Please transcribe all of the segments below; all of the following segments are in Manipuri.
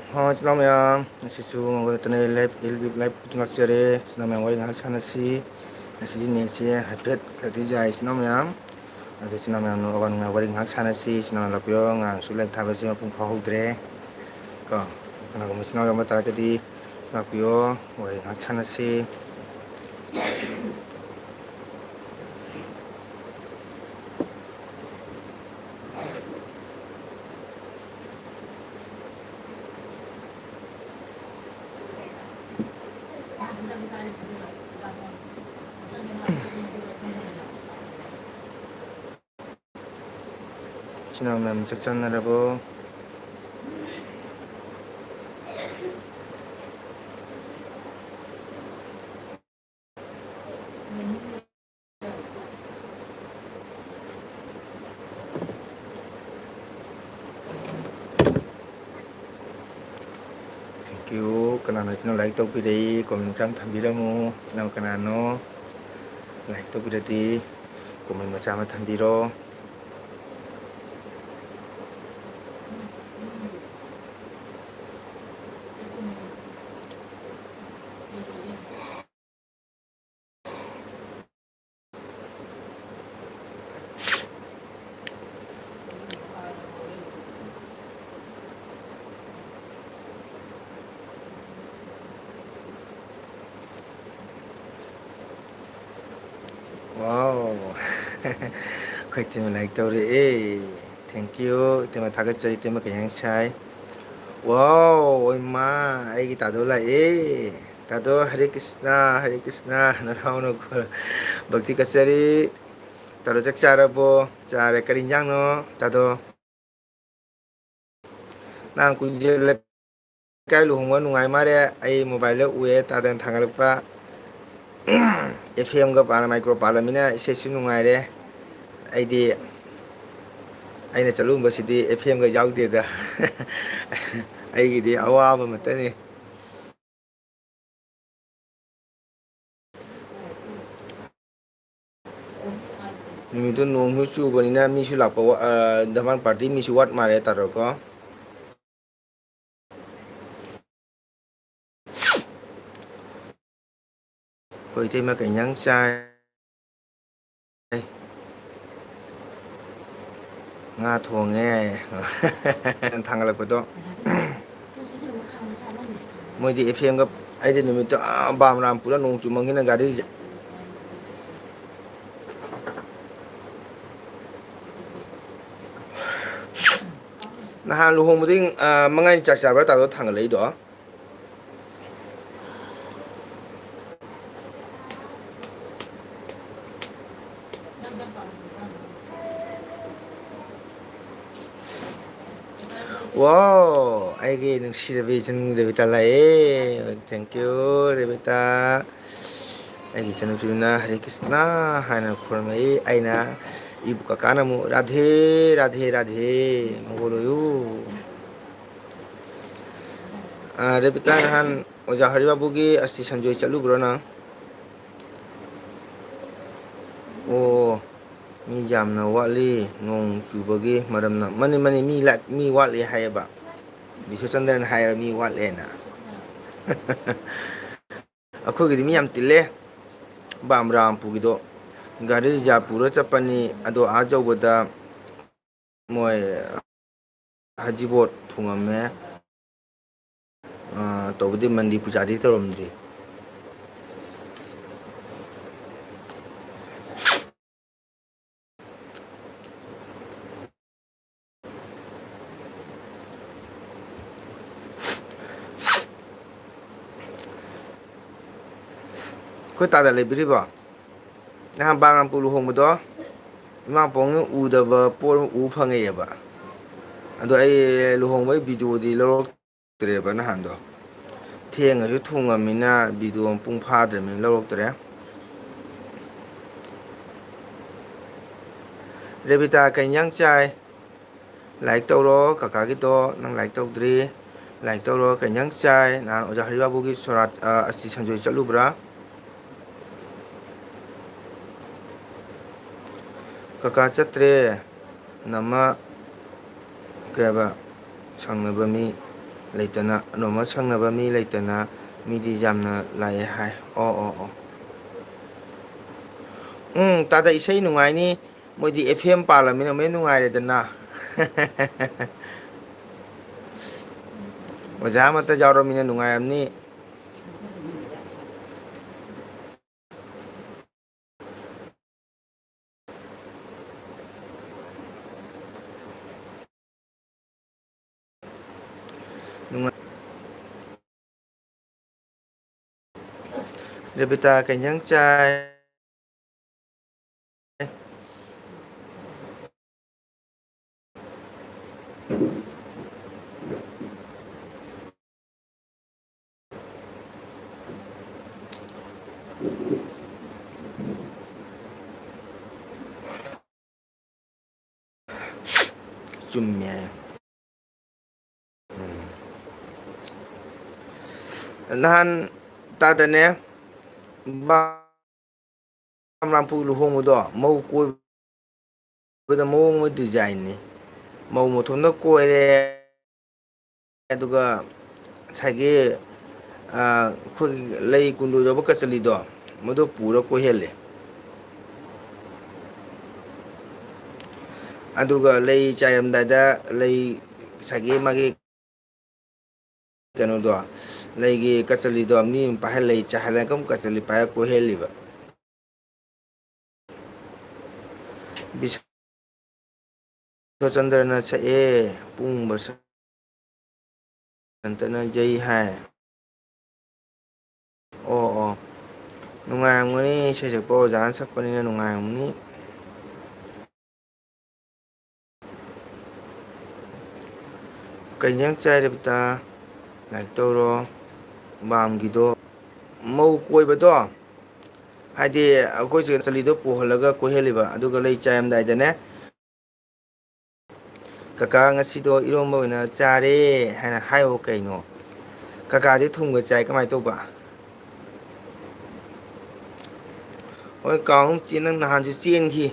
ꯏꯆꯤꯜ ꯏꯅꯥꯎ ꯃꯌꯥꯝ ꯉꯁꯤꯁꯨ ꯉꯟꯅ ꯂꯥꯏꯚ ꯉꯥꯛꯆꯔꯦ ꯏꯆꯤꯜ ꯏꯅꯥꯎ ꯃꯌꯥꯝ ꯋꯥꯔꯤ ꯉꯥꯏꯍꯥꯛ ꯁꯥꯟꯅꯁꯤ. ꯉꯁꯤꯗꯤ ꯅꯦꯠꯁꯦ ꯍꯥꯏꯐꯦꯠ ꯈꯔꯗꯤ ꯌꯥꯏ ꯏꯆꯤꯜ ꯏꯅꯥꯎ ꯃꯌꯥꯝ. ꯑꯗꯣ ꯏꯆꯤꯜ ꯏꯅꯥꯎ ꯃꯌꯥꯝꯅ ꯑꯋꯥ ꯅꯨꯡꯉꯥꯏ ꯋꯥꯔꯤ ꯉꯥꯏꯍꯥꯛ ꯁꯥꯟꯅꯁꯤ. ꯏꯆꯤꯜ ꯏꯅꯥꯎ ꯂꯥꯛꯄꯤꯌꯣ ꯉꯔꯥꯡꯁꯨ ꯂꯥꯏꯚ ꯊꯥꯕꯁꯤ ꯃꯄꯨꯡ ꯐꯥꯍꯧꯗ꯭ꯔꯦ ꯀꯣ. ꯀꯅꯥꯒꯨꯝꯕ ꯏꯆꯤꯜ ꯏꯅꯥꯎ ꯌꯥꯎꯕ ꯇꯥꯔꯒꯗꯤ ꯂꯥꯛꯄꯤꯌꯣ ꯋꯥꯔꯤ ꯉꯥꯏꯍꯥꯛ ꯁꯥꯟꯅꯁꯤ. ꯏꯆꯤꯜ ꯏꯅꯥꯎ ꯃꯌꯥꯝ ꯆꯥꯛ ꯆꯥꯅꯔꯕꯣ? ꯊꯦꯡꯀ꯭ꯌꯨ. ꯀꯅꯥꯅꯣ ꯏꯆꯤꯜ ꯏꯅꯥꯎ ꯂꯥꯏꯛ ꯇꯧꯕꯤꯔꯛꯏ ꯀꯣꯃꯦꯟ ꯃꯆꯥ ꯑꯃ ꯊꯝꯕꯤꯔꯝꯃꯨ. ꯏꯆꯤꯜ ꯏꯅꯥꯎ ꯀꯅꯥꯅꯣ? ꯂꯥꯏꯛ ꯇꯧꯕꯤꯔꯗꯤ ꯀꯣꯃꯦꯟ ꯃꯆꯥ ꯑꯃ ꯊꯝꯕꯤꯔꯣ. ꯋꯥꯎ ꯑꯩꯈꯣꯏ ꯏꯇꯩꯃ ꯂꯥꯏꯛ ꯇꯧꯔꯛꯑꯦ. ꯊꯦꯡꯀ꯭ꯌꯨ ꯏꯇꯩꯃ ꯊꯥꯒꯠꯆꯔꯤ. ꯏꯇꯩꯃ ꯀꯩ ꯏꯟꯁꯥꯡ ꯆꯥꯏ? ꯋꯥꯎ ꯑꯣꯏꯃꯥ ꯑꯩꯒꯤ ꯇꯥꯗꯣ ꯂꯥꯛꯑꯦ. ꯇꯥꯗꯣ ꯍꯔꯦ ꯀ꯭ꯔꯤꯁꯅ ꯍꯔꯦ ꯀ꯭ꯔꯤꯁꯅ ꯅꯅꯥꯎꯅ ꯚꯛꯇꯤ ꯀꯠꯆꯔꯤ. ꯇꯥꯗꯣ ꯆꯥꯛ ꯆꯥꯔꯕꯣ? ꯆꯥꯔꯦ. ꯀꯔꯤ ꯏꯟꯖꯥꯡꯅꯣ ꯇꯥꯗꯣ? ꯅꯍꯥꯟ ꯀꯨꯏꯗꯦ ꯂꯩꯀꯥꯏ ꯂꯨꯍꯣꯡꯕ ꯅꯨꯡꯉꯥꯏ ꯃꯥꯜꯂꯦ. ꯑꯩ ꯃꯣꯕꯥꯏꯜꯗ ꯎꯑꯦ ꯇꯥꯗꯅ ꯊꯥꯒꯠꯂꯛꯄ. ꯑꯦꯐ.ꯑꯦꯝꯒ ꯃꯥꯏꯀ꯭ꯔꯣ ꯄꯥꯜꯂꯃꯤꯅ ꯏꯁꯩꯁꯨ ꯅꯨꯡꯉꯥꯏꯔꯦ. ꯑꯩꯅ ꯆꯠꯂꯨꯕꯁꯤꯗꯤ ꯑꯦꯐ.ꯑꯦꯝꯒ ꯌꯥꯎꯗꯦꯗ. ꯑꯩꯒꯤꯗꯤ ꯑꯋꯥꯕ ꯑꯃꯇꯅꯤ. ꯅꯨꯃꯤꯠꯇꯨ ꯅꯣꯡꯁꯨ ꯆꯨꯕꯅꯤꯅ ꯃꯤꯁꯨ ꯂꯥꯛꯄ ꯙꯃꯥꯟ ꯄꯥꯔꯇꯤ ꯃꯤꯁꯨ ꯋꯥꯠ ꯃꯥꯜꯂꯦ ꯇꯥꯗꯣꯀꯣ. ꯑꯩꯈꯣꯏ ꯏꯇꯩꯃ ꯀꯩ ꯏꯟꯖꯥꯡ ꯆꯥꯏ? ꯉꯥ ꯊꯣꯡꯉꯦ ꯊꯥꯡꯒꯠꯂꯛꯄꯗꯣ. ꯃꯣꯏꯗꯤ ꯑꯦꯐ.ꯑꯦꯝꯒ ꯑꯩꯗꯤ ꯅꯨꯃꯤꯠꯇꯨ ꯕꯥꯃꯔꯥꯝꯄꯨꯔꯗ ꯅꯣꯡ ꯆꯨꯃꯟꯗꯅ ꯒꯥꯔꯤꯁꯦ ꯅꯍꯥꯟ ꯂꯨꯍꯣꯡꯕꯗꯒꯤ ꯃꯉꯥꯅꯤ ꯆꯥꯛ ꯆꯥꯕ꯭ꯔꯥ ꯇꯥꯗꯣ ꯊꯥꯡꯒꯠꯂꯛꯏꯗꯣ? ꯋꯥꯎ ꯑꯩꯒꯤ ꯅꯨꯡꯁꯤꯔꯕꯤ ꯏꯆꯟ ꯔꯦꯕꯤꯇꯥ ꯂꯥꯛꯑꯦ. ꯊꯦꯡꯀ꯭ꯌꯨ ꯔꯦꯕꯤꯇꯥ. ꯑꯩꯒꯤ ꯏꯆꯟꯅꯨꯄꯤꯗꯨꯅ ꯍꯔꯦ ꯀ꯭ꯔꯤꯁꯅ ꯍꯥꯏꯅ ꯈꯨꯔꯨꯝꯃꯛꯏ. ꯑꯩꯅ ꯏꯕꯨ ꯀꯀꯥꯅ ꯑꯃꯨꯛ ꯔꯥꯙꯦ ꯔꯥꯙꯦ ꯔꯥꯙꯦ ꯃꯪꯒꯣꯜ ꯑꯣꯏꯌꯨ. ꯔꯦꯕꯤꯇꯥ ꯅꯍꯥꯟ ꯑꯣꯖꯥ ꯍꯔꯤꯕꯥꯕꯨꯒꯤ ꯑꯁꯇꯤ ꯁꯟꯖꯣꯏ ꯆꯠꯂꯨꯕ꯭ꯔꯣ ꯅꯪ? ꯑꯣ ꯃꯤ ꯌꯥꯝꯅ ꯋꯥꯠꯂꯤ ꯅꯣꯡ ꯆꯨꯕꯒꯤ ꯃꯔꯝꯅ ꯃꯅꯤ ꯃꯤ ꯋꯥꯠꯂꯤ ꯍꯥꯏꯌꯦꯕ. ꯕꯤꯁꯣꯆꯟꯗ꯭ꯔꯅ ꯍꯥꯏꯌꯦꯕ ꯃꯤ ꯋꯥꯠꯂꯦꯅ. ꯑꯩꯈꯣꯏꯒꯤꯗꯤ ꯃꯤ ꯌꯥꯝ ꯇꯤꯜꯂꯦ ꯕꯥꯃꯔꯥꯝꯄꯨꯒꯤꯗꯣ. ꯒꯥꯔꯤ ꯔꯤꯖꯥꯕ ꯄꯨꯔ ꯆꯠꯄꯅꯤ ꯑꯗꯣ ꯑꯥ ꯌꯧꯕꯗ ꯃꯣꯏ ꯍꯩꯖꯤꯕꯣꯠ ꯊꯨꯡꯉꯝꯃꯦ. ꯇꯧꯕꯗꯤ ꯃꯟꯗꯤ ꯄꯨꯖꯥꯗꯤ ꯇꯧꯔꯝꯗ꯭ꯔꯤ. ꯑꯩꯈꯣꯏ ꯇꯥꯗ ꯂꯩꯕꯤꯔꯤꯕꯣ? ꯅꯍꯥꯟ ꯕꯥꯃꯔꯝꯄꯨꯔ ꯂꯨꯍꯣꯡꯕꯗꯣ ꯏꯃꯥ ꯎꯗꯕ ꯄꯣꯠ ꯑꯃ ꯎꯕ ꯐꯪꯉꯛꯑꯦꯕ. ꯑꯗꯣ ꯑꯩ ꯂꯨꯍꯣꯡꯕꯩ ꯚꯤꯗꯤꯑꯣꯗꯤ ꯂꯧꯔꯛꯇ꯭ꯔꯦꯕ ꯅꯍꯥꯟꯗꯣ. ꯊꯦꯡꯉꯁꯨ ꯊꯨꯡꯉꯃꯤꯅ ꯚꯤꯗꯤꯑꯣ ꯃꯄꯨꯡ ꯐꯥꯗ꯭ꯔꯕꯅꯤꯅ ꯂꯧꯔꯛꯇ꯭ꯔꯦ. ꯔꯦꯕꯤꯇꯥ ꯀꯩ ꯏꯟꯖꯥꯡ ꯆꯥꯏ? ꯂꯥꯏꯛ ꯇꯧꯔꯣ ꯀꯀꯥꯒꯤꯗꯣ ꯅꯪ ꯂꯥꯏꯛ ꯇꯧꯗ꯭ꯔꯤ ꯂꯥꯏꯛ ꯇꯧꯔꯣ. ꯀꯩ ꯏꯟꯖꯥꯡ ꯆꯥꯏ? ꯅꯍꯥꯟ ꯑꯣꯖꯥ ꯍꯔꯤꯕꯥꯕꯨꯒꯤ ꯁꯣꯔꯥꯠ ꯑꯁꯇꯤ ꯁꯟꯖꯣꯏ ꯆꯠꯂꯨꯕ꯭ꯔꯥ? ꯀꯀꯥ ꯆꯠꯇ꯭ꯔꯦ ꯅꯃ ꯀꯩ ꯍꯥꯏꯕ ꯁꯪꯅꯕ ꯃꯤ ꯂꯩꯇꯅ ꯅꯣꯡꯃ ꯁꯪꯅꯕ ꯃꯤ ꯂꯩꯇꯅ ꯃꯤꯗꯤ ꯌꯥꯝꯅ ꯂꯥꯛꯑꯦ ꯍꯥꯏ ꯑꯣ ꯑꯣ ꯑꯣ ꯇꯥꯗ ꯏꯁꯩ ꯅꯨꯡꯉꯥꯏꯅꯤ ꯃꯣꯏꯗꯤ ꯑꯦꯐ ꯑꯦꯝ ꯄꯥꯜꯂꯝꯃꯤꯅ ꯃꯣꯏ ꯅꯨꯡꯉꯥꯏꯔꯦꯗꯅ ꯑꯣꯖꯥ ꯑꯃꯇ ꯌꯥꯎꯔꯝꯃꯤꯅ ꯅꯨꯡꯉꯥꯏꯔꯝꯅꯤ ꯅꯨꯡꯉꯥꯏ ꯔꯦꯕꯤꯇꯥ ꯀꯩ ꯏꯟꯖꯥꯡ ꯆꯥꯏ ꯆꯨꯝꯃꯦ ꯅꯍꯥꯟ ꯇꯥꯗꯅꯦ ꯅꯄꯨ ꯂꯨꯍꯣꯡꯕꯗꯣ ꯃꯧ ꯀꯣꯏꯕꯗ ꯃꯑꯣꯡ ꯑꯃ ꯗꯤꯖꯥꯏꯟꯅꯤ ꯃꯧ ꯃꯊꯣꯝꯗ ꯀꯣꯏꯔꯦ ꯑꯗꯨꯒ ꯉꯁꯥꯏꯒꯤ ꯑꯩꯈꯣꯏꯒꯤ ꯂꯩ ꯀꯨꯟꯗꯣ ꯌꯧꯕ ꯀꯆꯜꯂꯤꯗꯣ ꯃꯗꯨ ꯄꯨꯔ ꯀꯣꯏꯍꯜꯂꯦ ꯑꯗꯨꯒ ꯂꯩ ꯆꯥꯏꯔꯝꯗꯥꯏꯗ ꯂꯩ ꯉꯁꯥꯏꯒꯤ ꯃꯥꯒꯤ ꯀꯩꯅꯣꯗꯣ ꯂꯩꯒꯤ ꯀꯆꯜꯂꯤꯗꯣ ꯃꯤ ꯑꯃ ꯄꯥꯏꯍꯜꯂ ꯆꯥꯏꯍꯜꯂꯒ ꯑꯃꯨꯛ ꯀꯆꯜꯂꯤ ꯄꯥꯏꯔꯒ ꯀꯣꯏꯍꯦꯜꯂꯤꯕ ꯕꯤꯁꯣꯆꯟꯗ꯭ꯔꯅ ꯁꯛꯑꯦ ꯄꯨꯡꯕ ꯁꯟꯇꯅ ꯌꯩ ꯍꯥꯏ ꯑꯣ ꯑꯣ ꯅꯨꯡꯉꯥꯏꯔꯝꯒꯅꯤ ꯏꯁꯩ ꯁꯛꯄ ꯑꯣꯖꯥꯅ ꯁꯛꯄꯅꯤꯅ ꯅꯨꯡꯉꯥꯏꯔꯝꯒꯅꯤ ꯀꯩ ꯏꯟꯖꯥꯡ ꯆꯥꯏ ꯔꯦꯕꯤꯇꯥ ꯂꯥꯏꯔꯤꯛ ꯇꯧꯔꯣ ꯃꯥꯝꯒꯤꯗꯣ ꯃꯧ ꯀꯣꯏꯕꯗꯣ ꯍꯥꯏꯗꯤ ꯑꯩꯈꯣꯏ ꯆꯂꯤꯗꯣ ꯄꯨꯍꯜꯂꯒ ꯀꯣꯏꯍꯜꯂꯤꯕ ꯑꯗꯨꯒ ꯂꯩ ꯆꯥꯏꯔꯝꯗꯥꯏꯗꯅꯦ ꯀꯀꯥ ꯉꯁꯤꯗꯣ ꯏꯔꯣꯝꯕ ꯑꯣꯏꯅ ꯆꯥꯔꯦ ꯍꯥꯏꯅ ꯍꯥꯏꯌꯣ ꯀꯩꯅꯣ ꯀꯀꯥꯗꯤ ꯊꯨꯝꯒ ꯆꯥꯏ ꯀꯃꯥꯏꯅ ꯇꯧꯕ ꯍꯣꯏ ꯀꯥꯎꯅ ꯅꯪ ꯅꯍꯥꯟꯁꯨ ꯆꯦꯟꯈꯤ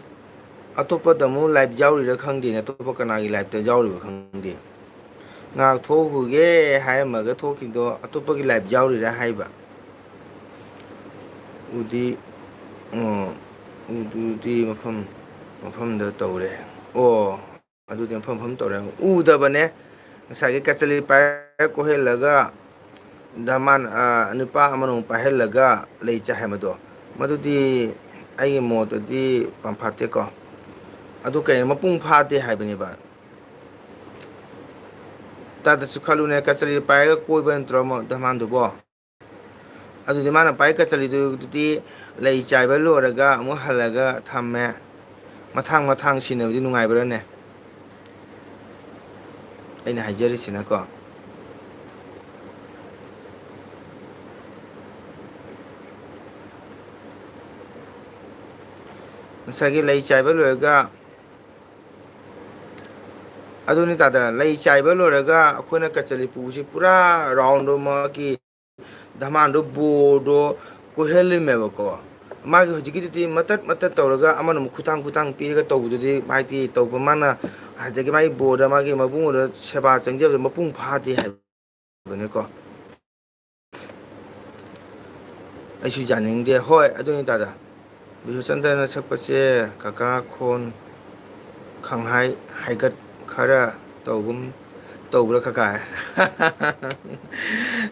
ꯑꯇꯣꯞꯄꯗ ꯑꯃꯨꯛ ꯂꯥꯏꯚ ꯌꯥꯎꯔꯤꯔꯥ ꯈꯪꯗꯦꯅꯦ ꯑꯇꯣꯞꯄ ꯀꯅꯥꯒꯤ ꯂꯥꯏꯞꯇ ꯌꯥꯎꯔꯤꯕ ꯈꯪꯗꯦ ꯉꯥꯏꯍꯥꯛ ꯊꯣꯛꯎꯈꯤꯒꯦ ꯍꯥꯏꯔꯝꯃꯒ ꯊꯣꯛꯈꯤꯕꯗꯣ ꯑꯇꯣꯞꯄꯒꯤ ꯂꯥꯏꯐ ꯌꯥꯎꯔꯤꯔꯥ ꯍꯥꯏꯕ ꯎꯗꯤ ꯎꯗꯨꯗꯤ ꯃꯐꯝꯗ ꯇꯧꯔꯦ ꯑꯣ ꯑꯗꯨꯗꯤ ꯃꯐꯝ ꯃꯐꯝ ꯇꯧꯔꯦ ꯎꯗꯕꯅꯦ ꯉꯁꯥꯏꯒꯤ ꯀꯆꯔꯤ ꯄꯥꯏꯔ ꯀꯣꯏꯍꯜꯂꯒ ꯙꯃꯥꯟ ꯅꯨꯄꯥ ꯑꯃꯅ ꯄꯥꯏꯍꯜꯂꯒ ꯂꯩ ꯆꯥꯏ ꯍꯥꯏꯕꯗꯣ ꯃꯗꯨꯗꯤ ꯑꯩꯒꯤ ꯃꯣꯠꯇꯗꯤ ꯄꯝꯐꯥꯠꯇꯦꯀꯣ ꯑꯗꯨ ꯀꯩꯅꯣ ꯃꯄꯨꯡ ꯐꯥꯗꯦ ꯍꯥꯏꯕꯅꯦꯕ ꯇꯥꯗꯁꯨ ꯈꯜꯂꯨꯅꯦ ꯀꯆꯔꯤ ꯄꯥꯏꯔꯒ ꯀꯣꯏꯕ ꯅꯠꯇ꯭ꯔꯣ ꯙꯃꯥꯟꯗꯨꯕꯣ ꯑꯗꯨꯗꯤ ꯃꯥꯅ ꯄꯥꯏ ꯀꯠꯆꯜꯂꯤꯗꯨꯗꯤ ꯂꯩ ꯆꯥꯏꯕ ꯂꯣꯏꯔꯒ ꯑꯃꯨꯛ ꯍꯜꯂꯒ ꯊꯝꯃꯦ ꯃꯊꯥꯡ ꯃꯊꯥꯡ ꯁꯤꯟꯅꯕꯗꯤ ꯅꯨꯡꯉꯥꯏꯕ꯭ꯔꯥꯅꯦ ꯑꯩꯅ ꯍꯥꯏꯖꯔꯤꯁꯤꯅꯀꯣ ꯉꯁꯥꯏꯒꯤ ꯂꯩ ꯆꯥꯏꯕ ꯂꯣꯏꯔꯒ ꯑꯗꯨꯅꯤ ꯇꯥꯗ ꯂꯩ ꯆꯥꯏꯕ ꯂꯣꯏꯔꯒ ꯑꯩꯈꯣꯏꯅ ꯀꯆꯔꯤ ꯄꯨꯕꯁꯤ ꯄꯨꯔꯥ ꯔꯥꯎꯟꯗꯨꯃꯛꯀꯤ ꯙꯃꯥꯟꯗꯨ ꯕꯣꯔꯗꯣ ꯀꯣꯏꯍꯜꯂꯤꯃꯦꯕꯀꯣ ꯃꯥꯒꯤ ꯍꯧꯖꯤꯛꯀꯤꯗꯨꯗꯤ ꯃꯇꯠ ꯃꯇꯠ ꯇꯧꯔꯒ ꯑꯃꯅ ꯑꯃꯨꯛ ꯈꯨꯊꯥꯡ ꯈꯨꯊꯥꯡ ꯄꯤꯔꯒ ꯇꯧꯕꯗꯨꯗꯤ ꯍꯥꯏꯗꯤ ꯇꯧꯕ ꯃꯥꯅ ꯑꯗꯒꯤ ꯃꯥꯒꯤ ꯕꯣꯔꯗ ꯃꯥꯒꯤ ꯃꯕꯨꯡꯉꯣꯔꯗ ꯁꯦꯕꯥ ꯆꯪꯖꯕꯗ ꯃꯄꯨꯡ ꯐꯥꯗꯦ ꯍꯥꯏꯕꯅꯤꯀꯣ ꯑꯩꯁꯨ ꯌꯥꯅꯤꯡꯗꯦ ꯍꯣꯏ ꯑꯗꯨꯅꯤ ꯇꯥꯗ ꯕꯤꯁꯨꯆꯟꯗ꯭ꯔꯅ ꯁꯛꯄꯁꯦ ꯀꯀꯥ ꯈꯣꯟ ꯈꯪꯍꯥꯏ ꯍꯥꯏꯒꯠ ꯈꯔ ꯇꯧꯒꯨꯝ ꯇꯧꯕ꯭ꯔꯥ ꯀꯀꯥ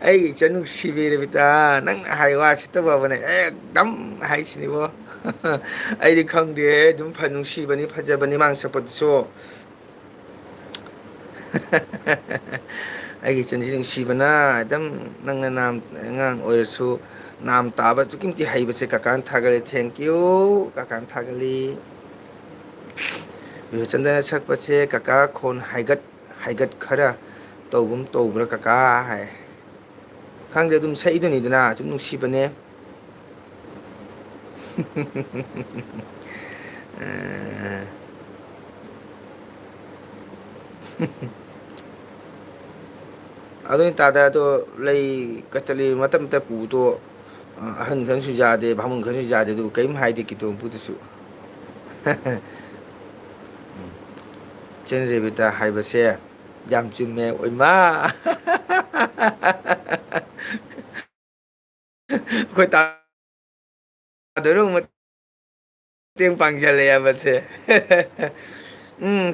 ꯑꯩꯒꯤ ꯏꯆꯟ ꯅꯨꯡꯁꯤꯕꯤ ꯔꯕꯤꯇꯥ ꯅꯪꯅ ꯍꯥꯏ ꯋꯥ ꯁꯤꯠꯇꯕꯕꯅꯦ ꯑꯦꯛꯗꯝ ꯍꯥꯏꯁꯤꯅꯤꯕꯣ ꯑꯩꯗꯤ ꯈꯪꯗꯦ ꯑꯗꯨꯝ ꯅꯨꯡꯁꯤꯕꯅꯤ ꯐꯖꯕꯅꯤ ꯃꯥꯡ ꯁꯛꯄꯗꯨꯁꯨ ꯑꯩꯒꯤ ꯏꯆꯟꯁꯤ ꯅꯨꯡꯁꯤꯕꯅ ꯑꯗꯨꯝ ꯅꯪꯅ ꯑꯉꯥꯡ ꯑꯣꯏꯔꯁꯨ ꯅꯥꯝ ꯇꯥꯕ ꯑꯗꯨꯛꯀꯤ ꯃꯇꯤꯛ ꯍꯩꯕꯁꯦ ꯀꯀꯥꯅ ꯊꯥꯒꯠꯂꯤ ꯊꯦꯡꯀ꯭ꯌꯨ ꯀꯀꯥꯅ ꯊꯥꯒꯠꯂꯤ ꯕꯤꯍꯨꯆꯟꯗ꯭ꯔꯅ ꯁꯛꯄꯁꯦ ꯀꯀꯥ ꯈꯣꯟ ꯍꯥꯏꯒꯠ ꯈꯔ ꯇꯧꯒꯨꯝ ꯇꯧꯕ꯭ꯔꯥ ꯀꯀꯥ ꯍꯥꯏ ꯈꯪꯗꯦ ꯑꯗꯨꯝ ꯁꯛꯏꯗꯨꯅꯤꯗꯅ ꯑꯗꯨꯝ ꯅꯨꯡꯁꯤꯕꯅꯦ ꯑꯗꯨ ꯑꯣꯏꯇꯥꯗ ꯑꯗꯣ ꯂꯩ ꯀꯆꯠꯂꯤ ꯃꯇꯝ ꯃꯇꯝ ꯄꯨꯕꯗꯣ ꯑꯍꯟ ꯈꯔꯁꯨ ꯌꯥꯗꯦ ꯚꯥꯃꯨꯡ ꯈꯔꯁꯨ ꯌꯥꯗꯦ ꯑꯗꯨꯕꯨ ꯀꯔꯤꯝ ꯍꯥꯏꯗꯦ ꯀꯤꯇꯣꯝꯄꯨꯗꯨꯁꯨ ꯏꯆꯟ ꯔꯦꯕꯤꯇꯥ ꯍꯥꯏꯕꯁꯦ ꯌꯥꯝ ꯆꯨꯝꯃꯦ ꯑꯣꯏꯃꯥ ꯑꯩꯈꯣꯏ ꯇꯥꯗꯣꯏꯔꯣ ꯃꯇꯦꯡ ꯄꯥꯡꯁꯤꯜꯂꯛꯑꯦꯕꯁꯦ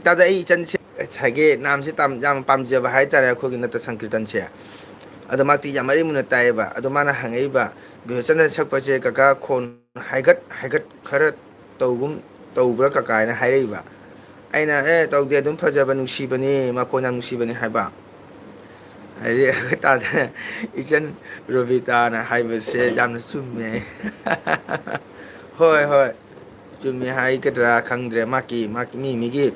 ꯇꯥꯗ ꯑꯩ ꯏꯆꯟꯁꯦ ꯉꯁꯥꯏꯒꯤ ꯅꯥꯝꯁꯦ ꯌꯥꯝ ꯄꯥꯝꯖꯕ ꯍꯥꯏꯇꯥꯔꯦ ꯑꯩꯈꯣꯏꯒꯤ ꯅꯠꯇ ꯁꯪꯀꯤꯔꯇꯟꯁꯦ ꯑꯗꯣ ꯃꯥꯛꯇꯤ ꯌꯥꯝ ꯃꯔꯤꯛ ꯃꯨꯟꯅ ꯇꯥꯏꯌꯦꯕ ꯑꯗꯣ ꯃꯥꯅ ꯍꯪꯉꯛꯏꯕ ꯕꯤꯍꯣꯆꯟꯗ꯭ꯔ ꯁꯛꯄꯁꯦ ꯀꯀꯥ ꯈꯣꯟ ꯍꯥꯏꯒꯠ ꯍꯥꯏꯒꯠ ꯈꯔ ꯇꯧꯕ꯭ꯔꯥ ꯀꯀꯥ ꯍꯥꯏꯅ ꯍꯥꯏꯔꯛꯏꯕ ꯑꯩꯅ ꯇꯧꯗꯦ ꯑꯗꯨꯝ ꯐꯖꯕ ꯅꯨꯡꯁꯤꯕꯅꯤ ꯃꯈꯣꯟ ꯌꯥꯝ ꯅꯨꯡꯁꯤꯕꯅꯤ ꯍꯥꯏꯕ ꯍꯥꯏꯗꯤ ꯇꯥꯗ ꯏꯆꯟ ꯔꯣꯕꯤꯇꯥꯅ ꯍꯥꯏꯕꯁꯦ ꯌꯥꯝꯅ ꯆꯨꯝꯃꯦ ꯍꯣꯏ ꯍꯣꯏ ꯆꯨꯝꯃꯤ ꯍꯥꯏꯒꯗ꯭ꯔꯥ ꯈꯪꯗ꯭ꯔꯦ ꯃꯥꯒꯤ ꯃꯤ ꯃꯤꯒꯤ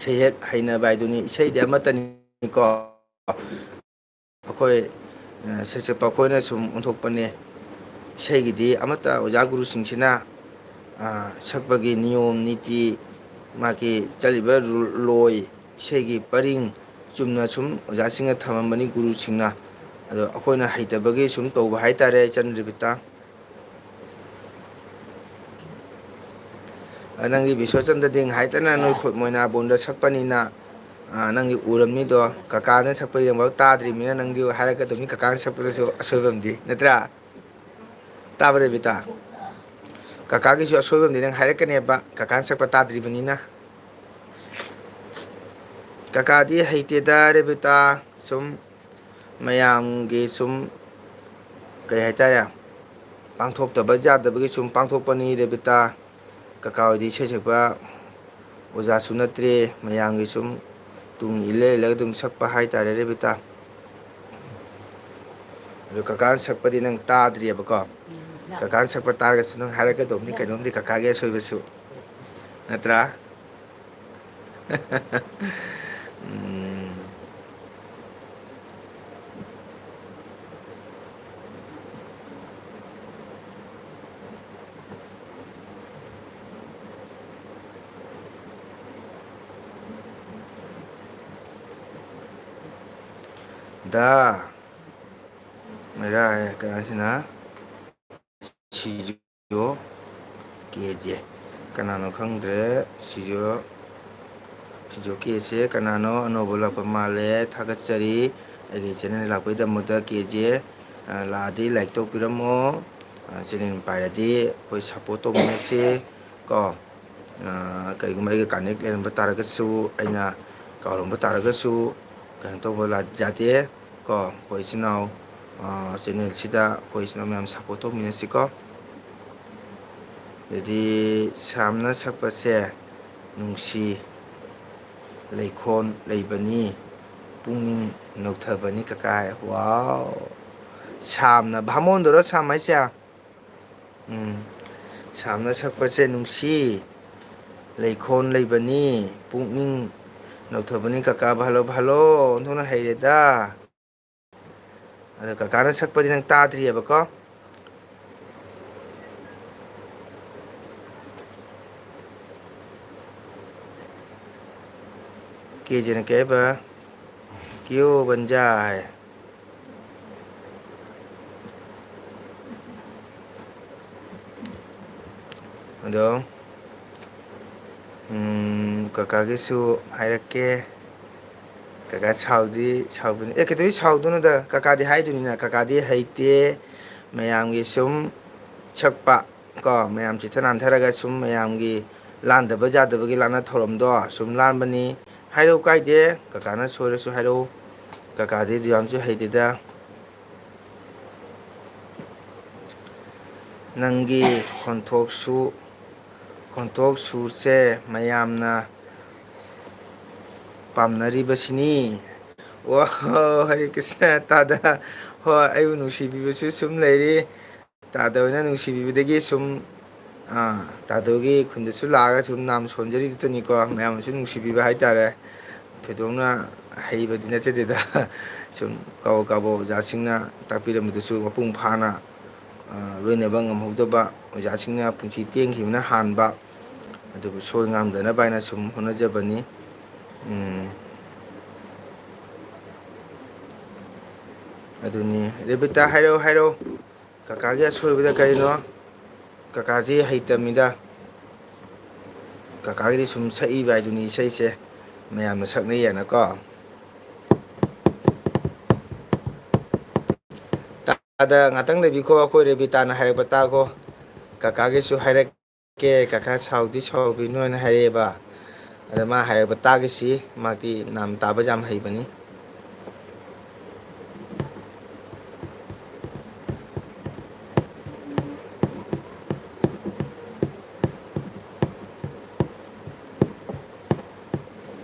ꯁꯩꯍꯦꯛ ꯍꯩꯅꯕ ꯍꯥꯏꯗꯨꯅꯤ ꯏꯁꯩꯗꯤ ꯑꯃꯠꯇꯅꯤꯀꯣ ꯑꯩꯈꯣꯏ ꯁꯩꯁꯛꯄ ꯑꯩꯈꯣꯏꯅ ꯁꯨꯝ ꯑꯣꯟꯊꯣꯛꯄꯅꯦ ꯏꯁꯩꯒꯤꯗꯤ ꯑꯃꯠꯇ ꯑꯣꯖꯥ ꯒꯨꯔꯨꯁꯤꯡꯁꯤꯅ ꯁꯛꯄꯒꯤ ꯅꯤꯌꯣꯝ ꯅꯤꯇꯤ ꯃꯥꯒꯤ ꯆꯠꯂꯤꯕ ꯂꯣꯏ ꯏꯁꯩꯒꯤ ꯄꯔꯤꯡ ꯆꯨꯝꯅ ꯁꯨꯝ ꯑꯣꯖꯥꯁꯤꯡꯅ ꯊꯝꯃꯝꯕꯅꯤ ꯒꯨꯔꯨꯁꯤꯡꯅ ꯑꯗꯣ ꯑꯩꯈꯣꯏꯅ ꯍꯩꯇꯕꯒꯤ ꯁꯨꯝ ꯇꯧꯕ ꯍꯥꯏꯇꯥꯔꯦ ꯏꯆꯟ ꯔꯕꯤꯇꯥ ꯅꯪꯒꯤ ꯕꯤꯁꯣꯆꯟꯗ꯭ꯔꯗꯤ ꯉꯥꯏꯇꯅ ꯅꯣꯏ ꯃꯣꯏꯅꯥꯕꯨꯡꯗ ꯁꯛꯄꯅꯤꯅ ꯅꯪꯒꯤ ꯎꯔꯝꯅꯤꯗꯣ ꯀꯀꯥꯅ ꯁꯛꯄ ꯌꯦꯡꯕ ꯇꯥꯗ꯭ꯔꯤꯕꯅꯤꯅ ꯅꯪꯗꯤ ꯍꯥꯏꯔꯛꯀꯗꯕꯅꯤ ꯀꯀꯥꯅ ꯁꯛꯄꯗꯁꯨ ꯑꯁꯣꯏꯕꯝꯗꯤ ꯅꯠꯇ꯭ꯔꯥ ꯇꯥꯕ ꯔꯕꯤꯇꯥ ꯀꯀꯥꯒꯤꯁꯨ ꯑꯁꯣꯏꯕꯝꯗꯤ ꯅꯪ ꯍꯥꯏꯔꯛꯀꯅꯦꯕ ꯀꯀꯥꯅ ꯁꯛꯄ ꯇꯥꯗ꯭ꯔꯤꯕꯅꯤꯅ ꯀꯀꯥꯗꯤ ꯍꯩꯇꯦꯗ ꯔꯦꯕꯤꯇꯥ ꯁꯨꯝ ꯃꯌꯥꯝꯒꯤ ꯁꯨꯝ ꯀꯩ ꯍꯥꯏꯇꯥꯔꯦ ꯄꯥꯡꯊꯣꯛꯇꯕ ꯌꯥꯗꯕꯒꯤ ꯁꯨꯝ ꯄꯥꯡꯊꯣꯛꯄꯅꯤ ꯔꯦꯕꯤꯇꯥ ꯀꯀꯥ ꯍꯣꯏꯗꯤ ꯏꯁꯩ ꯁꯛꯄ ꯑꯣꯖꯥꯁꯨ ꯅꯠꯇ꯭ꯔꯦ ꯃꯌꯥꯝꯒꯤ ꯁꯨꯝ ꯇꯨꯡ ꯏꯜꯂ ꯏꯜꯂꯒ ꯑꯗꯨꯝ ꯁꯛꯄ ꯍꯥꯏꯇꯥꯔꯦ ꯔꯦꯕꯤꯇꯥ ꯑꯗꯨ ꯀꯀꯥꯅ ꯁꯛꯄꯗꯤ ꯅꯪ ꯇꯥꯗ꯭ꯔꯤꯑꯕꯀꯣ ꯀꯀꯥꯅ ꯁꯛꯄ ꯇꯥꯔꯒꯁꯨ ꯅꯪ ꯍꯥꯏꯔꯛꯀꯗꯧꯕꯅꯤ ꯀꯩꯅꯣꯝꯗꯤ ꯀꯀꯥꯒꯤ ꯑꯁꯣꯏꯕꯁꯨ ꯅꯠꯇ꯭ꯔꯥ ꯗ ꯃꯩꯔꯥ ꯀꯩꯅꯣꯁꯤꯅ ꯁꯤꯖꯣ ꯀꯦꯖꯦ ꯀꯅꯥꯅꯣ ꯈꯪꯗ꯭ꯔꯦ ꯁꯤꯖꯣ ꯀꯦꯁꯦ ꯀꯅꯥꯅꯣ ꯑꯅꯧꯕ ꯂꯥꯛꯄ ꯃꯥꯜꯂꯦ ꯊꯥꯒꯠꯆꯔꯤ ꯑꯩꯒꯤ ꯆꯦꯅꯦꯜ ꯂꯥꯛꯄꯒꯤꯗꯃꯛꯇ ꯀꯦꯖꯦ ꯂꯥꯛꯑꯗꯤ ꯂꯥꯏꯛ ꯇꯧꯕꯤꯔꯝꯃꯣ ꯆꯦꯅꯦꯜ ꯄꯥꯏꯔꯗꯤ ꯑꯩꯈꯣꯏ ꯁꯞꯄꯣꯔꯠ ꯇꯧꯃꯤꯟꯅꯁꯤ ꯀꯣ ꯀꯔꯤꯒꯨꯝꯕ ꯑꯩꯒ ꯀꯥꯅꯦꯛ ꯂꯩꯔꯝꯕ ꯇꯥꯔꯒꯁꯨ ꯑꯩꯅ ꯀꯥꯎꯔꯝꯕ ꯇꯥꯔꯒꯁꯨ ꯀꯩꯅꯣ ꯇꯧꯕ ꯌꯥꯗꯦ ꯀꯣ ꯑꯩꯈꯣꯏ ꯏꯆꯤꯟ ꯏꯅꯥꯎ ꯆꯦꯟꯅꯦꯜꯁꯤꯗ ꯑꯩꯈꯣꯏ ꯏꯆꯤꯟ ꯏꯅꯥꯎ ꯃꯌꯥꯝ ꯁꯞꯄꯣꯔꯠ ꯇꯧꯃꯤꯟꯅꯁꯤꯀꯣ ꯑꯗꯤ ꯁ꯭ꯌꯥꯝꯅ ꯁꯛꯄꯁꯦ ꯅꯨꯡꯁꯤ ꯂꯩꯈꯣꯟ ꯂꯩꯕꯅꯤ ꯄꯨꯛꯅꯤꯡ ꯅꯧꯊꯕꯅꯤ ꯀꯀꯥꯏ ꯋꯥꯎ ꯁ꯭ꯌꯥꯝꯅ ꯚꯥꯃꯣꯟꯗꯨꯔꯣ ꯁ꯭ꯌꯥꯝ ꯍꯥꯏꯁꯦ ꯁ꯭ꯌꯥꯝꯅ ꯁꯛꯄꯁꯦ ꯅꯨꯡꯁꯤ ꯂꯩꯈꯣꯜ ꯂꯩꯕꯅꯤ ꯄꯨꯛꯅꯤꯡ ꯅꯧꯊꯕꯅꯤ ꯀꯀꯥ ꯚꯥꯂꯣ ꯑꯣꯟꯊꯣꯛꯅ ꯍꯩꯔꯦꯗ ꯑꯗꯣ ꯀꯀꯥꯅ ꯁꯛꯄꯗꯤ ꯅꯪ ꯇꯥꯗ꯭ꯔꯤꯑꯕꯀꯣ ꯀꯦꯖꯤꯅ ꯀꯩ ꯍꯥꯏꯕ ꯀꯤꯌꯣ ꯕꯟꯖꯥ ꯍꯥꯏ ꯑꯗꯣ ꯀꯀꯥꯒꯤꯁꯨ ꯍꯥꯏꯔꯛꯀꯦ ꯀꯀꯥ ꯁꯥꯎꯕꯅꯤ ꯀꯩꯗꯧꯕꯩ ꯁꯥꯎꯗꯣꯏꯅꯣꯗ ꯀꯀꯥꯗꯤ ꯍꯥꯏꯗꯣꯏꯅꯤꯅ ꯀꯀꯥꯗꯤ ꯍꯩꯇꯦ ꯃꯌꯥꯝꯒꯤ ꯁꯨꯝ ꯁꯛꯄ ꯀꯣ ꯃꯌꯥꯝ ꯆꯤꯠꯊ ꯅꯥꯟꯊꯔꯒ ꯁꯨꯝ ꯃꯌꯥꯝꯒꯤ ꯂꯥꯟꯗꯕ ꯌꯥꯗꯕꯒꯤ ꯂꯥꯟꯅ ꯊꯧꯔꯝꯗꯣ ꯁꯨꯝ ꯂꯥꯟꯕꯅꯤ ꯍꯥꯏꯔꯛꯎ ꯀꯥꯏꯗꯦ ꯀꯀꯥꯅ ꯁꯣꯏꯔꯁꯨ ꯍꯥꯏꯔꯛꯎ ꯀꯀꯥꯗꯤ ꯑꯗꯨ ꯌꯥꯝꯁꯨ ꯍꯩꯇꯦꯗ ꯅꯪꯒꯤ ꯈꯣꯟꯊꯣꯛ ꯁꯨꯔꯁꯦ ꯃꯌꯥꯝꯅ ꯄꯥꯝꯅꯔꯤꯕꯁꯤꯅꯤ ꯋꯥ ꯍꯔꯦ ꯀ꯭ꯔꯤꯁꯅ ꯇꯥꯗ ꯍꯣꯏ ꯑꯩꯕꯨ ꯅꯨꯡꯁꯤꯕꯤꯕꯁꯨ ꯁꯨꯝ ꯂꯩꯔꯤ ꯇꯥꯗ ꯑꯣꯏꯅ ꯅꯨꯡꯁꯤꯕꯤꯕꯗꯒꯤ ꯁꯨꯝ ꯇꯥꯗꯣꯒꯤ ꯈꯨꯟꯗꯁꯨ ꯂꯥꯛꯑꯒ ꯁꯨꯝ ꯅꯥꯝ ꯁꯣꯟꯖꯔꯤꯗꯨꯇꯅꯤꯀꯣ ꯃꯌꯥꯝꯅꯁꯨ ꯅꯨꯡꯁꯤꯕꯤꯕ ꯍꯥꯏꯇꯥꯔꯦ ꯊꯣꯏꯗꯣꯛꯅ ꯍꯩꯕꯗꯤ ꯅꯠꯆꯗꯦꯗ ꯁꯨꯝ ꯀꯥꯎꯕ ꯑꯣꯖꯥꯁꯤꯡꯅ ꯇꯥꯛꯄꯤꯔꯝꯕꯗꯨꯁꯨ ꯃꯄꯨꯡ ꯐꯥꯅ ꯂꯣꯏꯅꯕ ꯉꯝꯍꯧꯗꯕ ꯑꯣꯖꯥꯁꯤꯡꯅ ꯄꯨꯟꯁꯤ ꯇꯦꯟꯈꯤꯕꯅ ꯍꯥꯟꯕ ꯑꯗꯨꯕꯨ ꯁꯣꯏ ꯉꯥꯝꯗꯅꯕ ꯍꯥꯏꯅ ꯁꯨꯝ ꯍꯣꯠꯅꯖꯕꯅꯤ ꯑꯗꯨꯅꯤ ꯔꯦꯕꯤꯇꯥ ꯍꯥꯏꯔꯛꯑꯣ ꯀꯀꯥꯒꯤ ꯑꯁꯣꯏꯕꯗ ꯀꯔꯤꯅꯣ ꯀꯀꯥꯁꯤ ꯍꯩꯇꯕꯅꯤꯗ ꯀꯀꯥꯒꯤꯗꯤ ꯁꯨꯝ ꯁꯛꯏꯕ ꯍꯥꯏꯗꯨꯅꯤ ꯏꯁꯩꯁꯦ ꯃꯌꯥꯝꯅ ꯁꯛꯅꯩꯌꯦꯅꯀꯣ ꯇꯥꯗ ꯉꯥꯛꯇꯪ ꯂꯩꯕꯤꯈꯣ ꯑꯩꯈꯣꯏ ꯔꯦꯕꯤꯇꯥꯅ ꯍꯥꯏꯔꯛꯄ ꯇꯥꯈꯣ ꯀꯀꯥꯒꯤꯁꯨ ꯍꯥꯏꯔꯛꯀꯦ ꯀꯀꯥ ꯁꯥꯎꯗꯤ ꯁꯥꯎꯕꯤꯅꯣꯅ ꯍꯥꯏꯔꯛꯑꯦꯕ ꯑꯗ ꯃꯥ ꯍꯥꯏꯔꯛꯄ ꯇꯥꯒꯤꯁꯤ ꯃꯥꯗꯤ ꯅꯥꯝ ꯇꯥꯕ ꯌꯥꯝ ꯍꯩꯕꯅꯤ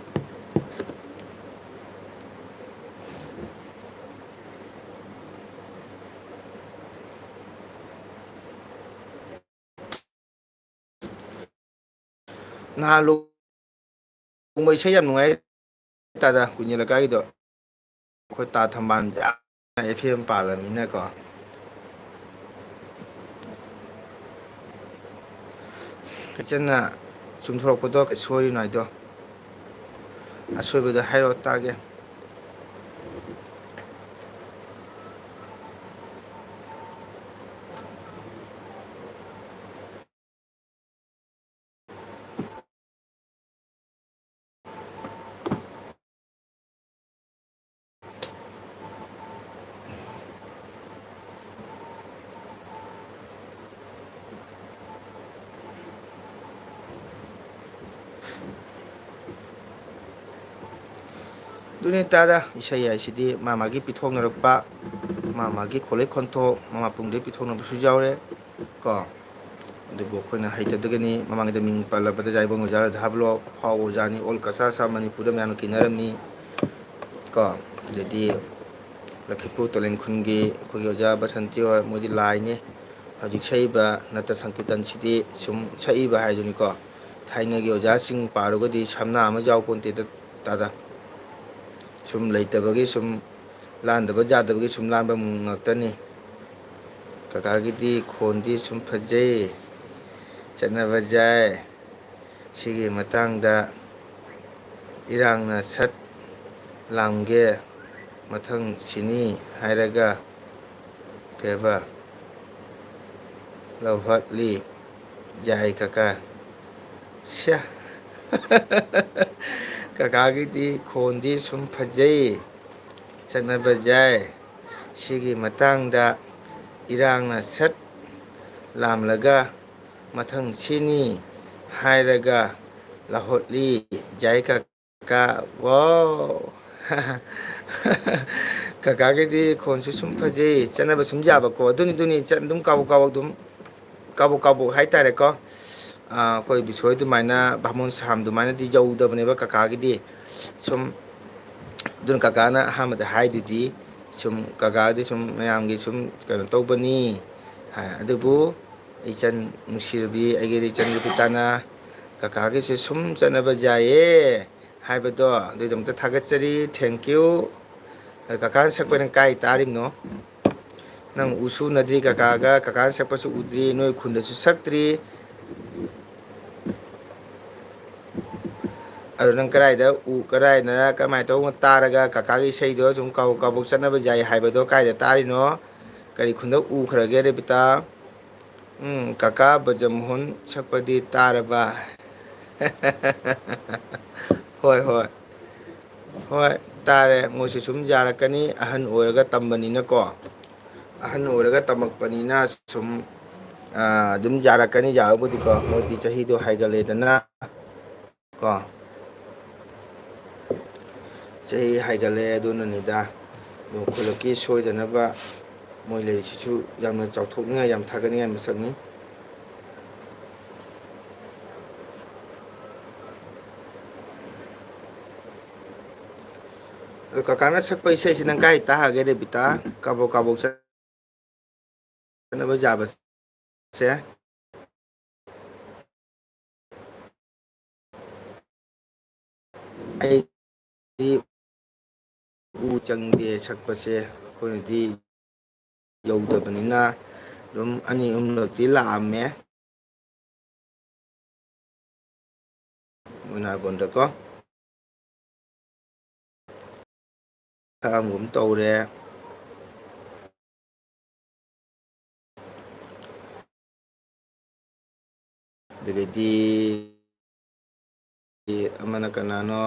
ꯅꯍꯥꯟ ꯂꯨꯍꯣꯡꯕ ꯏꯁꯩ ꯌꯥꯝ ꯅꯨꯡꯉꯥꯏ ꯇꯥꯗ ꯀꯨꯏꯅ ꯂꯩꯀꯥꯏꯒꯤꯗꯣ ꯑꯩꯈꯣꯏ ꯇꯥ ꯊꯝꯕꯥꯜꯁꯦ ꯑꯦꯐ ꯑꯦꯝ ꯄꯥꯜꯂꯃꯤꯅꯀꯣ ꯏꯆꯟꯅ ꯆꯨꯝꯊꯣꯔꯛꯄꯗꯣ ꯁꯣꯏꯔꯤꯅꯣ ꯍꯥꯏꯗꯣ ꯑꯁꯣꯏꯕꯗꯣ ꯍꯥꯏꯔꯛꯑꯣ ꯇꯥꯒꯦ ꯑꯗꯨꯅꯤ ꯇꯥꯗ ꯏꯁꯩ ꯍꯥꯏꯁꯤꯗꯤ ꯃꯥ ꯃꯥꯒꯤ ꯄꯤꯊꯣꯛꯅꯔꯛꯄ ꯃꯥ ꯃꯥꯒꯤ ꯈꯣꯂꯩ ꯈꯣꯟꯊꯣꯛ ꯃꯄꯨꯡꯗꯒꯤ ꯄꯤꯊꯣꯛꯅꯕꯁꯨ ꯌꯥꯎꯔꯦ ꯀꯣ ꯑꯗꯨꯕꯨ ꯑꯩꯈꯣꯏꯅ ꯍꯩꯇꯗꯒꯅꯤ ꯃꯃꯥꯡꯒꯤꯗ ꯃꯤꯡ ꯄꯜꯂꯕꯗ ꯌꯥꯏꯕ ꯑꯣꯖꯥ ꯔꯥꯙꯥ ꯕ꯭ꯂꯣꯛ ꯑꯐꯥꯎꯕ ꯑꯣꯖꯥꯅꯤ ꯑꯣꯜ ꯀꯁꯥꯔ ꯁꯥ ꯃꯅꯤꯄꯨꯔꯗ ꯃꯌꯥꯝꯅ ꯀꯤꯅꯔꯝꯃꯤ ꯀꯣ ꯑꯗꯩꯗꯤ ꯂꯛꯈꯤꯄꯨꯔ ꯇꯣꯂꯦꯟ ꯈꯨꯟꯒꯤ ꯑꯩꯈꯣꯏꯒꯤ ꯑꯣꯖꯥ ꯕꯁꯟꯇꯤ ꯍꯣꯏ ꯃꯣꯏꯗꯤ ꯂꯥꯏꯅꯤ ꯍꯧꯖꯤꯛ ꯁꯛꯏꯕ ꯅꯠꯇ ꯁꯪꯀꯤꯔꯇꯟꯁꯤꯗꯤ ꯁꯨꯝ ꯁꯛꯏꯕ ꯍꯥꯏꯗꯨꯅꯤꯀꯣ ꯊꯥꯏꯅꯒꯤ ꯑꯣꯖꯥꯁꯤꯡ ꯄꯥꯔꯨꯒꯗꯤ ꯁꯝꯅꯥ ꯑꯃ ꯌꯥꯎꯄꯣꯟꯇꯦꯗ ꯇꯥꯗ ꯁꯨꯝ ꯂꯩꯇꯕꯒꯤ ꯁꯨꯝ ꯂꯥꯟꯗꯕ ꯌꯥꯗꯕꯒꯤ ꯁꯨꯝ ꯂꯥꯟꯕ ꯉꯥꯛꯇꯅꯤ ꯀꯀꯥꯒꯤꯗꯤ ꯈꯣꯟꯗꯤ ꯁꯨꯝ ꯐꯖꯩ ꯆꯠꯅꯕ ꯌꯥꯏ ꯁꯤꯒꯤ ꯃꯇꯥꯡꯗ ꯏꯔꯥꯡꯅ ꯁꯠ ꯂꯥꯝꯒꯦ ꯃꯊꯪ ꯁꯤꯅꯤ ꯍꯥꯏꯔꯒ ꯀꯩꯕ ꯂꯧꯍꯠꯂꯤ ꯌꯥꯏ ꯀꯀꯥ ꯁ꯭ꯌꯥ ꯀꯀꯥꯒꯤꯗꯤ ꯈꯣꯟꯗꯤ ꯁꯨꯝ ꯐꯖꯩ ꯆꯠꯅꯕ ꯌꯥꯏ ꯁꯤꯒꯤ ꯃꯇꯥꯡꯗ ꯏꯔꯥꯡꯅ ꯁꯠ ꯂꯥꯝꯂꯒ ꯃꯊꯪ ꯁꯤꯅꯤ ꯍꯥꯏꯔꯒ ꯂꯧꯍꯣꯠꯂꯤ ꯌꯥꯏ ꯀꯀꯥ ꯋꯥꯎ ꯀꯀꯥꯒꯤꯗꯤ ꯈꯣꯟꯁꯨ ꯁꯨꯝ ꯐꯖꯩ ꯆꯠꯅꯕ ꯁꯨꯝ ꯌꯥꯕꯀꯣ ꯑꯗꯨꯅꯤ ꯑꯗꯨꯝ ꯀꯥꯎꯕ ꯑꯗꯨꯝ ꯀꯥꯕꯣꯛ ꯍꯥꯏꯇꯥꯔꯦꯀꯣ ꯑꯩꯈꯣꯏ ꯕꯤꯁꯣꯏ ꯑꯗꯨꯃꯥꯏꯅ ꯚꯥꯃꯣꯟ ꯁꯥꯝ ꯑꯗꯨꯃꯥꯏꯅꯗꯤ ꯌꯧꯗꯕꯅꯦꯕ ꯀꯀꯥꯒꯤꯗꯤ ꯁꯨꯝ ꯑꯗꯨꯅ ꯀꯀꯥꯅ ꯑꯍꯥꯟꯕꯗ ꯍꯥꯏꯗꯨꯗꯤ ꯁꯨꯝ ꯀꯀꯥꯗꯤ ꯁꯨꯝ ꯃꯌꯥꯝꯒꯤ ꯁꯨꯝ ꯀꯩꯅꯣ ꯇꯧꯕꯅꯤ ꯑꯗꯨꯕꯨ ꯏꯆꯟ ꯅꯨꯡꯁꯤꯔꯕꯤ ꯑꯩꯒꯤ ꯏꯆꯟ ꯔꯕꯤꯇꯥꯅ ꯀꯀꯥꯒꯤꯁꯨ ꯁꯨꯝ ꯆꯠꯅꯕ ꯌꯥꯏꯌꯦ ꯍꯥꯏꯕꯗꯣ ꯑꯗꯨꯒꯤꯗꯃꯛꯇ ꯊꯥꯒꯠꯆꯔꯤ ꯊꯦꯡꯀ꯭ꯌꯨ ꯀꯀꯥꯅ ꯁꯛꯄ ꯅꯪ ꯀꯥꯏ ꯇꯥꯔꯤꯕꯅꯣ ꯅꯪ ꯎꯁꯨ ꯎꯅꯗ꯭ꯔꯤ ꯀꯀꯥꯅ ꯁꯛꯄꯁꯨ ꯎꯗ꯭ꯔꯤ ꯅꯣꯏ ꯈꯨꯟꯗꯁꯨ ꯁꯛꯇ꯭ꯔꯤ ꯑꯗꯨ ꯅꯪ ꯀꯗꯥꯏꯗꯅ ꯀꯃꯥꯏꯅ ꯇꯧꯅ ꯇꯥꯔꯒ ꯀꯀꯥꯒꯤ ꯏꯁꯩꯗꯣ ꯁꯨꯝ ꯀꯥꯕꯣꯛ ꯆꯠꯅꯕ ꯌꯥꯏ ꯍꯥꯏꯕꯗꯣ ꯀꯥꯏꯗ ꯇꯥꯔꯤꯅꯣ ꯀꯔꯤ ꯈꯨꯟꯗ ꯎꯈ꯭ꯔꯒꯦ ꯔꯦꯕꯤꯇꯥ ꯀꯀꯥ ꯕ꯭ꯔꯖꯃꯣꯍꯟ ꯁꯛꯄꯗꯤ ꯇꯥꯔꯕ ꯍꯣꯏ ꯍꯣꯏ ꯇꯥꯔꯦ ꯃꯣꯏꯁꯨ ꯁꯨꯝ ꯌꯥꯔꯛꯀꯅꯤ ꯑꯍꯟ ꯑꯣꯏꯔꯒ ꯇꯝꯕꯅꯤꯅꯀꯣ ꯑꯍꯟ ꯑꯣꯏꯔꯒ ꯇꯝꯃꯛꯄꯅꯤꯅ ꯁꯨꯝ ꯑꯗꯨꯝ ꯌꯥꯔꯛꯀꯅꯤ ꯌꯥꯔꯕꯨꯗꯤꯀꯣ ꯃꯣꯏꯗꯤ ꯆꯍꯤꯗꯣ ꯍꯥꯏꯒꯠꯂꯦꯗꯅ ꯀꯣ ꯆꯍꯤ ꯍꯥꯏꯒꯠꯂꯛꯑꯦ ꯑꯗꯨꯅꯅꯤꯗ ꯈꯨꯜꯂꯛꯀꯤ ꯁꯣꯏꯗꯅꯕ ꯃꯣꯏ ꯂꯩꯔꯤꯁꯤꯁꯨ ꯌꯥꯝꯅ ꯆꯥꯎꯊꯣꯛꯅꯤꯡꯉꯥꯏ ꯌꯥꯝ ꯊꯥꯒꯠꯅꯤꯡꯉꯥꯏ ꯃꯁꯛꯅꯤ ꯑꯗꯣ ꯀꯀꯥꯅ ꯁꯛꯄ ꯏꯁꯩꯁꯤ ꯅꯪ ꯀꯥꯏ ꯇꯥꯒꯦ ꯔꯦꯕꯤꯇꯥ ꯀꯥꯕꯣꯛ ꯆꯠꯅꯕ ꯌꯥꯕꯁꯦ ꯑꯩꯗꯤ ꯎ ꯆꯪꯗꯦ ꯁꯛꯄꯁꯦ ꯑꯩꯈꯣꯏꯅꯗꯤ ꯌꯧꯗꯕꯅꯤꯅ ꯑꯗꯨꯝ ꯑꯅꯤ ꯑꯍꯨꯝꯂꯛꯇꯤ ꯂꯥꯛꯑꯝꯃꯦ ꯃꯣꯏꯅꯥꯒꯣꯟꯗꯀꯣ ꯊꯕꯛꯒꯨꯝ ꯇꯧꯔꯦ ꯑꯗꯒꯤꯗꯤ ꯑꯃꯅ ꯀꯅꯥꯅꯣ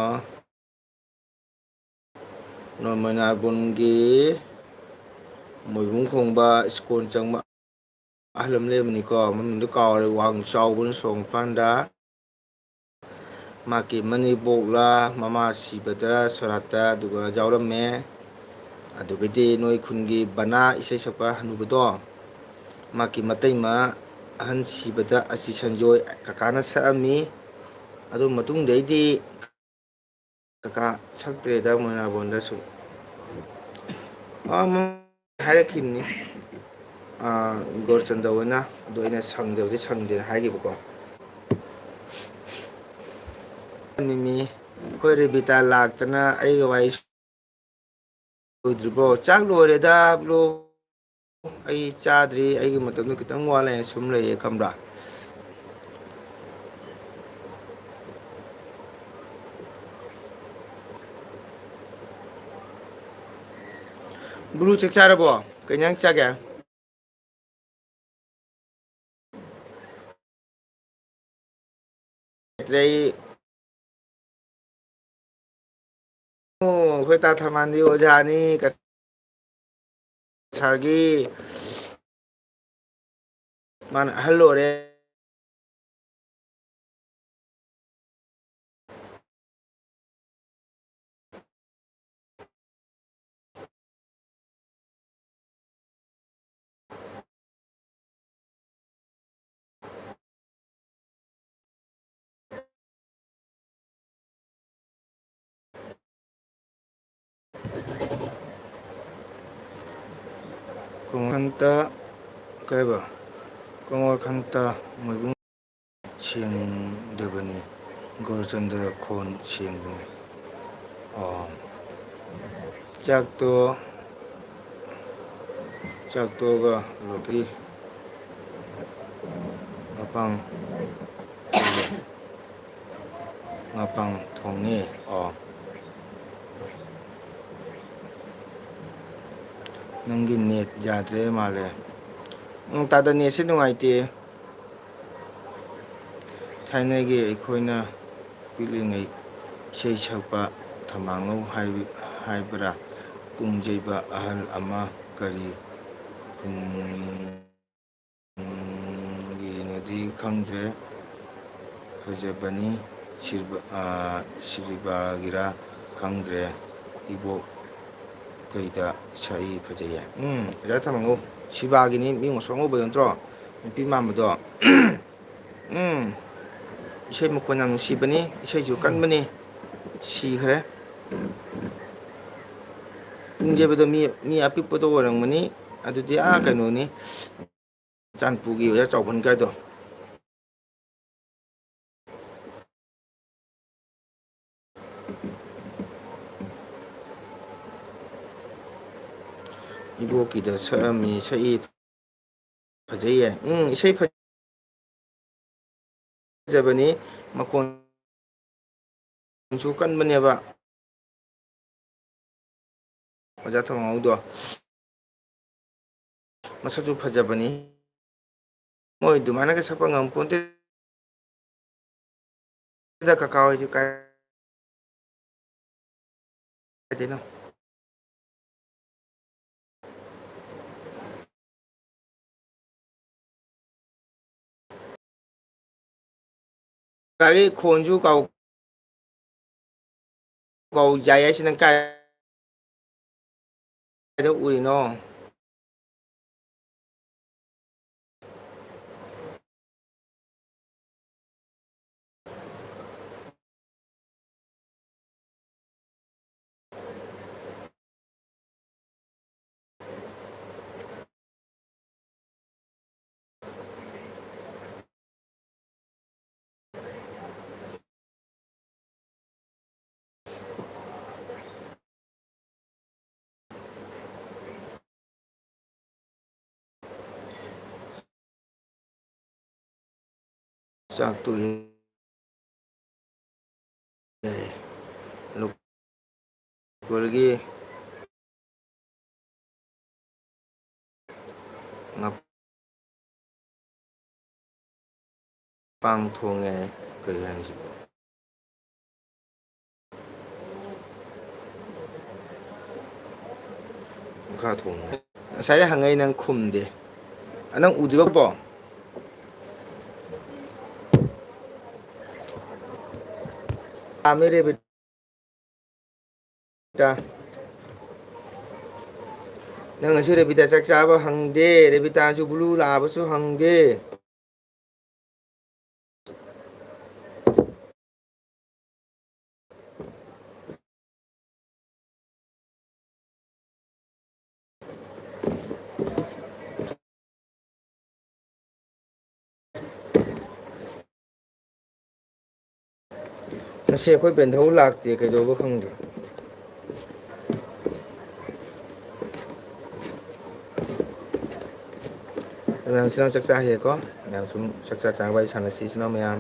ꯃꯣꯏꯅꯥꯒꯨꯟꯒꯤ ꯃꯣꯏꯕꯨꯡ ꯈꯣꯡꯕ ꯏꯁꯀꯣꯟ ꯆꯪꯕ ꯑꯍꯜ ꯑꯃ ꯂꯩꯕꯅꯤꯀꯣ ꯃꯃꯤꯡꯗꯣ ꯀꯥꯎꯔꯦ ꯋꯥꯡ ꯆꯥꯎꯕꯅ ꯁꯣꯔꯣꯛ ꯃꯄꯥꯟꯗ ꯃꯍꯥꯛꯀꯤ ꯃꯅꯦꯝꯕꯣꯛꯂ ꯃꯃꯥ ꯁꯤꯕꯗ ꯁꯣꯔꯥꯠꯇ ꯑꯗꯨꯒ ꯌꯥꯎꯔꯝꯃꯦ ꯑꯗꯨꯒꯗꯤ ꯅꯣꯏ ꯈꯨꯟꯒꯤ ꯕꯅꯥ ꯏꯁꯩ ꯁꯛꯄ ꯍꯅꯨꯕꯗꯣ ꯃꯍꯥꯛꯀꯤ ꯃꯇꯩꯃ ꯑꯍꯟ ꯁꯤꯕꯗ ꯑꯁꯤ ꯁꯟꯖꯣꯏ ꯀꯀꯥꯅ ꯁꯛꯑꯝꯃꯤ ꯑꯗꯨ ꯃꯇꯨꯡꯗꯩꯗꯤ ꯀꯀꯥ ꯁꯛꯇ꯭ꯔꯦꯗ ꯃꯣꯏꯔꯥꯡꯕꯣꯟꯗ ꯁꯨꯝ ꯍꯥꯏꯔꯛꯈꯤꯕꯅꯤ ꯒꯣꯔꯆꯟꯗ ꯍꯣꯏꯅ ꯑꯗꯣ ꯑꯩꯅ ꯁꯪꯗꯕꯗꯤ ꯁꯪꯗꯦꯅ ꯍꯥꯏꯈꯤꯕꯀꯣ ꯅꯤꯅꯤ ꯑꯩꯈꯣꯏ ꯔꯦꯕꯤꯇꯥ ꯂꯥꯛꯇꯅ ꯑꯩꯒ ꯋꯥꯔꯤ ꯂꯣꯏꯗ꯭ꯔꯤꯕꯣ ꯆꯥꯛ ꯂꯣꯏꯔꯦꯗꯕ꯭ꯂꯣ ꯑꯩ ꯆꯥꯗ꯭ꯔꯤ ꯑꯩꯒꯤ ꯃꯇꯝꯗꯣ ꯈꯤꯇꯪ ꯋꯥꯠꯂꯦꯅ ꯁꯨꯝ ꯂꯩꯌꯦ ꯈꯪꯕ꯭ꯔꯥ ꯕ꯭ꯂꯨ ꯆꯦꯛ ꯆꯥꯔꯕꯣ ꯀꯩ ꯏꯟꯖꯥꯡ ꯆꯥꯒꯦ ꯑꯩ ꯑꯣ ꯑꯩꯈꯣꯏ ꯇꯥ ꯊꯝꯃꯥꯟꯗꯤ ꯑꯣꯖꯥꯅꯤ ꯁꯥꯔꯒꯤ ꯃꯥꯅ ꯑꯍꯜ ꯑꯣꯏꯔꯦ ꯈꯨꯡꯒꯪꯇ ꯀꯩꯕ ꯀꯃꯔꯈꯟꯇ ꯃꯣꯏꯕꯨꯡ ꯁꯦꯡꯗꯕꯅꯤ ꯒꯣꯔꯆꯟꯗ꯭ꯔ ꯈꯣꯟ ꯁꯦꯡꯕꯅꯤ ꯑꯣ ꯆꯥꯛꯇꯣ ꯆꯥꯛꯇꯣꯛꯑꯒ ꯂꯣꯛꯀꯤ ꯃꯄꯥꯡ ꯉꯄꯥꯡ ꯊꯣꯡꯉꯤ ꯑꯣ ꯅꯪꯒꯤ ꯅꯦꯠ ꯌꯥꯗ꯭ꯔꯦ ꯃꯥꯜꯂꯦ ꯇꯥꯗ ꯅꯦꯠꯁꯦ ꯅꯨꯡꯉꯥꯏꯇꯦ ꯊꯥꯏꯅꯒꯤ ꯑꯩꯈꯣꯏꯅ ꯄꯤꯛꯂꯤꯉꯩ ꯏꯁꯩ ꯁꯛꯄ ꯊꯝꯕꯥꯥꯡꯅꯧ ꯍꯥꯏꯕ꯭ꯔꯥ ꯄꯨꯡꯖꯩꯕ ꯑꯍꯜ ꯑꯃ ꯀꯔꯤ ꯒꯤꯅꯗꯤ ꯈꯪꯗ꯭ꯔꯦ ꯐꯖꯕꯅꯤ ꯁꯤꯔꯤꯕꯥꯒꯤꯔꯥ ꯈꯪꯗ꯭ꯔꯦ ꯏꯕꯣꯛ ꯀꯩꯗ ꯁꯛꯏ ꯐꯖꯩꯌꯦ ꯑꯣꯖꯥ ꯊꯝꯃꯉꯨ ꯁꯤꯕꯥꯒꯤꯅꯤ ꯃꯤ ꯉꯁꯣ ꯑꯉꯧꯕꯗ ꯅꯠꯇ꯭ꯔꯣ ꯅꯨꯄꯤ ꯃꯥꯟꯕꯗꯣ ꯎꯝ ꯏꯁꯩ ꯃꯈꯣꯟ ꯌꯥꯝ ꯅꯨꯡꯁꯤꯕꯅꯤ ꯏꯁꯩꯁꯨ ꯀꯟꯕꯅꯤ ꯁꯤꯈ꯭ꯔꯦ ꯄꯨꯡꯖꯦꯕꯗꯣ ꯃꯤ ꯑꯄꯤꯛꯄꯗꯣ ꯑꯣꯏꯔꯝꯒꯅꯤ ꯑꯗꯨꯗꯤ ꯀꯩꯅꯣꯅꯤ ꯆꯥꯟꯄꯨꯒꯤ ꯑꯣꯖꯥ ꯆꯥꯎꯕꯟ ꯀꯥꯏꯗꯣ ꯏꯕꯣꯛꯀꯤꯗ ꯁꯛꯑꯝꯃꯤ ꯁꯛꯏ ꯐꯖꯩꯌꯦ ꯏꯁꯩ ꯐꯖꯕꯅꯤ ꯃꯈꯣꯟꯁꯨ ꯀꯟꯕꯅꯦꯕ ꯑꯣꯖꯥ ꯊꯧꯔꯝꯍꯧꯗꯣ ꯃꯁꯛꯁꯨ ꯐꯖꯕꯅꯤ ꯃꯣꯏ ꯑꯗꯨꯃꯥꯏꯅꯒ ꯁꯛꯄ ꯉꯝꯄꯣꯟꯇꯦ ꯀꯀꯥ ꯑꯣꯏꯗꯤ ꯀꯥꯏꯗꯩꯅꯣ ꯀꯀꯥꯒꯤ ꯈꯣꯟꯁꯨ ꯌꯥꯏ ꯍꯥꯏꯁꯤ ꯅꯪ ꯀꯥꯏꯗ ꯎꯔꯤꯅꯣ ꯆꯥꯛ ꯇꯣꯛꯑꯦ ꯂꯨꯀꯣꯔꯒꯤ ꯄꯥꯡ ꯊꯣꯡꯉꯦ ꯀꯔꯤ ꯍꯥꯏꯁꯦ ꯃꯈꯥ ꯊꯣꯡꯉꯦ ꯉꯁꯥꯏꯗꯩ ꯍꯪꯉꯛꯏ ꯅꯪ ꯈꯨꯝꯗꯦ. ꯅꯪ ꯎꯗ꯭ꯔꯤꯕꯣ? ꯅꯪ ꯉꯁꯤ ꯔꯦꯕꯤꯇꯥ ꯆꯥꯛ ꯆꯥꯕ ꯍꯪꯗꯦ, ꯔꯦꯕꯤꯇꯥꯁꯨ ꯕ꯭ꯂꯨ ꯂꯥꯛꯑꯕꯁꯨ ꯍꯪꯗꯦ. ꯉꯁꯤ ꯑꯩꯈꯣꯏ ꯕꯦꯟꯙꯧ ꯂꯥꯛꯇꯦ, ꯀꯩꯗꯧꯕ ꯈꯪꯗꯦ. ꯃꯌꯥꯝ ꯏꯆꯤꯟ ꯏꯅꯥꯎ ꯆꯥꯛ ꯆꯥꯈꯤꯒꯦꯀꯣ, ꯃꯌꯥꯝ ꯁꯨꯝ ꯆꯥꯛꯆꯥ ꯆꯥꯛ ꯋꯥꯔꯤ ꯁꯥꯟꯅꯁꯤ ꯏꯆꯤꯟ ꯏꯅꯥꯎ ꯃꯌꯥꯝ.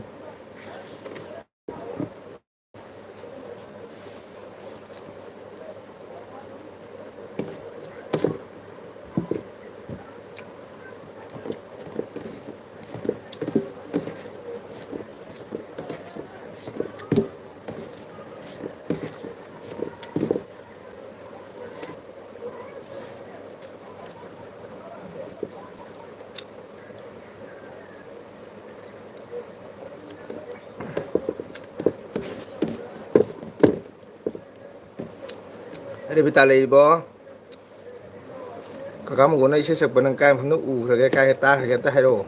ꯔꯦꯕꯤꯇꯥ ꯂꯩꯔꯤꯕꯣ? ꯀꯀꯥ ꯃꯛꯒꯣꯟꯅ ꯏꯁꯩ ꯁꯛꯄ ꯅꯪ ꯀꯥꯏ ꯃꯐꯝꯗ ꯎꯈ꯭ꯔꯒꯦ, ꯀꯥꯏ ꯇꯥꯈ꯭ꯔꯒꯦ ꯑꯝꯇ ꯍꯥꯏꯔꯛꯑꯣ.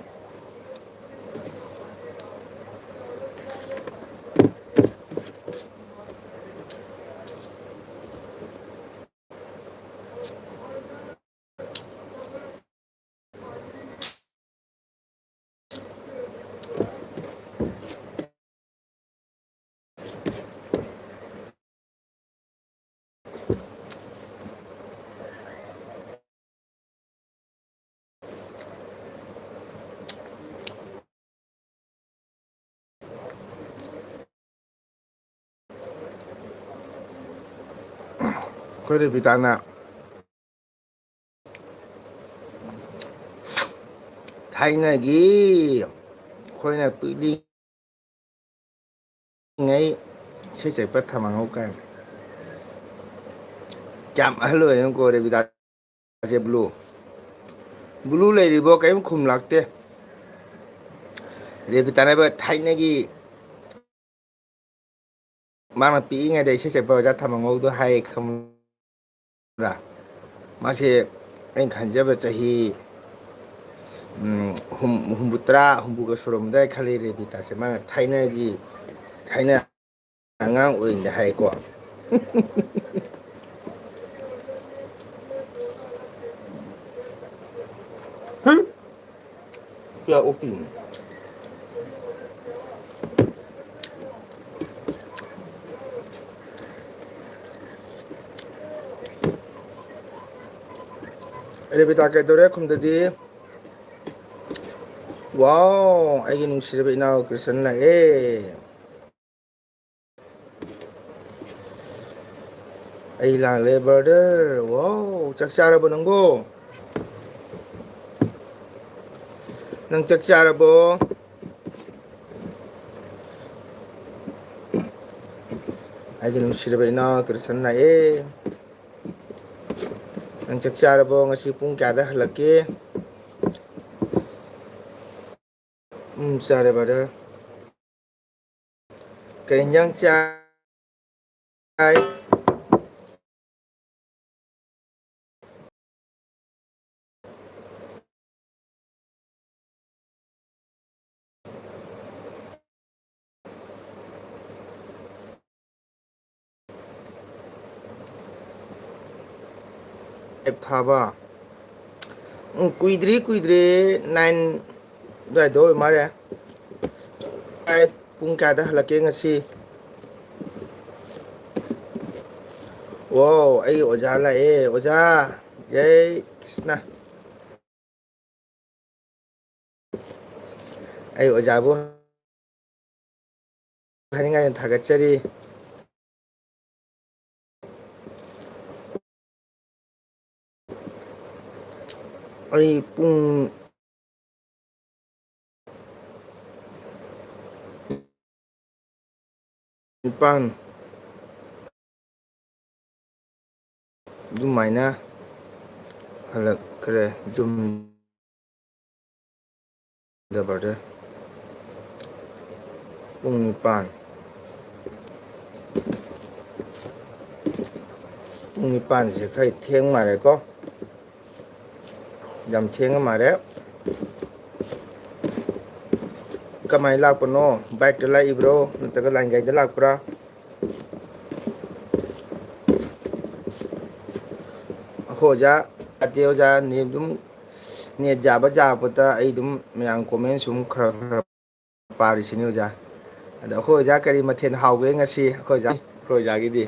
ꯑꯩꯈꯣꯏ ꯔꯦꯕꯤꯇꯥꯅ ꯊꯥꯏꯅꯒꯤ ꯑꯩꯈꯣꯏꯅ ꯄꯤꯛꯂꯤ ꯉꯩ ꯏꯁꯩ ꯁꯛꯄ ꯊꯃꯥꯡꯍꯧ ꯀꯥꯏꯅ. ꯀꯌꯥꯝ ꯑꯍꯜ ꯑꯣꯏꯔꯦ ꯌꯦꯡꯉꯨꯀꯣ ꯔꯦꯕꯤꯇꯥꯁꯦ. ꯕ꯭ꯂꯨ ꯂꯩꯔꯤꯕꯣ? ꯀꯔꯤꯝ ꯈꯨꯝ ꯂꯥꯛꯇꯦ. ꯔꯦꯕꯤꯇꯥꯅ ꯊꯥꯏꯅꯒꯤ ꯃꯥꯅ ꯄꯤꯛꯏꯉꯩꯗ ꯏꯁꯩ ꯁꯛꯄ ꯑꯣꯖꯥ ꯊꯝꯃꯍꯧꯗꯣ ꯍꯥꯏ ꯈꯪꯕ꯭ꯔꯥ? ꯃꯥꯁꯦ ꯑꯩꯅ ꯈꯟꯖꯕ ꯆꯍꯤ ꯍꯨꯝꯐꯨꯇꯔꯥ ꯍꯨꯝꯐꯨꯒ ꯁꯨꯔꯝꯗꯥꯏ ꯈꯜꯂꯤ ꯔꯦꯕꯤꯇꯥꯁꯦ. ꯃꯥꯅ ꯊꯥꯏꯅ ꯑꯉꯥꯡ ꯑꯣꯏꯔꯤꯉꯩꯗ ꯍꯥꯏꯀꯣ. ꯔꯦꯕꯤꯇꯥ ꯀꯩꯗꯧꯔꯦ ꯈꯨꯝꯗꯗꯤ? ꯋꯥꯎ, ꯑꯩꯒꯤ ꯅꯨꯡꯁꯤꯔꯕ ꯏꯅꯥꯎ ꯀ꯭ꯔꯤꯁꯟ ꯂꯥꯛꯑꯦ. ꯑꯩ ꯂꯥꯛꯂꯦ ꯕ꯭ꯔꯗꯔ. ꯋꯥꯎ, ꯆꯥꯛ ꯆꯥꯔꯕꯣ ꯅꯪꯕꯣ? ꯅꯪ ꯆꯥꯛ ꯆꯥꯔꯕꯣ? ꯑꯩꯒꯤ ꯅꯨꯡꯁꯤꯔꯕ ꯏꯅꯥꯎ ꯀ꯭ꯔꯤꯁꯟ ꯂꯥꯛꯑꯦ. ꯅꯪ ꯆꯥꯛ ꯆꯥꯔꯕꯣ? ꯉꯁꯤ ꯄꯨꯡ ꯀꯌꯥꯗ ꯍꯜꯂꯛꯀꯦ? ꯆꯥꯔꯦ ꯕ꯭ꯔꯗꯔ. ꯀꯩ ꯏꯟꯖꯥꯡ ꯆꯥꯏ? ꯊꯥꯕ ꯀꯨꯏꯗ꯭ꯔꯤ 9 ꯑꯗꯨꯋꯥꯏꯗ ꯑꯣꯏ ꯃꯥꯜꯂꯦ. ꯄꯨꯡ ꯀꯌꯥꯗ ꯍꯜꯂꯛꯀꯦ ꯉꯁꯤ? ꯋꯥꯎ, ꯑꯩ ꯑꯣꯖꯥ ꯂꯥꯛꯑꯦ. ꯑꯣꯖꯥ ꯖꯩ ꯀ꯭ꯔꯤꯁꯅ. ꯑꯩ ꯑꯣꯖꯥꯕꯨ ꯍꯥꯏꯅꯤꯡꯉꯥꯏ ꯊꯥꯒꯠꯆꯔꯤ. ꯑꯩ ꯄꯨꯡ ꯅꯤꯄꯥꯟ ꯑꯗꯨꯃꯥꯏꯅ ꯍꯜꯂꯛꯈ꯭ꯔꯦ ꯖꯨꯝꯗ ꯕꯔꯗꯔ ꯄꯨꯡ 9 ꯄꯨꯡ 9ꯁꯦ ꯈꯔ ꯊꯦꯡ ꯃꯥꯜꯂꯦꯀꯣ ꯌꯥꯝ ꯊꯦꯡꯉ ꯃꯥꯜꯂꯦ ꯀꯃꯥꯏꯅ ꯂꯥꯛꯄꯅꯣ ꯕꯥꯏꯛꯇ ꯂꯥꯛꯏꯕ꯭ꯔꯣ ꯅꯠꯇ꯭ꯔꯒ ꯂꯥꯏꯟ ꯒꯥꯔꯤꯗ ꯂꯥꯛꯄ꯭ꯔꯥ ꯑꯩꯈꯣꯏ ꯑꯣꯖꯥ ꯌꯥꯗꯦ ꯑꯣꯖꯥ ꯑꯗꯨꯝ ꯅꯦꯠ ꯌꯥꯕ ꯌꯥꯕꯗ ꯑꯩ ꯑꯗꯨꯝ ꯃꯌꯥꯝ ꯀꯣꯃꯦꯟ ꯁꯨꯝ ꯈꯔ ꯈꯔ ꯄꯥꯔꯤꯁꯤꯅꯤ ꯑꯣꯖꯥ ꯑꯗꯣ ꯑꯩꯈꯣꯏ ꯑꯣꯖꯥ ꯀꯔꯤ ꯃꯊꯦꯜ ꯍꯥꯎꯒꯦ ꯉꯁꯤ ꯑꯩꯈꯣꯏ ꯑꯣꯖꯥ ꯑꯩꯈꯣꯏ ꯑꯣꯖꯥꯒꯤꯗꯤ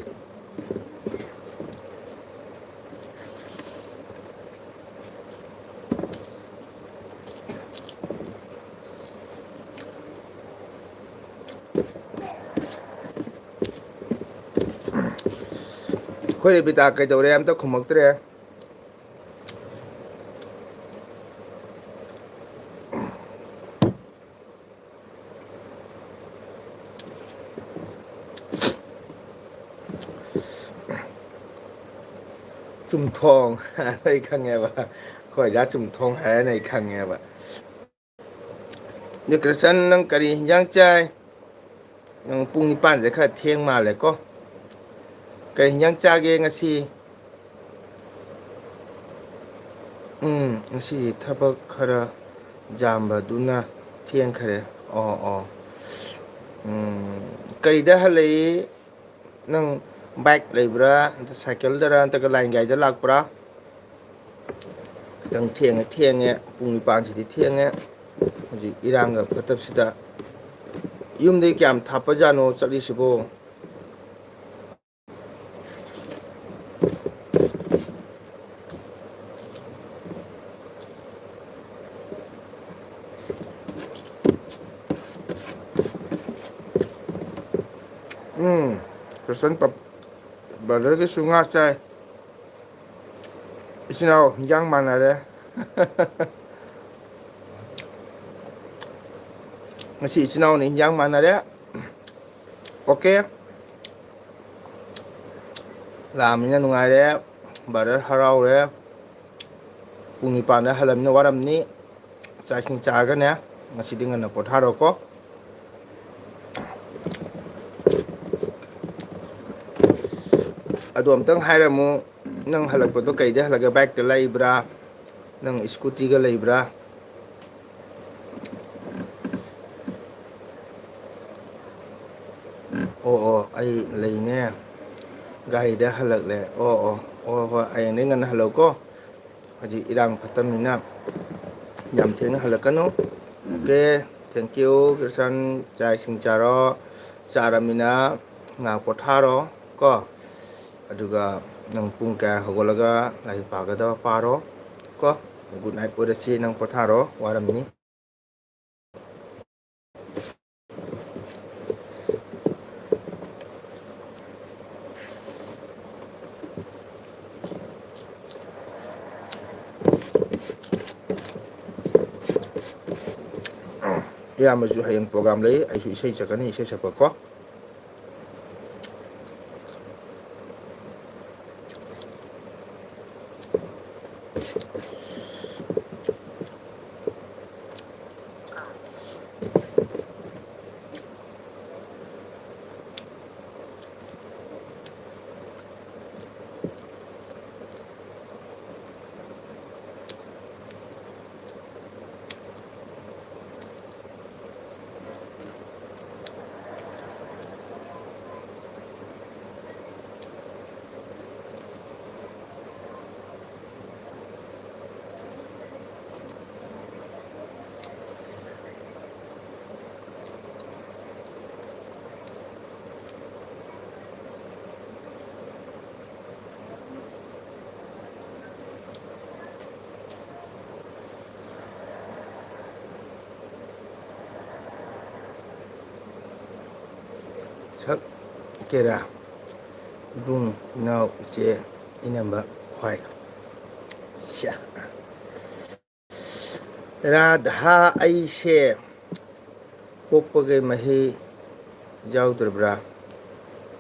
ꯑꯩꯈꯣꯏ ꯔꯦꯕꯤꯇꯥ ꯀꯩꯗꯧꯔꯦ ꯑꯝꯇ ꯈꯨꯝꯃꯛꯇ꯭ꯔꯦ ꯆꯨꯝꯊꯣꯡ ꯑꯩ ꯈꯪꯉꯦꯕ ꯑꯩꯈꯣꯏ ꯑꯣꯖꯥ ꯆꯨꯝꯊꯣꯡ ꯍꯥꯏꯔꯅꯤ ꯑꯩ ꯈꯪꯉꯦꯕ ꯅꯤꯀ꯭ꯔꯁꯟ ꯅꯪ ꯀꯔꯤ ꯍꯤꯟꯖꯥꯡ ꯆꯥꯏ ꯅꯪ ꯄꯨꯡ 9ꯁꯦ ꯈꯔ ꯊꯦꯡ ꯃꯥꯜꯂꯦꯀꯣ ꯀꯔꯤ ꯍꯤꯟꯖꯥꯡ ꯆꯥꯒꯦ ꯉꯁꯤ ꯉꯁꯤ ꯊꯕꯛ ꯈꯔ ꯌꯥꯝꯕꯗꯨꯅ ꯊꯦꯡꯈꯔꯦ ꯑꯣ ꯑꯣ ꯀꯔꯤꯗ ꯍꯜꯂꯛꯏ ꯅꯪ ꯕꯥꯏꯛ ꯂꯩꯕ꯭ꯔꯥ ꯅꯠꯇ꯭ꯔ ꯁꯥꯏꯀꯜꯗꯔ ꯅꯠꯇ꯭ꯔꯒ ꯂꯥꯏꯟ ꯒꯥꯔꯤꯗ ꯂꯥꯛꯄ꯭ꯔꯥ ꯈꯤꯇꯪ ꯊꯦꯡꯉꯦ ꯄꯨꯡ 9ꯁꯤꯗꯤ ꯊꯦꯡꯉꯦ ꯍꯧꯖꯤꯛ ꯏꯔꯥꯡꯒ ꯐꯠꯇꯕꯁꯤꯗ ꯌꯨꯝꯗꯒꯤ ꯀꯌꯥꯝ ꯊꯥꯞꯄꯖꯥꯠꯅꯣ ꯆꯠꯂꯤꯁꯤꯕꯣ ꯀ꯭ꯔꯁꯟ ꯕ꯭ꯔꯗꯔꯒꯤꯁꯨ ꯉꯥ ꯆꯥꯏ ꯏꯆꯤꯟ ꯏꯅꯥꯎ ꯍꯤꯟꯖꯥꯡ ꯃꯥꯟꯅꯔꯦ ꯉꯁꯤ ꯏꯆꯤꯟ ꯏꯅꯥꯎꯅ ꯍꯤꯟꯖꯥꯡ ꯃꯥꯟꯅꯔꯦ ꯑꯣꯀꯦ ꯂꯥꯛꯑꯃꯤꯅ ꯅꯨꯡꯉꯥꯏꯔꯦ ꯕ꯭ꯔꯗꯔ ꯍꯔꯥꯎꯔꯦ ꯄꯨꯡ 9ꯗ ꯍꯜꯂꯃꯤꯅ ꯋꯥꯔꯝꯅꯤ ꯆꯥꯛ ꯏꯁꯤꯡ ꯆꯥꯔꯒꯅꯦ ꯉꯁꯤꯗꯤ ꯉꯟꯅ ꯄꯣꯊꯥꯔꯣꯀꯣ ꯑꯗꯣ ꯑꯝꯇꯪ ꯍꯥꯏꯔꯝꯃꯨ ꯅꯪ ꯍꯜꯂꯛꯄꯗꯣ ꯀꯩꯗ ꯍꯜꯂꯛꯒꯦ ꯕꯥꯏꯛꯇ ꯂꯥꯛꯏꯕ꯭ꯔꯥ ꯅꯪ ꯁ꯭ꯀꯨꯇꯤꯒ ꯂꯩꯕ꯭ꯔꯥ ꯑꯣ ꯑꯣ ꯑꯩ ꯂꯩꯅꯦ ꯒꯥꯔꯤꯗ ꯍꯜꯂꯛꯂꯦ ꯑꯣ ꯑꯣ ꯍꯣꯏ ꯍꯣꯏ ꯍꯌꯦꯡꯗꯒꯤ ꯉꯟꯅ ꯍꯜꯂꯛꯎꯀꯣ ꯍꯧꯖꯤꯛ ꯏꯔꯥꯡ ꯐꯠꯇꯕꯅꯤꯅ ꯌꯥꯝ ꯊꯦꯡꯅ ꯍꯜꯂꯛꯀꯅꯨ ꯑꯣꯀꯦ ꯊꯦꯡꯀ꯭ꯌꯨ ꯒ꯭ꯔꯁꯟ ꯆꯥꯛ ꯏꯁꯤꯡ ꯆꯥꯔꯣ ꯆꯥꯔꯃꯤꯅ ꯉꯥꯏꯍꯥꯛ ꯄꯣꯊꯥꯔꯣ ꯀꯣ ꯑꯗꯨꯒ ꯅꯪ ꯄꯨꯡ ꯀꯌꯥ ꯍꯧꯒꯠꯂꯒ ꯂꯥꯏꯔꯤꯛ ꯄꯥꯒꯗꯕ ꯄꯥꯔꯣ ꯀꯣ ꯒꯨꯗ ꯅꯥꯏꯠ ꯑꯣꯏꯔꯁꯤ ꯅꯪ ꯄꯣꯊꯥꯔꯣ ꯋꯥꯔꯝꯅꯤ ꯏꯌꯥꯝꯕꯁꯨ ꯍꯌꯦꯡ ꯄ꯭ꯔꯣꯒꯥꯝ ꯂꯩ ꯑꯩꯁꯨ ꯏꯁꯩ ꯁꯛꯀꯅꯤ ꯏꯁꯩ ꯁꯛꯄ ꯀꯣ ꯁꯛꯀꯦꯔꯥ ꯏꯕꯨꯡ ꯏꯅꯥꯎ ꯏꯆꯦ ꯏꯅꯝꯕ ꯈ꯭ꯋꯥꯏ ꯁꯤꯌꯥ ꯔꯥꯙꯥ ꯑꯩꯁꯦ ꯄꯣꯛꯄꯒꯤ ꯃꯍꯩ ꯌꯥꯎꯗ꯭ꯔꯕ꯭ꯔꯥ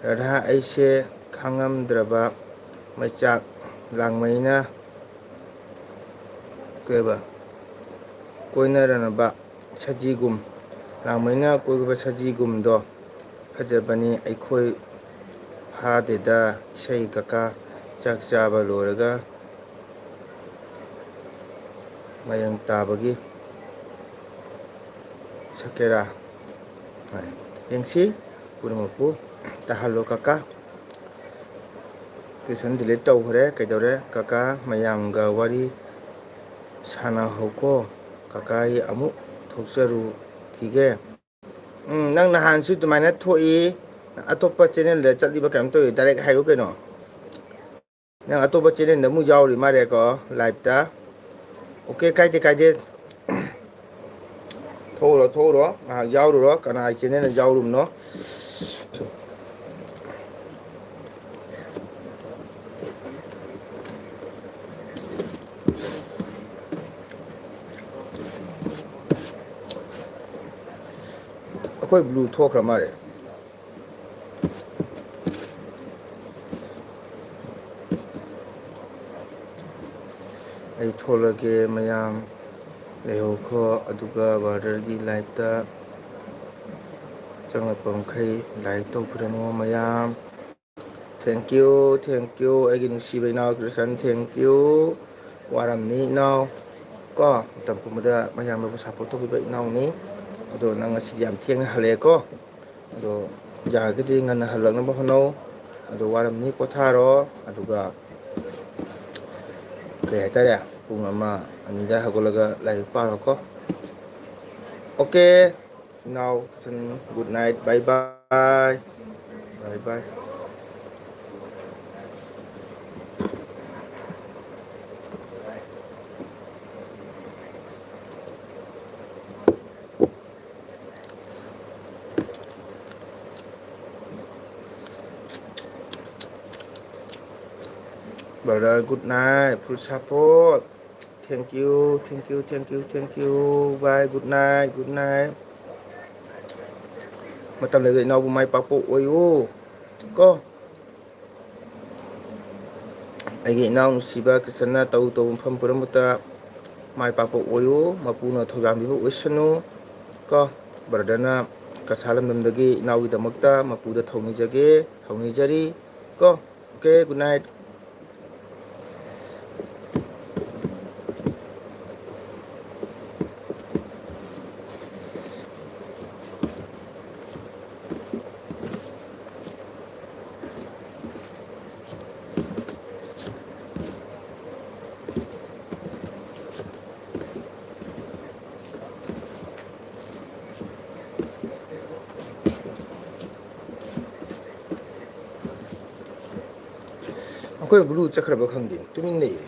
ꯔꯥꯙꯥ ꯑꯩꯁꯦ ꯈꯥꯡꯉꯝꯗ꯭ꯔꯕ ꯃꯩꯆꯥꯛ ꯂꯥꯡꯃꯩꯅ ꯀꯩꯕ ꯀꯣꯏꯅꯔꯅꯕ ꯁꯖꯤꯒꯨꯝ ꯂꯥꯡꯃꯩꯅ ꯀꯣꯏꯕ ꯁꯖꯤꯒꯨꯝꯗꯣ ꯐꯖꯕꯅꯤ ꯑꯩꯈꯣꯏ ꯐꯥꯗꯦꯗ ꯏꯁꯩ ꯀꯀꯥ ꯆꯥꯛ ꯆꯥꯕ ꯂꯣꯏꯔꯒ ꯃꯌꯡ ꯇꯥꯕꯒꯤ ꯁꯛꯀꯦꯔꯥ ꯌꯦꯡꯁꯤ ꯄꯨꯝꯅꯃꯛꯄꯨ ꯇꯥꯍꯜꯂꯣ ꯀꯀꯥ ꯇꯨꯏꯁꯟ ꯗꯤꯂꯤꯠ ꯇꯧꯈ꯭ꯔꯦ ꯀꯩꯗꯧꯔꯦ ꯀꯀꯥ ꯃꯌꯥꯝꯒ ꯋꯥꯔꯤ ꯁꯥꯟꯅꯍꯧꯀꯣ ꯀꯀꯥ ꯑꯩ ꯑꯃꯨꯛ ꯊꯣꯛꯆꯔꯨꯈꯤꯒꯦ ꯅꯪ ꯅꯍꯥꯟꯁꯨ ꯑꯗꯨꯃꯥꯏꯅ ꯊꯣꯛꯏ ꯑꯇꯣꯞꯄ ꯆꯦꯅꯦꯜꯗ ꯆꯠꯂꯤꯕ ꯀꯩꯅꯣꯝ ꯇꯧꯋꯤ ꯗꯥꯏꯔꯦꯛ ꯍꯥꯏꯔꯨ ꯀꯩꯅꯣ ꯅꯪ ꯑꯇꯣꯞꯄ ꯆꯦꯅꯦꯜꯗ ꯑꯃꯨꯛ ꯌꯥꯎꯔꯤ ꯃꯥꯜꯂꯦꯀꯣ ꯂꯥꯏꯞꯇ ꯑꯣꯀꯦ ꯀꯥꯏꯗꯦ ꯀꯥꯏꯗꯦ ꯊꯣꯛꯎꯔꯣ ꯊꯣꯛꯎꯔꯣ ꯉꯥꯏꯍꯥꯛ ꯌꯥꯎꯔꯨꯔꯣ ꯀꯅꯥ ꯆꯦꯅꯦꯜꯗ ꯌꯥꯎꯔꯨꯕꯅꯣ ꯑꯩꯈꯣꯏ ꯕ꯭ꯂꯨ ꯊꯣꯛꯈ꯭ꯔ ꯃꯥꯜꯂꯦ ꯑꯩ ꯊꯣꯛꯂꯒꯦ ꯃꯌꯥꯝ ꯂꯩꯍꯧꯈꯣ ꯑꯗꯨꯒ ꯕꯥꯔꯗꯔꯒꯤ ꯂꯥꯏꯐꯇ ꯆꯪꯂꯛꯄ ꯃꯈꯩ ꯂꯥꯏꯛ ꯇꯧꯕꯤꯔꯝꯃꯣ ꯃꯌꯥꯝ ꯊꯦꯡꯀ꯭ꯌꯨ ꯑꯩꯒꯤ ꯅꯨꯡꯁꯤꯕ ꯏꯅꯥꯎ ꯀ꯭ꯔꯤꯁꯟ ꯊꯦꯡꯀ꯭ꯌꯨ ꯋꯥꯔꯝꯅꯤ ꯏꯅꯥꯎ ꯀꯣ ꯃꯇꯝ ꯄꯨꯝꯕꯗ ꯃꯌꯥꯝꯕꯕꯨ ꯁꯞꯄꯣꯔꯠ ꯇꯧꯕꯤꯕ ꯏꯅꯥꯎꯅꯤ ꯑꯗꯣ ꯅꯪ ꯉꯁꯤꯗꯤ ꯌꯥꯝ ꯊꯦꯡꯅ ꯍꯜꯂꯛꯑꯦꯀꯣ ꯑꯗꯣ ꯌꯥꯔꯒꯗꯤ ꯉꯟꯅ ꯍꯜꯂꯛꯅꯕ ꯍꯣꯠꯅꯧ ꯑꯗꯣ ꯋꯥꯔꯝꯅꯤ ꯄꯣꯊꯥꯔꯣ ꯑꯗꯨꯒ ꯀꯩ ꯍꯥꯏꯇꯥꯔꯦ ꯄꯨꯡ 1, 2ꯗ ꯍꯧꯒꯠꯂꯒ ꯂꯥꯏꯔꯤꯛ ꯄꯥꯔꯣꯀꯣ okay now good night by by by by brother good night full support thank you bye good night matam leda inaw bu may papo oyo ko ꯑꯩꯒꯤ ꯏꯅꯥꯎ ꯅꯨꯡꯁꯤꯕ ꯀ꯭ꯔꯤꯁꯟꯅ ꯇꯧ ꯃꯐꯝ ꯄꯨꯝꯅꯃꯛꯇ ꯃꯥꯏ ꯄꯥꯛꯄ ꯑꯣꯏꯌꯨ ꯃꯄꯨꯅ ꯊꯧꯖꯥꯟꯕꯤꯕ ꯑꯣꯏꯁꯅꯨ ꯀꯣ ꯕ꯭ꯔꯗꯔꯅ ꯀꯁꯥꯔ ꯂꯝꯗꯝꯗꯒꯤ ꯏꯅꯥꯎꯒꯤꯗꯃꯛꯇ ꯃꯄꯨꯗ ꯊꯧꯅꯤꯖꯔꯤ ꯀꯣ ꯑꯣꯀꯦ ꯒꯨꯗ ꯅꯥꯏꯠ ꯑꯩꯈꯣꯏ ꯕ꯭ꯂꯨ ꯆꯠꯈ꯭ꯔꯕ ꯈꯪꯗꯦ ꯇꯨꯃꯤꯟ ꯂꯩꯔꯦ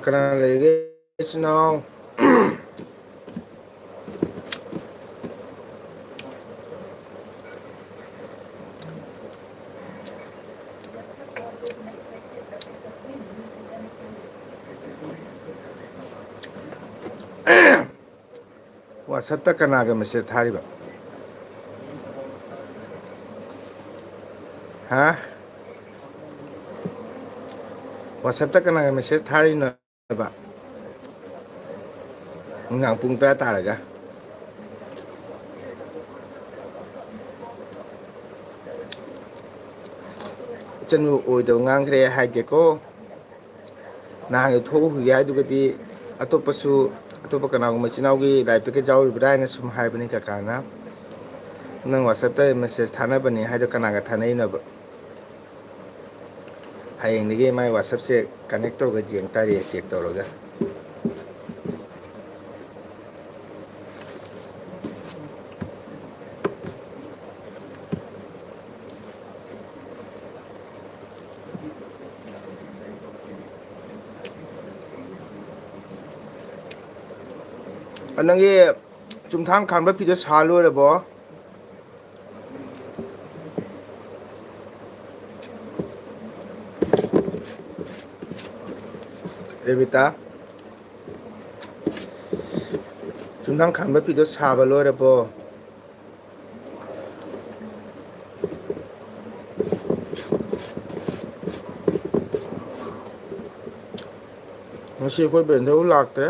Kena lagi guys now. ꯋꯥꯆꯞꯇ ꯀꯅꯥꯒ ꯃꯦꯁꯦꯖ ꯊꯥꯔꯤꯕ? ꯍꯥ? ꯋꯥꯆꯞꯇ ꯀꯅꯥꯒ ꯃꯦꯁꯦꯖ ꯊꯥꯔꯤꯅꯣꯕ? ꯅꯨꯡꯗꯥꯡ ꯄꯨꯡ 10 ꯇꯥꯔꯒ ꯏꯆꯟꯕꯨ ꯑꯣꯏꯗꯕ ꯉꯥꯡꯈ꯭ꯔꯦ ꯍꯥꯏꯗꯦꯀꯣ. ꯅꯍꯥꯟꯒꯤ ꯊꯣꯛꯎꯈꯤꯒꯦ ꯍꯥꯏꯗꯨꯒꯗꯤ ꯑꯇꯣꯞꯄ ꯀꯅꯥꯒꯨꯝꯕ ꯏꯆꯤꯟ ꯏꯅꯥꯎꯒꯤ ꯂꯥꯏꯞꯇꯒ ꯌꯥꯎꯔꯤꯕ꯭ꯔꯥ ꯍꯥꯏꯅ ꯁꯨꯝ ꯍꯥꯏꯕꯅꯤ ꯀꯀꯥꯅ. ꯅꯪ ꯋꯥꯆꯞꯇ ꯃꯦꯁꯦꯖ ꯊꯥꯅꯕꯅꯦ ꯍꯥꯏꯗꯣ ꯀꯅꯥꯒ ꯊꯥꯅꯩꯅꯣꯕ? ꯍꯌꯦꯡꯗꯒꯤ ꯃꯥꯏ ꯋꯥꯆꯞꯁꯦ ꯀꯅꯦꯛ ꯇꯧꯔꯒ ꯌꯦꯡ ꯇꯥꯔꯦ, ꯆꯦꯛ ꯇꯧꯔꯒ. ꯅꯪꯒꯤ ꯆꯨꯝꯊꯥꯡ ꯈꯥꯟꯕ ꯐꯤꯗꯣ ꯁꯥ ꯂꯣꯏꯔꯕꯣ? ꯔꯦꯕꯤꯇꯥ, ꯆꯨꯝꯊꯥꯡ ꯈꯥꯟꯕ ꯐꯤꯗꯣ ꯁꯥꯕ ꯂꯣꯏꯔꯕꯣ? ꯉꯁꯤ ꯑꯩꯈꯣꯏ ꯕꯦꯟꯗꯧ ꯂꯥꯛꯇ꯭ꯔꯦ.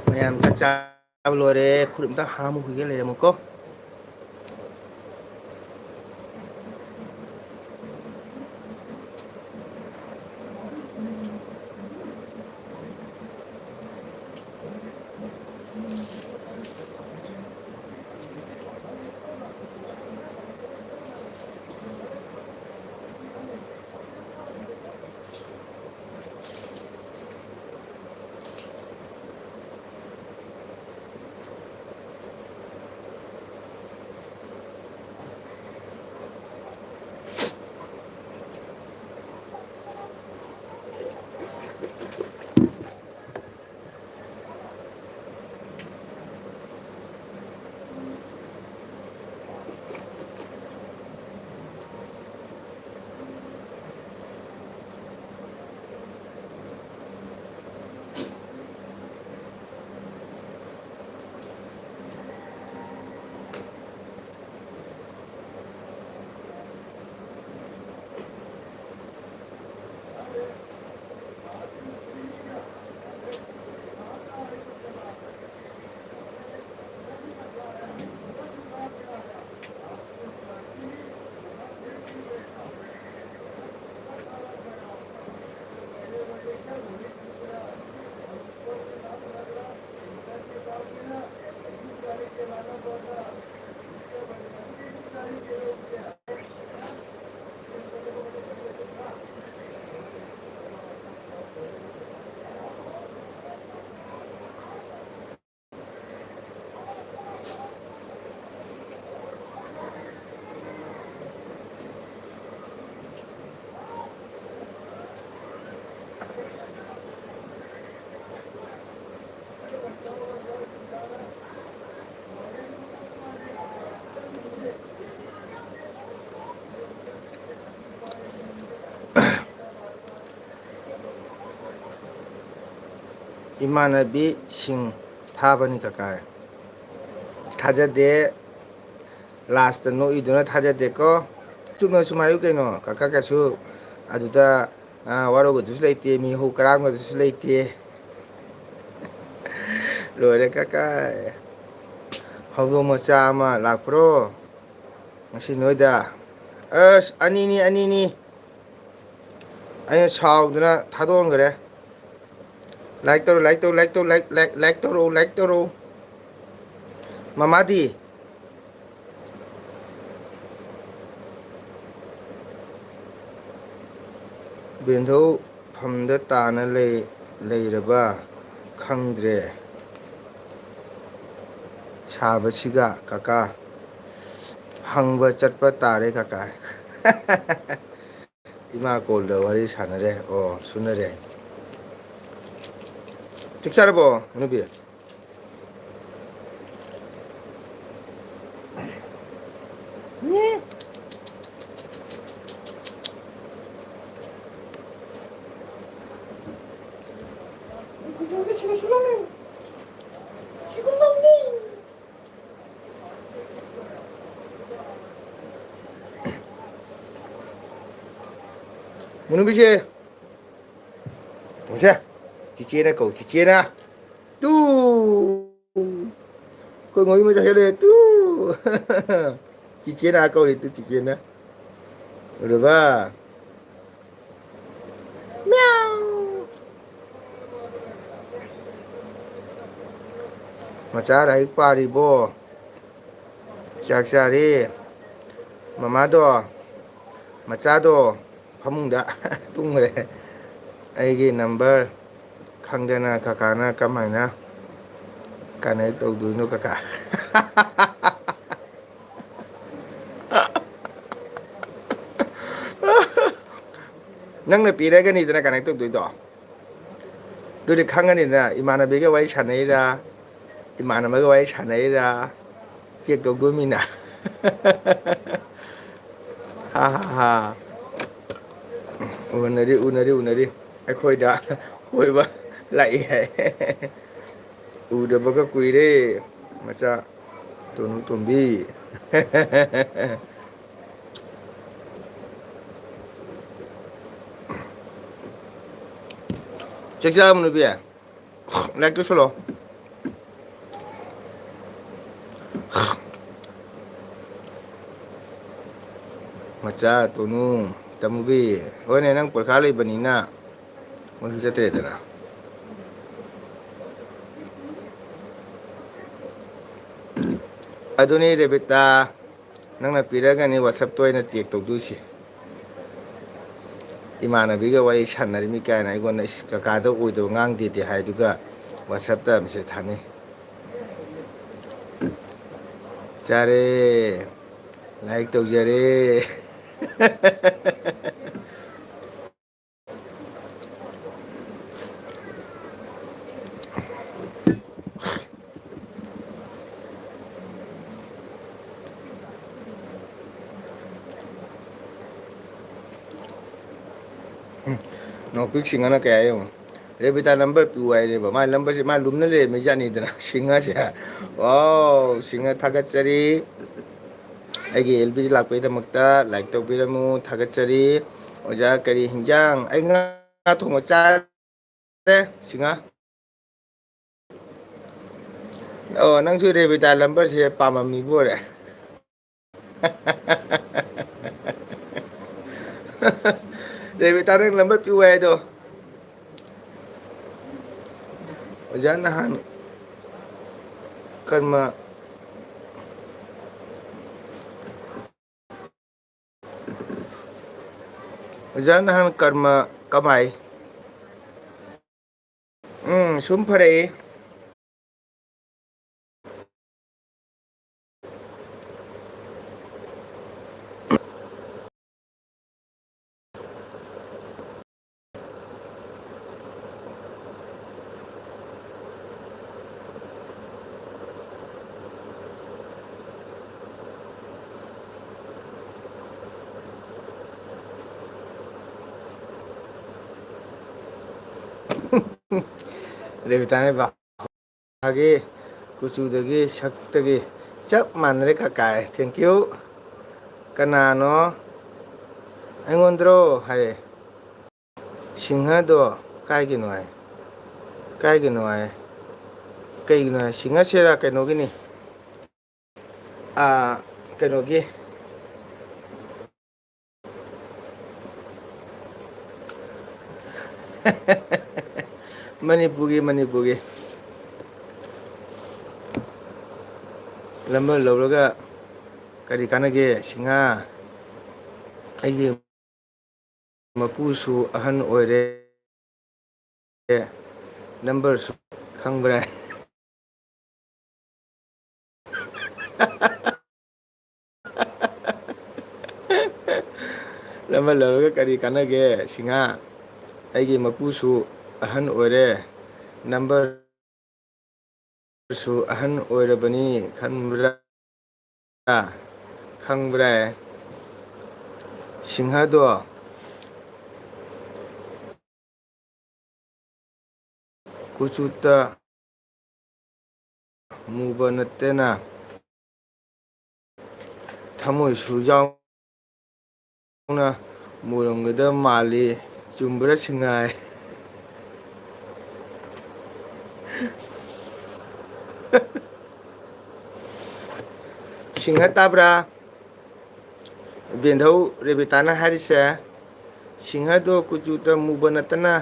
ꯃꯌꯥꯝ ꯆꯥꯛ ꯆꯥꯕ ꯂꯣꯏꯔꯦ. ꯈꯨꯠ ꯑꯝꯇ ꯍꯥꯝꯃꯨꯈꯤꯒꯦ ꯂꯩꯔꯝꯃꯨꯀꯣ. ꯏꯃꯥꯟꯅꯕꯤꯁꯤꯡ ꯊꯥꯕꯅꯤ ꯀꯀꯥ. ꯊꯥꯖꯗꯦ. ꯂꯥꯁꯇ ꯅꯣꯛꯏꯗꯨꯅ ꯊꯥꯖꯗꯦꯀꯣ. ꯆꯨꯝꯅ ꯁꯨꯝ ꯍꯥꯏꯌꯨ ꯀꯩꯅꯣ. ꯀꯀꯥ ꯀꯩꯁꯨ ꯑꯗꯨꯗ ꯋꯥꯔꯧꯒꯗꯨꯁꯨ ꯂꯩꯇꯦ ꯃꯤꯍꯨ ꯀꯔꯥꯝꯒꯗꯨꯁꯨ ꯂꯩꯇꯦ ꯂꯣꯏꯔꯦ ꯀꯀꯥ ꯍꯧꯗꯣꯡ ꯃꯆꯥ ꯑꯃ ꯂꯥꯛꯄ꯭ꯔꯣ ꯉꯁꯤ ꯅꯣꯏꯗ ꯑꯁ ꯑꯅꯤꯅꯤ ꯑꯅꯤꯅꯤ ꯑꯩꯅ ꯁꯥꯎꯗꯅ ꯊꯥꯗꯣꯛꯍꯟꯈ꯭ꯔꯦ ꯂꯥꯏꯛ ꯇꯧꯔꯣ ꯂꯥꯏꯛ ꯇꯧ ꯂꯥꯏꯛ ꯇꯧ ꯂꯥꯏꯛ ꯇꯧꯔꯛꯎ ꯂꯥꯏꯛ ꯇꯧꯔꯛꯎ ꯃꯃꯥꯗꯤ ꯕꯦꯟꯙꯧ ꯐꯝꯗ ꯇꯥꯅ ꯂꯩꯔꯕ ꯈꯪꯗ꯭ꯔꯦ ꯁꯥꯕꯁꯤꯒ ꯀꯀꯥ ꯍꯪꯕ ꯆꯠꯄ ꯇꯥꯔꯦ ꯀꯀꯥ ꯏꯃꯥ ꯀꯣꯜꯗ ꯋꯥꯔꯤ ꯁꯥꯟꯅꯔꯦ ꯑꯣ ꯁꯨꯅꯔꯦ ꯆꯥꯛ ꯆꯥꯔꯕꯣ ꯍꯅꯨꯕꯤ ꯍꯅꯨꯕꯤꯁꯦ ꯃꯨꯁꯦ ꯆꯤꯆꯦꯅ ꯀꯧ ꯆꯤꯆꯦꯅ ꯇꯨ ꯑꯩꯈꯣꯏ ꯃꯧ ꯃꯆꯥ ꯆꯠꯂꯦ ꯇꯨ ꯆꯤꯆꯦꯅ ꯀꯧꯔꯤ ꯇꯨ ꯆꯤꯆꯦꯅ ꯎꯔꯕ ꯃꯆꯥ ꯂꯥꯏꯔꯤꯛ ꯄꯥꯔꯤꯕꯣ ꯆꯥꯛ ꯆꯥꯔꯦ ꯃꯃꯥꯗꯣ ꯃꯆꯥꯗꯣ ꯐꯃꯨꯡꯗ ꯇꯨꯝꯈ꯭ꯔꯦ ꯑꯩꯒꯤ ꯅꯝꯕꯔ ꯈꯪꯗꯅ ꯀꯀꯥꯅ ꯀꯃꯥꯏꯅ ꯀꯅꯦꯛ ꯇꯧꯗꯣꯏꯅꯣ ꯀꯀꯥ ꯅꯪꯅ ꯄꯤꯔꯒꯅꯤꯗꯅ ꯀꯅꯦꯛ ꯇꯧꯗꯣꯏꯗꯣ ꯑꯗꯨꯗꯤ ꯈꯪꯉꯅꯤꯗꯅ ꯏꯃꯥꯟꯅꯕꯤꯒ ꯋꯥꯔꯤ ꯁꯥꯟꯅꯩꯔꯥ ꯏꯃꯥꯟꯅꯕꯒ ꯋꯥꯔꯤ ꯁꯥꯟꯅꯩꯔꯥ ꯆꯦꯛ ꯇꯧꯗꯣꯏꯃꯤꯅ ꯍꯥ ꯍꯥ ꯍꯥ ꯎꯅꯔꯤ ꯎꯅꯔꯤ ꯎꯅꯔꯤ ꯑꯩꯈꯣꯏꯗ ꯀꯣꯏꯕ ꯂꯥꯛꯏ ꯍꯥꯏ ꯎꯗꯕꯒ ꯀꯨꯏꯔꯦ ꯃꯆꯥ ꯇꯣꯅꯨ ꯇꯣꯝꯕꯤ ꯆꯥꯛ ꯆꯥꯔꯕꯣ ꯅꯨꯄꯤ ꯂꯥꯏꯔꯤꯛꯇꯨ ꯁꯨꯂꯣ ꯃꯆꯥ ꯇꯣꯅꯨ ꯇꯃꯨꯕꯤ ꯍꯣꯏꯅꯦ ꯅꯪ ꯄꯔꯤꯈꯥ ꯂꯩꯕꯅꯤꯅ ꯃꯣꯏꯁꯨ ꯆꯠꯇ꯭ꯔꯦꯗꯅ ꯑꯗꯨꯅꯤ ꯔꯦꯕꯤꯇꯥ ꯅꯪꯅ ꯄꯤꯔꯒꯅꯤ ꯋꯥꯆꯞꯇ ꯑꯣꯏꯅ ꯆꯦꯛ ꯇꯧꯗꯣꯏꯁꯦ ꯏꯃꯥꯟꯅꯕꯤꯒ ꯋꯥꯔꯤ ꯁꯥꯟꯅꯔꯤꯃꯤ ꯀꯥꯏꯅ ꯑꯩꯉꯣꯟꯗ ꯀꯀꯥꯗ ꯑꯣꯏꯗꯕ ꯉꯥꯡꯗꯦꯗꯤ ꯍꯥꯏꯗꯨꯒ ꯋꯥꯆꯞꯇ ꯃꯦꯁꯦꯖ ꯊꯥꯅꯩ ꯆꯥꯔꯦ ꯂꯥꯏꯛ ꯇꯧꯖꯔꯦ ꯅꯣꯡꯄꯤꯛ ꯁꯤꯡꯍꯅ ꯀꯩ ꯍꯥꯏ ꯌꯦꯡꯉꯨ ꯔꯦꯕꯤꯇꯥ ꯅꯝꯕꯔ ꯄꯤꯌꯨ ꯍꯥꯏꯔꯦꯕ ꯃꯥ ꯅꯝꯕꯔꯁꯦ ꯃꯥ ꯂꯨꯝꯅ ꯂꯩꯔꯝꯃꯤꯖꯥꯠꯅꯤꯗꯅ ꯁꯤꯡꯍꯁꯦ ꯋꯥꯎ ꯁꯤꯡꯍ ꯊꯥꯒꯠꯆꯔꯤ ꯑꯩꯒꯤ ꯑꯦꯜ ꯕꯤ ꯂꯥꯛꯄꯩꯗꯃꯛꯇ ꯂꯥꯏꯛ ꯇꯧꯕꯤꯔꯝꯃꯨ ꯊꯥꯒꯠꯆꯔꯤ ꯑꯣꯖꯥ ꯀꯔꯤ ꯍꯤꯟꯖꯥꯡ ꯑꯩ ꯉꯥ ꯊꯣꯡꯕ ꯆꯥꯔꯦ ꯁꯤꯡꯍ ꯑꯣ ꯅꯪꯁꯨ ꯔꯦꯕꯤꯇꯥ ꯅꯝꯕꯔꯁꯦ ꯄꯥꯝꯃꯝꯃꯤꯕ ꯑꯣꯏꯔꯦ ꯔꯦꯕꯤꯇꯥ ꯅꯪ ꯅꯝꯕꯔ ꯄꯤꯌꯨ ꯍꯥꯏꯗꯣ ꯑꯣꯖꯥ ꯅꯍꯥꯟ ꯀꯔꯃ ꯑꯣꯖꯥ ꯅꯍꯥꯟ ꯀꯔꯃ ꯀꯃꯥꯏ ꯁꯨꯝ ꯐꯔꯛꯏ ꯔꯦꯕꯤꯇꯥꯅ ꯃꯥꯒꯤ ꯀꯨꯆꯨꯗꯒꯤ ꯁꯛꯇꯒꯤ ꯆꯞ ꯃꯥꯟꯅꯔꯦ ꯀꯀꯥꯏ ꯊꯦꯡꯀ꯭ꯌꯨ ꯀꯅꯥꯅꯣ ꯑꯩꯉꯣꯟꯗꯔꯣ ꯍꯥꯏꯔꯦ ꯁꯤꯡꯍꯗꯣ ꯀꯥꯏꯒꯤꯅꯣ ꯍꯥꯏ ꯀꯥꯏꯒꯤꯅꯣ ꯍꯥꯏ ꯀꯩꯒꯤꯅꯣ ꯍꯥꯏ ꯁꯤꯡꯍꯁꯤꯔꯥ ꯀꯩꯅꯣꯒꯤꯅꯤ ꯀꯩꯅꯣꯒꯤ ꯃꯅꯤꯄꯨꯔꯒꯤ ꯅꯝꯕꯔ ꯂꯧꯔꯒ ꯀꯔꯤ ꯀꯥꯟꯅꯒꯦ ꯁꯤꯡꯍ ꯑꯩꯒꯤ ꯃꯄꯨꯁꯨ ꯑꯍꯟ ꯑꯣꯏꯔꯦ ꯅꯝꯕꯔꯁꯨ ꯈꯪꯕ꯭ꯔꯥ ꯅꯝꯕꯔ ꯂꯧꯔꯒ ꯀꯔꯤ ꯀꯥꯟꯅꯒꯦ ꯁꯤꯡꯍ ꯑꯩꯒꯤ ꯃꯄꯨꯁꯨ ꯑꯍꯟ ꯑꯣꯏꯔꯦ ꯅꯝꯕꯔ ꯁꯨ ꯑꯍꯟ ꯑꯣꯏꯔꯕꯅꯤ ꯈꯟꯕ꯭ꯔꯥ ꯈꯪꯕ꯭ꯔꯥ ꯁꯤꯡꯍꯗꯣ ꯀꯨꯆꯨꯠꯇ ꯃꯨꯕ ꯅꯠꯇꯅ ꯊꯃꯣꯏꯁꯨ ꯌꯥꯎꯅ ꯃꯨꯔꯝꯒꯗꯕ ꯃꯥꯜꯂꯤ ꯆꯨꯝꯕ꯭ꯔꯥ ꯁꯤꯡꯍ ꯁꯤꯡꯍ ꯇꯥꯕ꯭ꯔꯥ ꯕꯦꯟꯙꯧ ꯔꯦꯕꯤꯇꯥꯅ ꯍꯥꯏꯔꯤꯁꯦ ꯁꯤꯡꯍꯗꯣ ꯀꯨꯆꯨꯇ ꯃꯨꯕ ꯅꯠꯇꯅ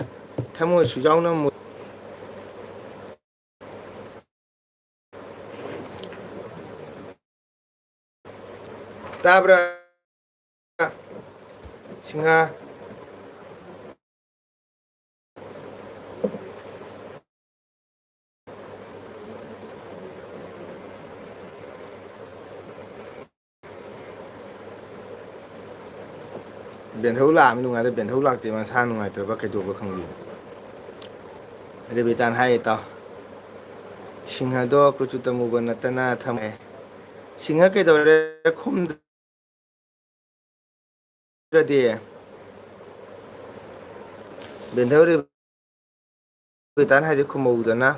ꯊꯃꯣꯏꯁꯨ ꯌꯥꯎꯅ ꯇꯥꯕ꯭ꯔꯥ ꯁꯤꯡꯍ ꯕꯦꯟꯙꯧ ꯂꯥꯛꯑꯝꯃꯤ ꯅꯨꯡꯉꯥꯏꯔꯦ ꯕꯦꯟꯙꯧ ꯂꯥꯛꯇꯦ ꯃꯁꯥ ꯅꯨꯡꯉꯥꯏꯇ꯭ꯔꯕ ꯀꯩꯗꯧꯕ ꯈꯪꯗꯦ ꯔꯦꯕꯤꯇꯥꯅ ꯍꯥꯏꯌꯦ ꯇꯥꯎ ꯁꯤꯡꯍꯗꯣ ꯀꯨꯆꯨꯇ ꯃꯨꯕ ꯅꯠꯇꯅ ꯊꯝꯃꯦ ꯁꯤꯡꯍ ꯀꯩꯗꯧꯔꯦ ꯈꯨꯝꯗ꯭ꯔꯗꯤ ꯕꯦꯟꯙꯧ ꯔꯦꯕꯤꯇꯥꯅ ꯍꯥꯏꯁꯦ ꯈꯨꯝꯍꯧꯗꯅ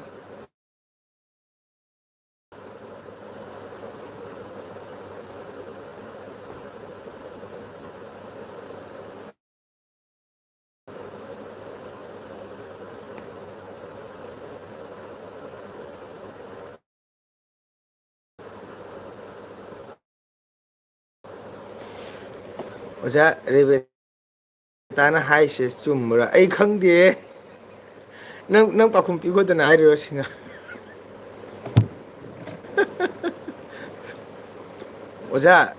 ꯑꯣꯖꯥ ꯔꯦꯕꯤꯇꯥꯅ ꯍꯥꯏꯁꯦ ꯆꯨꯝꯕ꯭ꯔꯥ ꯑꯩ ꯈꯪꯗꯦ ꯅꯪ ꯄꯥꯎꯈꯨꯝ ꯄꯤꯈꯣꯗꯅ ꯍꯥꯏꯔꯤꯔꯣ ꯁꯤꯡꯍ ꯑꯣꯖꯥ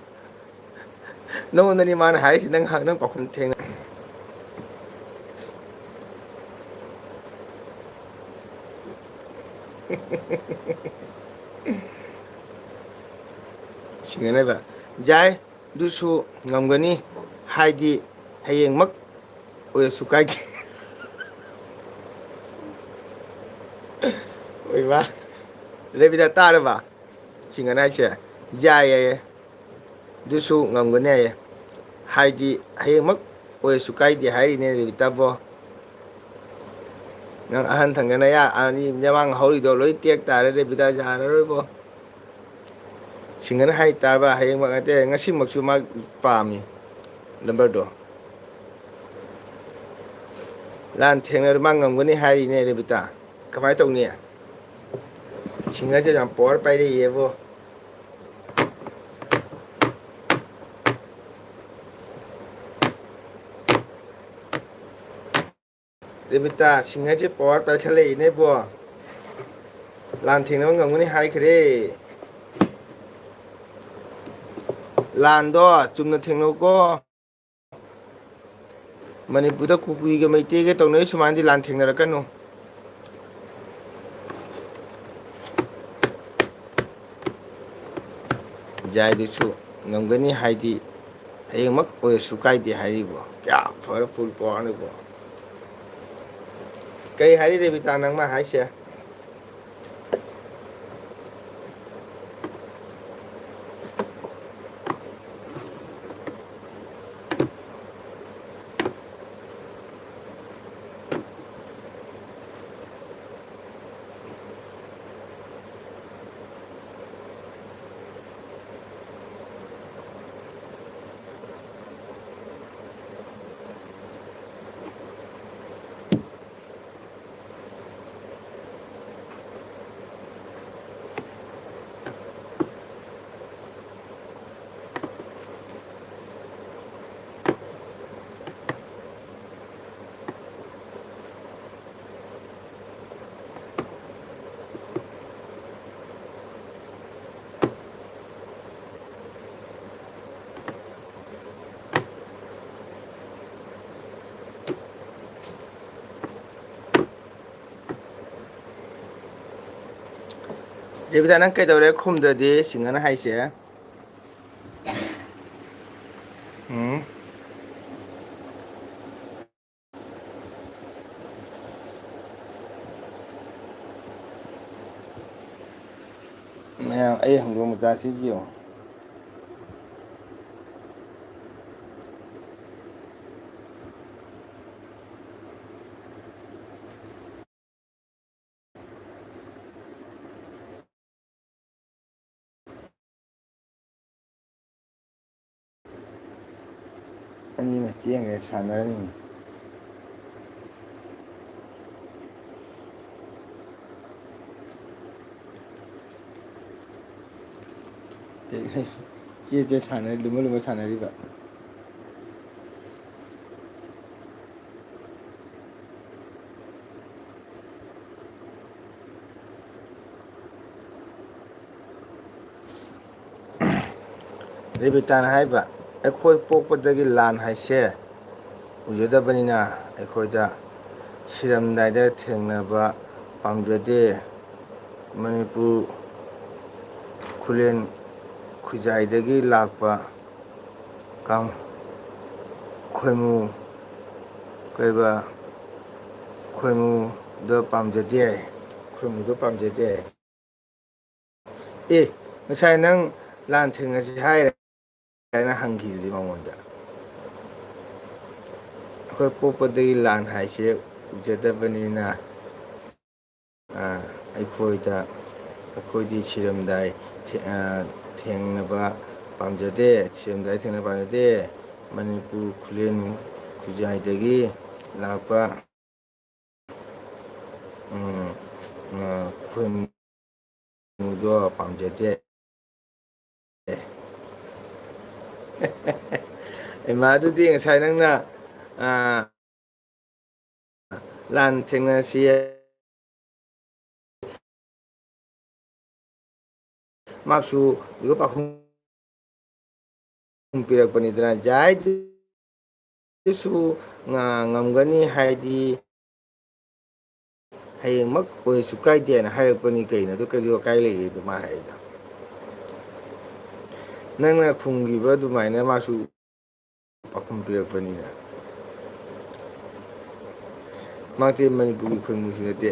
ꯅꯉꯣꯟꯗꯅꯤ ꯃꯥꯅ ꯍꯥꯏꯔꯤꯁꯤ ꯅꯪ ꯄꯥꯎꯈꯨꯝ ꯊꯦꯡꯅ ꯁꯤꯡꯍꯅꯕ ꯌꯥꯏ ꯑꯗꯨꯁꯨ ꯉꯝꯒꯅꯤ ꯍꯥꯏꯗꯤ ꯍꯌꯦꯡꯃꯛ ꯑꯣꯏꯔꯁꯨ ꯀꯥꯏꯗꯦ ꯑꯣꯏꯕ ꯔꯦꯕꯤꯗ ꯇꯥꯔꯕ ꯁꯤꯡꯍꯅ ꯍꯥꯏꯁꯦ ꯌꯥꯏꯌꯦ ꯑꯗꯨꯁꯨ ꯉꯝꯒꯅꯤ ꯍꯥꯏꯌꯦ ꯍꯥꯏꯗꯤ ꯍꯌꯦꯡꯃꯛ ꯑꯣꯏꯔꯁꯨ ꯀꯥꯏꯗꯦ ꯍꯥꯏꯔꯤꯅꯦ ꯔꯦꯕꯤꯇꯥꯕꯣ ꯅꯪ ꯑꯍꯟ ꯊꯪꯒꯅ ꯑꯅꯤ ꯌꯥꯃꯥꯡ ꯍꯧꯔꯤꯗꯣ ꯂꯣꯏ ꯇꯦꯛ ꯇꯥꯔꯦ ꯔꯦꯕꯤꯇꯥ ꯌꯥꯔꯔꯣꯏꯕꯣ ꯁꯤꯡꯍꯅ ꯍꯥꯏꯇꯥꯔꯕ ꯍꯌꯦꯡꯃꯛ ꯅꯠꯇꯦ ꯉꯁꯤꯃꯛꯁꯨ ꯃꯥ ꯄꯥꯝꯃꯤ ꯅꯝꯕꯔꯗꯣ ꯂꯥꯟ ꯊꯦꯡꯅꯔ ꯃꯥ ꯉꯝꯒꯅꯤ ꯍꯥꯏꯔꯤꯅꯦ ꯔꯦꯕꯤꯇꯥ ꯀꯃꯥꯏꯅ ꯇꯧꯅꯤ ꯁꯤꯡꯍꯁꯦ ꯌꯥꯝ ꯄꯋꯥꯔ ꯄꯥꯏꯔꯛꯏꯌꯦꯕꯣ ꯔꯦꯕꯤꯇꯥ ꯁꯤꯡꯍꯁꯦ ꯄꯋꯥꯔ ꯄꯥꯏꯈꯠꯂꯛꯏꯅꯦꯕꯣ ꯂꯥꯟ ꯊꯦꯡꯅꯕ ꯉꯝꯒꯅꯤ ꯍꯥꯏꯈ꯭ꯔꯦ ꯂꯥꯟꯗꯣ ꯆꯨꯝꯅ ꯊꯦꯡꯅꯧꯀꯣ ꯃꯅꯤꯄꯨꯔꯗ ꯀꯨꯀꯤꯒ ꯃꯩꯇꯩꯒ ꯇꯧꯅꯩ ꯁꯨꯃꯥꯏꯅꯗꯤ ꯂꯥꯟ ꯊꯦꯡꯅꯔꯛꯀꯅꯨ ꯌꯥꯏꯗꯨꯁꯨ ꯉꯝꯒꯅꯤ ꯍꯥꯏꯗꯤ ꯍꯌꯦꯡꯃꯛ ꯑꯣꯏꯔꯁꯨ ꯀꯥꯏꯗꯦ ꯍꯥꯏꯔꯤꯕꯣ ꯀꯌꯥ ꯐꯔ ꯐꯨꯜ ꯄꯋꯥꯔꯅꯤꯕꯣ ꯀꯔꯤ ꯍꯥꯏꯔꯤ ꯔꯦꯕꯤꯇꯥ ꯅꯪꯃ ꯍꯥꯏꯁꯦ ꯔꯦꯕꯤꯇꯥ ꯅꯪ ꯀꯩꯗꯧꯔꯦ ꯈꯨꯝꯗ꯭ꯔꯗꯤ ꯁꯤꯡꯒꯅ ꯍꯥꯏꯁꯦ? ꯎꯝ ꯃꯌꯥꯝ ꯑꯩ ꯍꯪꯗꯣꯡ ꯃꯆꯥꯁꯤꯁꯨ ꯌꯦꯡꯉꯣ꯫ ꯑꯅꯤꯃ ꯆꯦꯟꯒ꯭ꯔꯦ ꯁꯥꯟꯅꯔꯅꯤ꯫ ꯆꯦ ꯁꯥꯟꯅꯔꯤ ꯂꯨꯝꯃ ꯂꯨꯝꯃ ꯁꯥꯟꯅꯔꯤꯕ꯫ ꯔꯦꯕꯤꯇꯥꯅ ꯍꯥꯏꯕ ꯑꯩꯈꯣꯏ ꯄꯣꯛꯄꯗꯒꯤ ꯂꯥꯟ ꯍꯥꯏꯁꯦ ꯎꯖꯗꯕꯅꯤꯅ ꯑꯩꯈꯣꯏꯗ ꯁꯤꯔꯝꯗꯥꯏꯗ ꯊꯦꯡꯅꯕ ꯄꯥꯝꯖꯗꯦ꯫ ꯃꯅꯤꯄꯨꯔ ꯈꯨꯂꯦꯟ ꯈꯨꯖꯥꯏꯗꯒꯤ ꯂꯥꯛꯄ ꯈꯣꯏꯃꯨ ꯀꯩꯕ ꯈꯣꯏꯃꯨꯗ ꯄꯥꯝꯖꯗꯦ ꯈꯣꯏꯃꯨꯗꯣ ꯄꯥꯝꯖꯗꯦ꯫ ꯑꯦ ꯉꯁꯥꯏ ꯅꯪ ꯂꯥꯟ ꯊꯦꯡꯅꯁꯤ ꯍꯥꯏꯔ ꯍꯥꯏꯅ ꯍꯪꯈꯤꯗꯨꯗꯤ ꯃꯉꯣꯟꯗ꯫ ꯑꯩꯈꯣꯏ ꯄꯣꯛꯄꯗꯒꯤ ꯂꯥꯟ ꯍꯥꯏꯁꯦ ꯎꯖꯗꯕꯅꯤꯅ ꯑꯩꯈꯣꯏꯗꯤ ꯁꯤꯔꯝꯗꯥꯏ ꯊꯦꯡꯅꯕ ꯄꯥꯝꯖꯗꯦ ꯁꯤꯔꯝꯗꯥꯏ ꯊꯦꯡꯅꯕ ꯄꯥꯝꯖꯗꯦ ꯃꯅꯤꯄꯨꯔ ꯈꯨꯂꯦꯟ ꯈꯨꯖꯥꯏꯗꯒꯤ ꯂꯥꯛꯄ ꯈꯣꯏꯃꯨꯗꯣ ꯄꯥꯝꯖꯗꯦ꯫ ꯏꯃꯥ ꯑꯗꯨꯗꯤ ꯉꯁꯥꯏ ꯅꯪꯅ ꯂꯥꯟ ꯊꯦꯡꯅꯁꯤ ꯃꯥꯁꯨ ꯄꯥꯎꯈꯨꯝ ꯄꯤꯔꯛꯄꯅꯤꯗꯅ ꯖꯥꯏꯗꯨꯁꯨ ꯉꯝꯒꯅꯤ ꯍꯥꯏꯗꯤ ꯍꯌꯦꯡꯃꯛ ꯑꯣꯏꯔꯁꯨ ꯀꯥꯏꯗꯦꯅ ꯍꯥꯏꯔꯛꯄꯅꯤ ꯀꯩꯅꯣ ꯑꯗꯨ ꯀꯩꯁꯨ ꯑꯀꯥꯏ ꯂꯩꯒꯦꯗ ꯃꯥ ꯍꯥꯏꯔꯤꯗꯣ꯫ ꯅꯪꯅ ꯈꯨꯝꯈꯤꯕ ꯑꯗꯨꯃꯥꯏꯅ ꯃꯥꯁꯨ ꯄꯥꯎꯈꯨꯝ ꯄꯤꯔꯛꯄꯅꯤꯅ꯫ ꯃꯥꯗꯤ ꯃꯅꯤꯄꯨꯔꯒꯤ ꯈꯣꯏꯃꯨꯁꯨ ꯅꯠꯇꯦ꯫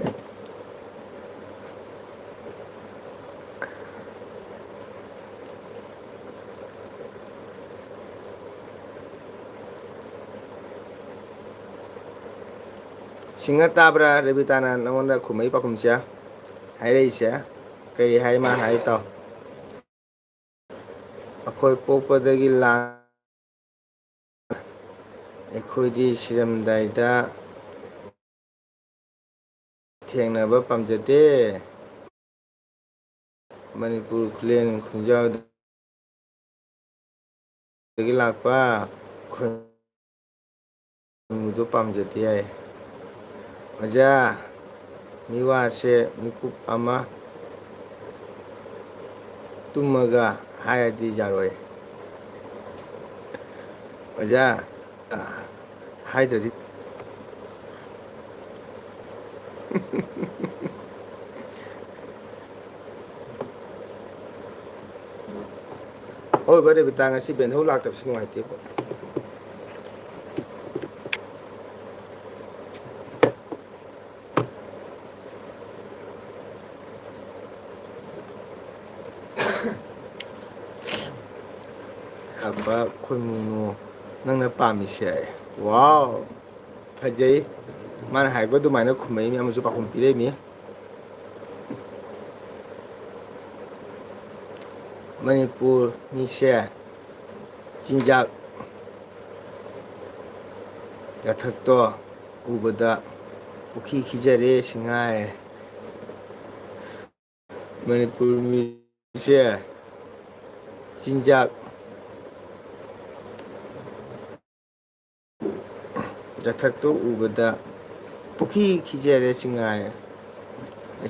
ꯁꯤꯡꯉ ꯇꯥꯕ꯭ꯔꯥ ꯔꯦꯕꯤꯇꯥꯅ ꯅꯪꯉꯣꯟꯗ ꯈꯨꯝꯃꯛꯏ ꯄꯥꯎꯈꯨꯝꯁꯦ ꯍꯥꯏꯔꯛꯏꯁꯦ ꯀꯔꯤ ꯍꯥꯏ ꯃꯥꯅ ꯍꯥꯏ ꯇꯥꯎ꯫ ꯑꯩꯈꯣꯏ ꯄꯣꯛꯄꯗꯒꯤ ꯂꯥꯟ ꯑꯩꯈꯣꯏꯗꯤ ꯁꯤꯔꯝꯗꯥꯏꯗ ꯊꯦꯡꯅꯕ ꯄꯥꯝꯖꯗꯦ ꯃꯅꯤꯄꯨꯔ ꯈꯨꯂꯦꯟ ꯈꯨꯖꯥꯎꯗꯒꯤ ꯂꯥꯛꯄ ꯈꯣꯏꯃꯨꯗꯣ ꯄꯥꯝꯖꯗꯦ ꯍꯥꯏ꯫ ꯑꯣꯖꯥ ꯃꯤꯋꯥꯁꯦ ꯃꯤꯀꯨꯞ ꯑꯃ ꯇꯨꯝꯃꯒ ꯍꯥꯏꯔꯗꯤ ꯌꯥꯔꯣꯏ꯫ ꯑꯣꯖꯥ ꯍꯥꯏꯗ꯭ꯔꯗꯤ ꯑꯋꯣꯏꯕ ꯔꯦꯕꯤꯇꯥ ꯉꯁꯤ ꯕꯦꯟꯙꯧ ꯂꯥꯛꯇꯕꯁꯤ ꯅꯨꯡꯉꯥꯏꯇꯦꯕꯣ꯫ ꯈꯣꯏꯃꯨꯅꯣ ꯅꯪꯅ ꯄꯥꯝꯃꯤꯁꯦ ꯋꯥꯎ ꯐꯖꯩ ꯃꯥꯅ ꯍꯥꯏꯕ ꯑꯗꯨꯃꯥꯏꯅ ꯈꯨꯝꯃꯛꯏꯅꯤ ꯑꯃꯁꯨ ꯄꯥꯎꯈꯨꯝ ꯄꯤꯔꯛꯏꯅꯤ꯫ ꯃꯅꯤꯄꯨꯔ ꯃꯤꯁꯦ ꯆꯤꯟꯖꯥꯛ ꯆꯥꯊꯛꯇꯣ ꯎꯕꯗ ꯄꯨꯈꯤ ꯈꯤꯖꯔꯦ ꯁꯤꯡꯉꯥꯏ꯫ ꯃꯅꯤꯄꯨꯔ ꯃꯤꯁꯦ ꯆꯤꯟꯖꯥꯛ ꯆꯊꯛꯇꯣ ꯎꯕꯗ ꯄꯨꯈꯤ ꯈꯤꯖꯔꯦ ꯁꯤꯡꯉꯥꯏ꯫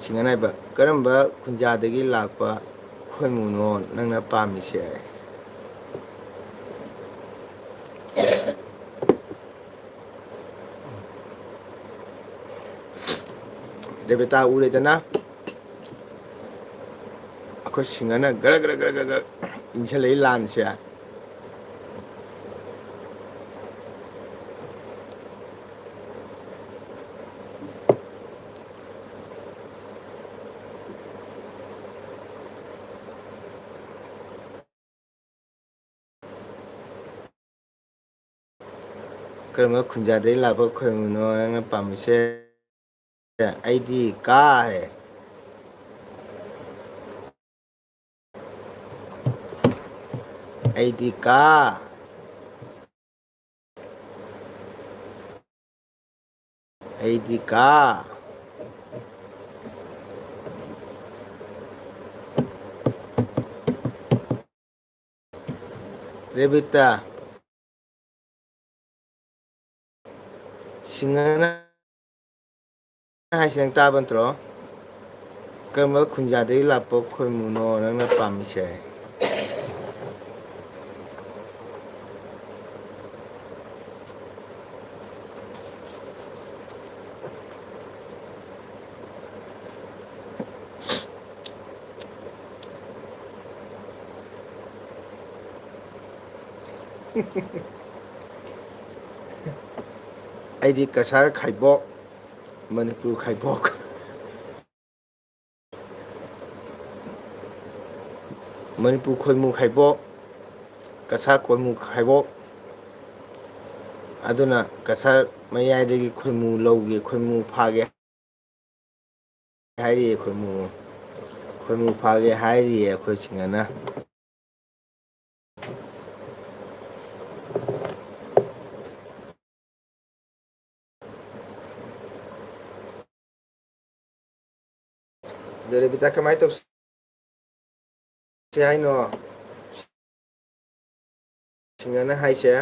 ꯁꯤꯡꯉꯅ ꯍꯥꯏꯕ ꯀꯔꯝꯕ ꯈꯨꯟꯖꯥꯗꯒꯤ ꯂꯥꯛꯄ ꯈꯣꯏꯃꯨꯅꯣ ꯅꯪꯅ ꯄꯥꯝꯃꯤꯁꯦ꯫ ꯔꯦꯕꯤꯇꯥ ꯎꯔꯦꯗꯅ ꯑꯩꯈꯣꯏ ꯁꯤꯡꯒꯅ ꯒꯔ ꯒꯔ ꯒꯔ ꯒꯔ ꯒꯔ ꯏꯟꯁꯤꯜꯂꯛꯏ ꯂꯥꯟꯁꯦ. ꯀꯔꯝꯕ ꯈꯨꯟꯖꯥꯗꯒꯤ ꯂꯥꯛꯄ ꯈꯣꯏꯃꯨꯅꯣ ꯅꯪꯅ ꯄꯥꯝꯃꯤꯁꯦ? ꯑꯩꯗꯤ ꯀꯥ ꯍꯥꯏ. ꯑꯩꯗꯤ ꯀꯥ. ꯑꯩꯗꯤ ꯀꯥ. ꯔꯦꯕꯤꯇꯥ, ꯁꯤꯡꯒꯅ ꯍꯥꯏꯁꯤ ꯅꯪ ꯇꯥꯕ ꯅꯠꯇ꯭ꯔꯣ? ꯀꯔꯝꯕ ꯈꯨꯟꯖꯥꯗꯒꯤ ꯂꯥꯛꯄ ꯈꯣꯏꯃꯨꯅꯣ ꯅꯪꯅ ꯄꯥꯝꯃꯤꯁꯦ? ꯑꯩꯗꯤ ꯀꯁꯥꯔ ꯈꯥꯏꯕꯣꯛ, ꯃꯅꯤꯄꯨꯔ ꯈꯥꯏꯕꯣꯛ. ꯃꯅꯤꯄꯨꯔ ꯈꯣꯏꯃꯨ ꯈꯥꯏꯕꯣꯛ, ꯀꯁꯥꯔ ꯈꯣꯏꯃꯨ ꯈꯥꯏꯕꯣꯛ. ꯑꯗꯨꯅ ꯀꯁꯥꯔ ꯃꯌꯥꯏꯗꯒꯤ ꯈꯣꯏꯃꯨ ꯂꯧꯒꯦ, ꯈꯣꯏꯃꯨ ꯐꯥꯒꯦ ꯍꯥꯏꯔꯤꯌꯦ ꯈꯣꯏꯃꯨ. ꯈꯣꯏꯃꯨ ꯐꯥꯒꯦ ꯍꯥꯏꯔꯤꯌꯦ ꯑꯩꯈꯣꯏ ꯁꯤꯡꯒꯅ. ꯑꯗꯣ ꯔꯦꯕꯤꯇꯥ ꯀꯃꯥꯏꯅ ꯇꯧꯁꯤ ꯍꯥꯏꯅꯣ? ꯁꯤꯡꯒꯅ ꯍꯥꯏꯁꯦ?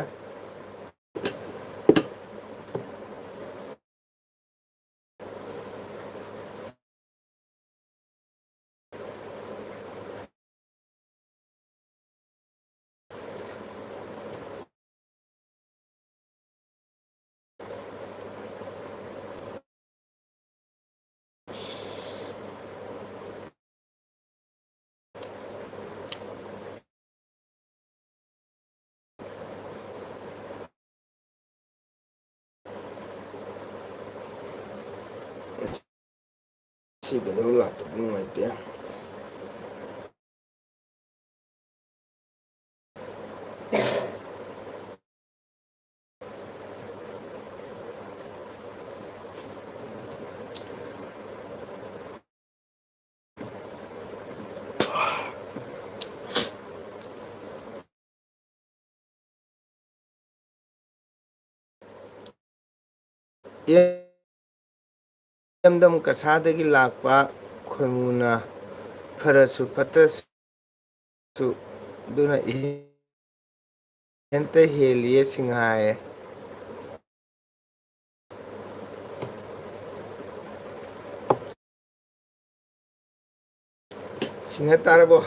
ꯁꯤ ꯚꯤꯗꯤꯑꯣ ꯂꯥꯛꯇꯕ ꯅꯨꯡꯉꯥꯏꯇꯦ. ꯏꯔꯝꯗꯝ ꯀꯁꯥꯔꯗꯒꯤ ꯂꯥꯛꯄ ꯈꯣꯏꯃꯨꯅ ꯐꯔꯁꯨ ꯐꯠꯇ꯭ꯔꯁꯨ ꯑꯗꯨꯅ ꯏꯍꯦꯟꯇ ꯍꯦꯜꯂꯤꯌꯦ ꯁꯤꯡꯍꯥꯏꯌꯦ. ꯁꯤꯡꯍ ꯇꯥꯔꯕꯣ?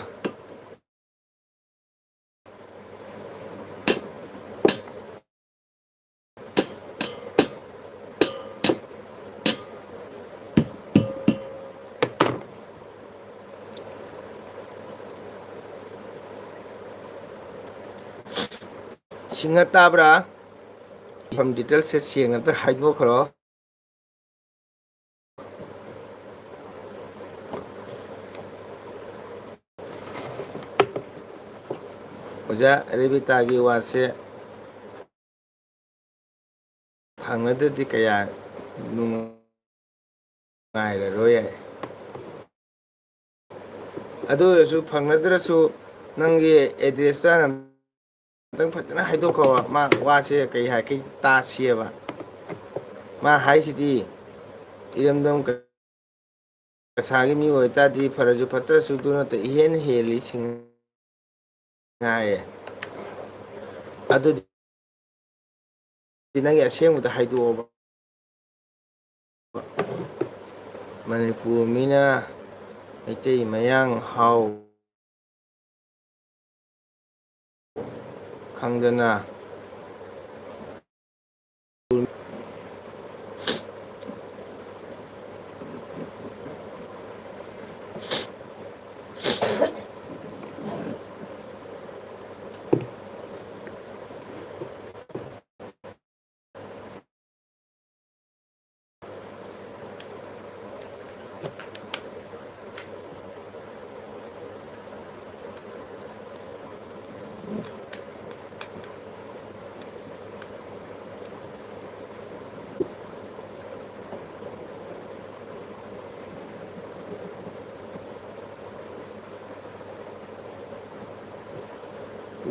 ꯁꯤꯡꯍ ꯇꯥꯕ꯭ꯔꯥ? ꯃꯐꯝ ꯗꯤꯇꯦꯜꯁꯁꯦ ꯁꯦꯡꯅ ꯑꯝꯇ ꯍꯥꯏꯗꯣꯛꯈ꯭ꯔꯣ. ꯑꯣꯖꯥ ꯔꯦꯕꯤꯇꯥꯒꯤ ꯋꯥꯁꯦ ꯐꯪꯅꯗ꯭ꯔꯗꯤ ꯀꯌꯥ ꯅꯨꯡꯉꯥꯏꯔꯔꯣꯏ. ꯑꯗꯨ ꯑꯣꯏꯔꯁꯨ ꯐꯪꯅꯗ꯭ꯔꯁꯨ ꯅꯪꯒꯤ ꯑꯦꯗ꯭ꯔꯦꯁꯇꯣ ꯍꯥꯟꯅ ꯑꯝꯇꯪ ꯐꯖꯅ ꯍꯥꯏꯗꯣꯛꯈꯣꯕ. ꯃꯥ ꯋꯥꯁꯦ ꯀꯩ ꯍꯥꯏꯒꯦ ꯇꯥꯁꯤꯑꯕ. ꯃꯥ ꯍꯥꯏꯁꯤꯗꯤ ꯏꯔꯝꯗꯝ ꯀꯁꯥꯔꯒꯤ ꯃꯤ ꯑꯣꯏꯇꯥꯔꯗꯤ ꯐꯔꯁꯨ ꯐꯠꯇ꯭ꯔꯁꯨ ꯑꯗꯨꯅꯇ ꯏꯍꯦꯟ ꯍꯦꯜꯂꯤ ꯁꯤꯡꯍꯥꯏꯌꯦ. ꯑꯗꯨꯗꯤ ꯅꯪꯒꯤ ꯑꯁꯦꯡꯕꯗ ꯍꯥꯏꯗꯣꯛꯑꯣꯕ. ꯃꯅꯤꯄꯨꯔ ꯃꯤꯅ ꯃꯩꯇꯩ ꯃꯌꯥꯡ ꯍꯥꯎ ꯈꯪꯗꯅ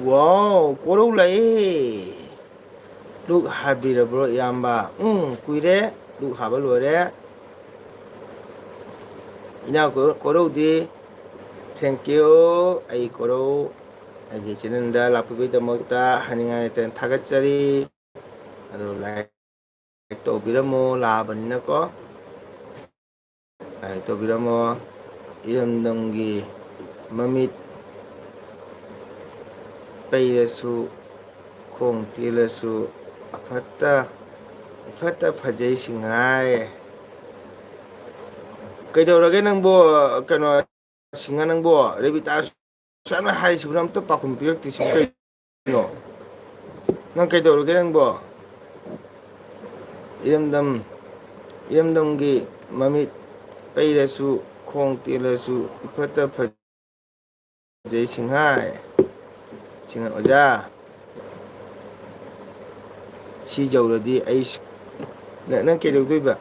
와우, 꼬록 라이. 룩 하비러브로 얌바. 꾸이레. 룩 하벌로레. 이나 꼬록디. 땡큐. 아이 꼬록. 아기 지는다 라프비다 먹다 하닝아에 땐 타겟자리. 아도 라이 또 비러모 라바니나꺼. 라이 또 비러모. 이름 넘기. 머밋. 빼이레수. 콩 띠레수. 아팠다. 아팠다 파제이 싱하이. 그이더라게 낭보 그노 싱하 낭보 레비타 샤나 하이 시브람 또 빠쿰 비럭티 싱케 노. 난 그이더라게 낭보 이름담기 마밋 빼이레수 콩 띠레수 아팠다 파제이 싱하이. 싱하 오자. 시저우러디 에이스 난 그이더도이바.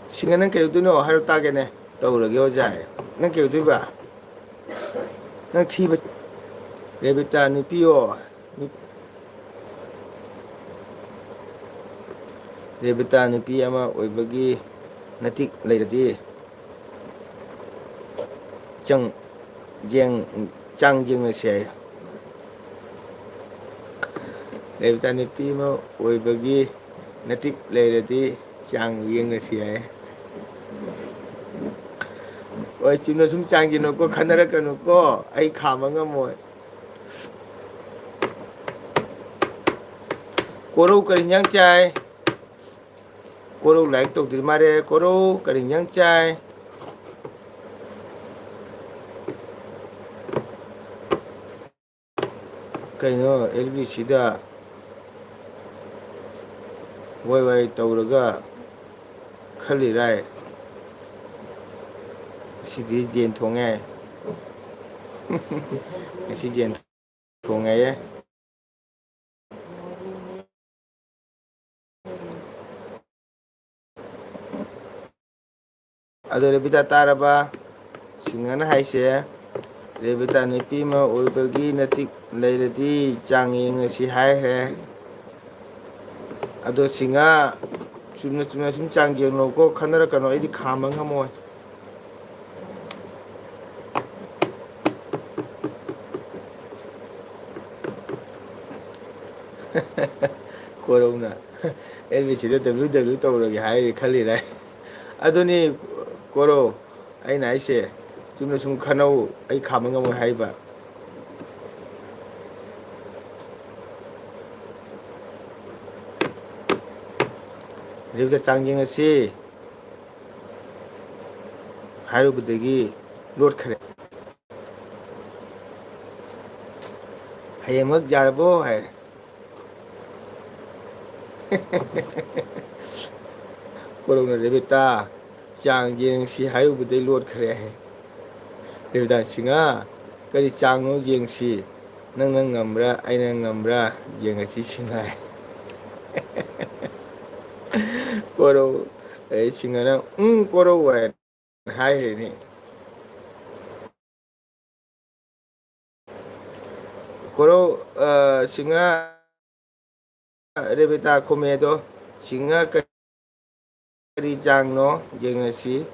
싱하는 그이더노 하루 따게네 떠오르게 오자이. 난 그이더이바. 난 티바 레비타 누피오. 레비타 누피 아마 오이버기 나틱 레이러디 짱쟁을 레비타 누피 뭐 오이버기 나틱 레이러디 짱쟁을 시에. 왜 주는 숨 짱지 놓고 카메라 꺼놓고 아이 가만가 뭐 꼬로 그냥 짜이. 꼬로 라이크 똑들 말해. 꼬로 그냥 짜이. 그이노 LBC다 와이와이 떠오르가 칼리라이. 시디 젠 통해. 시젠 통해. 아도 레비타 따라봐. 싱하나 하이세. 레비타 누피마 오이버기 나틱 레이러디 짱잉시 하이해. 아도 싱하 춤나 숨 짱기 놓고 카메라 까노 이디 가망하 뭐. 꼬로나 LBC도 WW 떠오르게 하이 칼리라이. 아도니 꼬로 아이 나이세 춤나 숨 카노 아이 가망하 뭐 하이바. 레비타 짱징어시 하루부대기 롯크레. 하예먹 잘보 해. 꼬로나 레비타 짱징시 하루부대 롯크레. 레비타 싱하 그리 짱노 징시 낭낭 ngamra 아이나 ngamra 징시 싱하이. 꼬로 에 싱하나 꼬로 왜 하이니. 꼬로 싱하 레비타 코메도 싱하 그리 짱노 징시